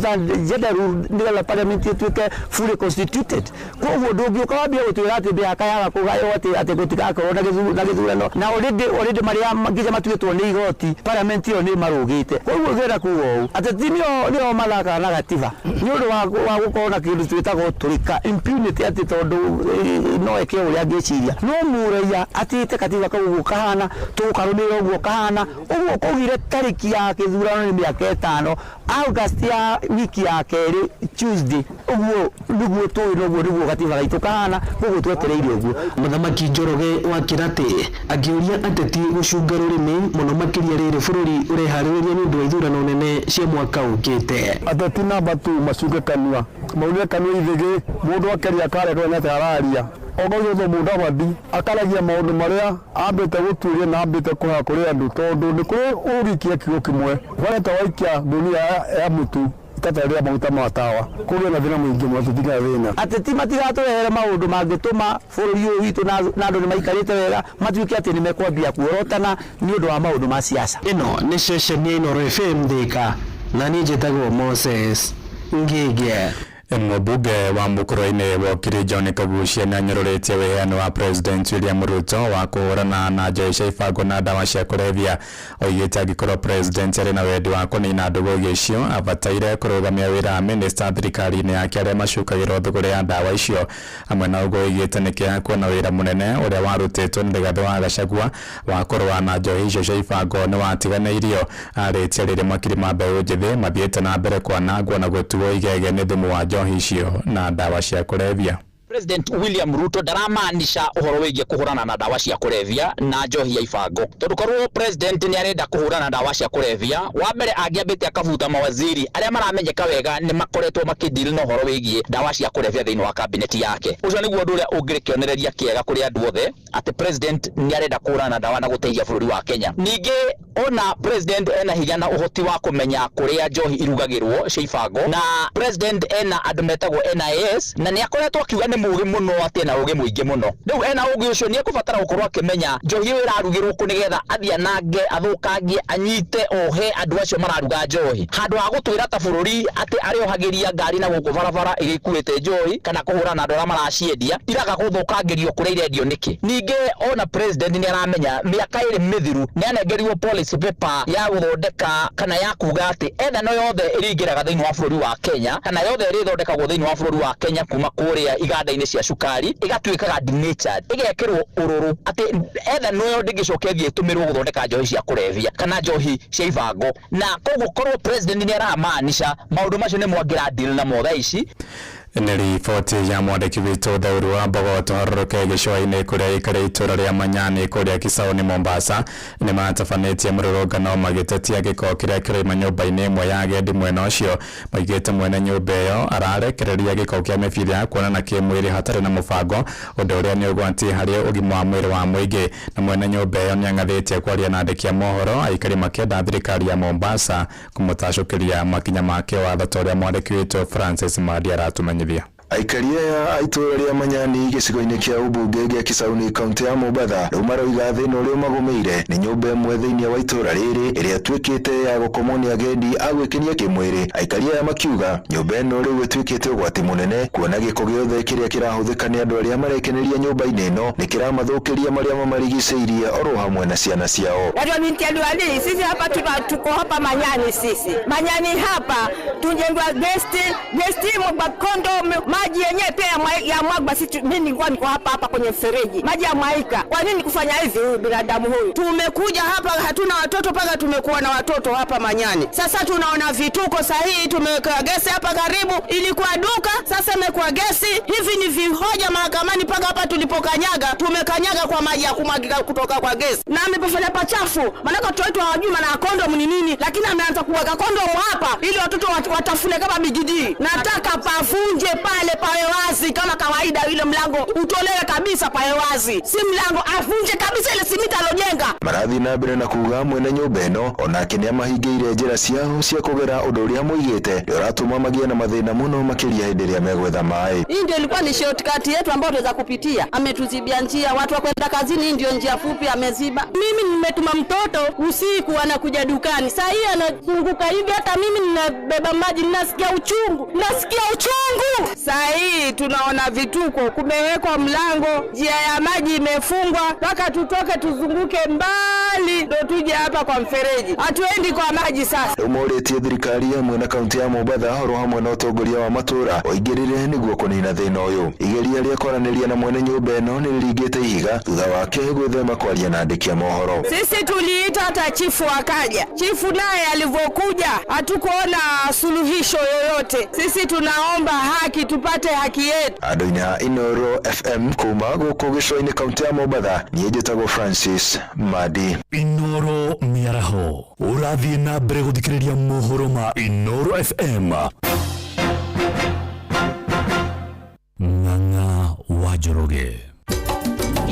M: gender rule nĩgetha parliament ĩtuĩke fully constituted. Koguo ndũngĩũka wambie gũtuĩra atĩ ndĩakayaga kũgaywo atĩ gũtigakorwo na gĩthurano na already marĩa nginya matuĩtwo nĩ igoti parliament ĩyo nĩ marũgĩte. Koguo ngĩenda kuuga ũũ ateti nĩo mathakaga na gatiba nĩ ũndũ wa gũkorwo na kĩndũ twĩtagwo tũrĩka impunity atĩ tondũ no eke ũrĩa angĩciria no mũraiya atĩte katiba kau ũguo kahana tũkarũmĩrĩra ũguo kahana ũguo kũgire tarĩki ya gĩthurano nĩ mĩaka 5 August ya wiki ya kerĩ Tuesday ũguo nĩguo tũĩ noguo nĩguo gatiba gaitũ kahana ũguo twetereire ũguo.
L: Mũthamaki Njoroge wa Kĩratĩ akĩũria ateti gũcunga rũrĩmĩ mũno makĩria rĩrĩ bũrũri ũreharĩrĩria nĩ ũndũ wa ithurano nene cia mwaka ũkĩte.
B: Ateti namba 2 macunge kanua maunire kanua ithĩgĩ mũndũ akeria akaretwo nĩ atĩ araria ogogĩthwo Mudavadi akaragia maũndũ marĩa ambĩte gũtuĩria na ambĩte kũha kũrĩ andũ tondũ nĩ kũrĩ ũrikia kiugo kĩmwe wareta waikia dunia ya mũtu tatarĩa maguta ma tawa kũrĩ na thĩna mũingĩ mũno tũtiga thĩna.
M: Ateti matigatũrehere maũndũ mangĩtũma bũrũri ũyũ witũ na andũ nĩ maikarĩte wega matuĩke atĩ nĩ mekwambia kuorotana nĩ ũndũ wa maũndũ ma siasa.
L: Ĩno nĩ ceceni ya Inooro FM Thika na niĩ njĩtagwo Moses Ngige.
K: Mbunge wa Mukurweini Wokiri John Kagucia nĩanyũrũrĩtie wĩheano wa President William Ruto wa kũhũrana na njoi cia ibango na ndawa cia kũrebia. Oigĩte angĩkorwo President arĩ na wendi wa kũnina ndũgũ icio abataire kũrũgamia wĩra wa minista thirikari-inĩ yake arĩa macukagĩrwo thũgũrĩ ya ndawa icio. Amwe na ũguo oigĩte nĩkĩaya kuona wĩra mũnene ũrĩa warutĩtwo nĩ Rigathĩ wa Gachagua wa kũrũa na njoi icio cia ibango nĩwatiganĩirio. Arĩtie rĩrĩ makiri ma mbeũ njĩthĩ mathiĩte na mbere kwanangwo na gũtuo igege nĩ thumu wa njohi icio na ndawa cia kũrebia.
N: President William Ruto ndaramaanisha uhoro wigie kuhurana na ndawa cia kurevia na njohi ya ibango. Tondu korwo president ni arenda kuhurana na ndawa cia kurevia, wa mbere angiambite akabuta mawaziri aria maramenyeka wega ni makoretwo makidil no uhoro wigie ndawa cia kurevia thiini wa cabinet yake. Ucio niguo undu uria ungirikionereria kiega kuri andu othe ati president ni arenda kuhurana na ndawa na guteithia bururi wa Kenya. Ningi ona president ena hinya na uhoti wa kumenya kuria njohi irugagirwo cia ibango, na president ena andu metagwo NIS na ni akoretwo akiuga ni mugi muno ati na ugi muingi muno. Riu ena ugi ucio ni ekubatara gukorwo akimenya njohi iyo irarugirwo ku nigetha athia nange athukangie anyite ohe andu acio mararuga njohi handu ha gutwira ta bururi ati ariohagiria ngari na guku barabara igikuite njohi kana kuhura na ndora maraciendia iraga guthukangirio kuria irendio niki. Ningi ona president ni aramenya miaka iri mithiru ni anengerirwo policy paper ya guthondeka kana ya kuga ati enda no yothe iringiraga thiini wa bururi wa Kenya kana yothe irithondekagwo thiini wa bururi wa Kenya kuma kuria iganda-ini cia cukari igatuikaga denatured igekirwo ururu ati etha no ndingicokethie tumirwo guthondeka njohi cia kurevia kana njohi cia ibango. Na koguo korwo president ni aramaanisha maundu macio ni mwangira deal na motha ici.
K: Nĩ riboti ya mwandĩki witũ Thaũrũ wa Mbogo harũrũke gĩcũa-inĩ kũrĩa ikarĩ itũra rĩa Manyani kũrĩa Kisauni Mombasa nĩ matabanĩtie mũrũrũngano magĩtetia gĩko kĩrĩa kĩroima nyũmba-inĩ ĩmwe ya agendi mwena ũcio. Moigĩte mwene nyũmba ĩyo ararekereria gĩko kĩa mĩbira kuonana kĩmwĩrĩ hatarĩ na mũbango, ũndũ ũrĩa nĩ ũgwati harĩ ũgima wa mwĩrĩ wa mũingĩ. Na mwene nyũmba ĩyo nĩ ang'athĩtie kwaria na andĩki a mohoro aikari makĩenda thirikari ya Mombasa kũmũtacũkĩria makinya make watho ta ũrĩa mwandĩki witũ Francis Madi aratũmenyithia.
F: Aikaria ya itũra rĩa Manyani gĩcigo-inĩ kĩa ũmbunge gĩa Kisauni kaunti ya Mombasa rĩu maroiga thĩna ũrĩa magũmĩire nĩ nyũmba ĩmwe thĩinĩ wa itũra rĩrĩ ĩrĩa ĩtuĩkĩte ya gũkomwo nĩ agendi a gwĩkenia kĩmwĩrĩ. Aikaria aya makiuga nyũmba ĩno rĩu ĩtuĩkĩte ũgwati mũnene kuona gĩko gĩothe kĩrĩa kĩrahũthĩka nĩ andũ arĩa marekeneria nyũmba-inĩ ĩno nĩ kĩramathũkĩria marĩa mamarigicĩirie oro hamwe na ciana ciao.
C: Sisi hapa tuko hapa Manyani, sisi Manyani hapa tujengwa guest mwagwa kondom maji yenyewe pia ya mwagwa. Sisi mimi nilikuwa niko hapa kwenye mfereji maji ya mwaika. Kwa nini kufanya hivi huyu binadamu huyu? Tumekuja hapa hatuna watoto paka tumekuwa na watoto hapa Manyani. Sasa tunaona vituko sahihi, tumeweka gesi hapa karibu, ilikuwa duka sasa imekuwa gesi. Hivi ni vihoja mahakamani paka hapa tulipokanyaga tumekanyaga kwa maji ya kumwagika kutoka kwa gesi. Na amepofanya pachafu maana watu wetu hawajui maana kondom ni nini, lakini ameanza kuweka kondom hapa ili watoto watafune kama bigidi. Nataka pavunje pale pawe wazi kama kawaida, ile mlango utolewe kabisa pawe wazi, si mlango avunje kabisa ile simiti alojenga.
F: Marathi na mbere na kuga mwene nyũmba ĩno onake nĩ amahingĩire njĩra ciao cia kũgera ũndũ ũrĩa moigĩte nĩ ũratũma magĩe na mathĩna mũno makĩria hĩndĩ ĩrĩa megwetha maĩ.
C: Hii ndio ilikuwa ni shortcut yetu ambayo tunaweza kupitia. Ametuzibia njia, watu wa kwenda kazini, hii ndio njia fupi ameziba. Mimi nimetuma mtoto usiku anakuja dukani, saa hii anazunguka hivi, hata mimi ninabeba maji nasikia uchungu. Saa hii tunaona vituko, kumewekwa mlango, njia ya maji imefungwa, mpaka tutoke tuzunguke mbali ndo tuje hapa kwa mfereji. Hatuendi kwa maji sasa.
F: Umorĩtie thirikari ya mwena kaunti ya Mombasa horo hamwe na ũtongoria wa matũra oingĩrĩre nĩguo kũnina thĩna ũyũ. Igeria rĩa kwaranĩria na mwene nyũmba ĩno nĩ rĩringĩte ihiga thutha wake gwĩthema kwaria na andĩki a mohoro.
C: Sisi tuliita hata chifu akaja. Chifu naye alivyokuja hatukuona suluhisho yoyote. Sisi tunaomba haki, tupate haki yetu.
F: Andũ-inĩ a Inoro FM kuma gũkũ gĩcũa-inĩ kaunti ya Mombasa niĩ njĩtagwo Francis Madi.
O: Inoro mĩaraho ũrathiĩ na mbere gũthikĩrĩria mohoro ma Inoro FM. Ng'ang'a wa Njoroge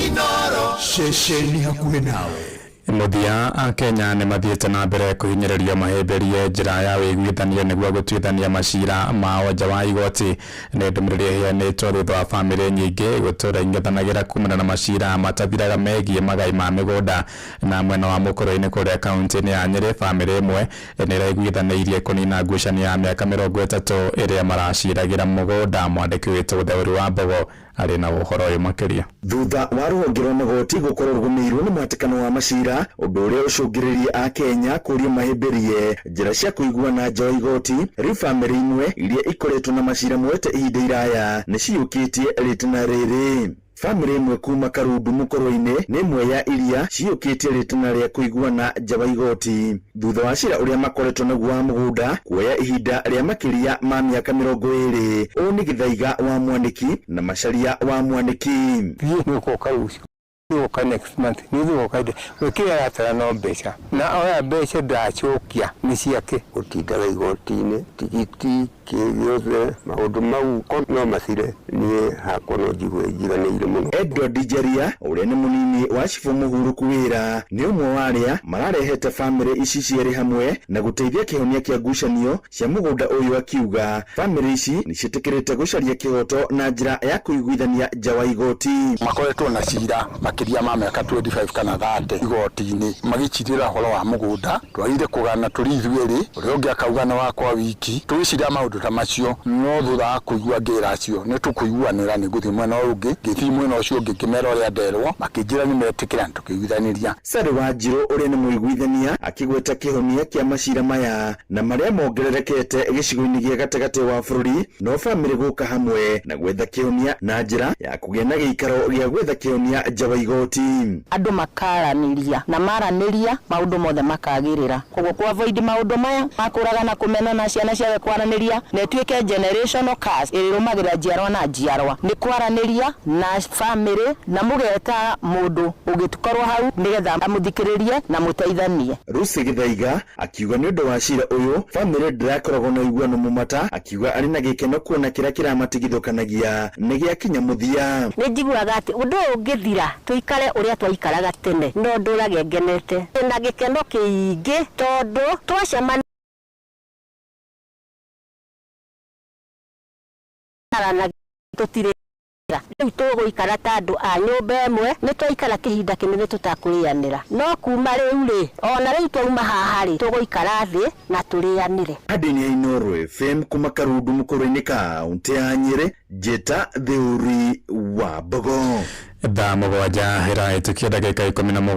F: Inoro
D: ceceni hakuhĩ nawe.
K: muthia a Kenya nĩ mathiĩte na mbere kũhinyĩrĩria mahĩmbĩrie njĩra ya wĩiguithanio nĩguo gũtuithania macira mao nja wa igoti. Nĩ ndũmĩrĩri ĩheanĩtwo thutha wa bamĩrĩ nyingĩ gũtũũra ing'ethanagĩra kumana na macira matathiraga megiĩ magai ma mĩgũnda. Na mwena wa mũkũrũ-inĩ kũrĩa kaunti-inĩ ya Nyĩrĩ, bamĩrĩ ĩmwe nĩ ĩraiguithanĩirie kũnina ngucanio ya mĩaka 30 ĩrĩa maraciragĩra mũgũnda. Mwandĩki witũ Theuri wa Mbogo arĩ na ũhoro ũyũ makĩria.
H: Thutha wa rũhonge rwa magoti gũkorwo rũgũmĩirwo nĩ mũhatĩkano wa macira, ũndũ ũrĩa ũcũngĩrĩirie a Kenya kũria mahĩmbĩrie njĩra cia kũiguana nja wa igoti, rĩu bamĩrĩ imwe iria ikoretwo na macira mwete ihinda iraya nĩ ciyũkĩtie rĩtana rĩrĩ. Bamĩrĩ ĩmwe kuma Karundu mũkũrũ-inĩ nĩ ĩmwe ya iria ciyũkĩtie rĩtana rĩa kũiguana nja wa igoti thutha wa cira ũrĩa makoretwo naguo wa mũgũnda kuoya ihinda rĩa makĩria ma mĩaka 20. Ũũ nĩ Gĩthaiga wa Mwaniki na Macharia wa Mwaniki.
A: Nĩgũka next month nĩgũka wĩkĩra gatara no mbeca na oya mbeca ndacokia nĩ ciake gũtindaga igoti-inĩ tigiti kĩgĩothe maũndũ mau no macire niĩ hakwa no njigue njiganĩire mũno.
H: Edward Njaria ũrĩa nĩ mũnini wa Cibũ Mũhurũku Wĩra nĩ ũmwe wa arĩa mararehete bamĩrĩ ici cierĩ hamwe na gũteithia kĩhonia kĩa ngucanio cia mũgũnda ũyũ, akiuga bamĩrĩ ici nĩ ciĩtĩkĩrĩte gũcaria kĩhoto na njĩra ya kũiguithania nja wa igoti.
A: Makoretwo na cira makĩria ma mĩaka 25 kana 30 igoti-inĩ magĩcirĩra ũhoro wa mũgũnda, twagire kũgana tũrĩ ithuerĩ, ũrĩa ũngĩ akauga na wakwa wiki tũgĩciria maũndũ ta macio, no thutha wa kũigua ngĩra acio nĩ tũkũiguanĩra nĩ gũthiĩ mwena ũyũ ũngĩ, ngĩthiĩ mwena ũcio ũngĩ ngĩmera ũrĩa nderwo, makĩnjĩra nĩ metĩkĩra tũkĩiguithanĩria.
H: Sarĩ Wanjirũ ũrĩa nĩ mũiguithania akĩgweta kĩhonia kĩa macira maya na marĩa mongererekete gĩcigo-inĩ gĩa gatagatĩ wa bũrũri, no bamĩrĩ gũka hamwe na gwetha kĩhonia na njĩra ya kũgĩa na gĩikaro gĩa gwetha kĩhonia nja wa igoti.
C: Andũ makaranĩria na maranĩria maũndũ mothe makagĩrĩra, koguo kwa avoid maũndũ maya makũraga na kũmena na ciana ciawe kwaranĩria na ĩtuĩke generational curse ĩrĩrũmagĩra njiarwa na njiarwa. Nĩ kwaranĩria na family na mũgeta mũndũ ũgĩtukorwo hau nĩgetha amũthikĩrĩrie na mũteithanie.
H: Rusi Gĩthaiga akiuga nĩ ũndũ wa cira ũyũ bamĩrĩ ndĩrakoragwo na iguano mũmata, akiuga arĩ na gĩkeno kuona kĩrĩa kĩramatigithũkanagia nĩ gĩakinya mũthia.
C: Nĩ njiguaga atĩ ũndũ ũyũ ũngĩthira tũikare ũrĩa twaikaraga tene, no ndũrage ngenete na gĩkeno kĩingĩ tondũ twacemania na tũtirĩ rĩu tũgũikara ta andũ a nyũmba ĩmwe, nĩ twaikara kĩhinda kĩnene tũtakũrĩanĩra, no kuma rĩu rĩ ona rĩu twauma haha rĩ tũgũikara thĩ na tũrĩanĩre.
H: Adini ya Inooro FM kuma Karundu mũkũrũ-inĩ kaunti ya Nyĩrĩ, Njĩta Theuri wa Mbogo.
K: Thaa mũgwanja ĩrahĩtũkia ndagĩka 17.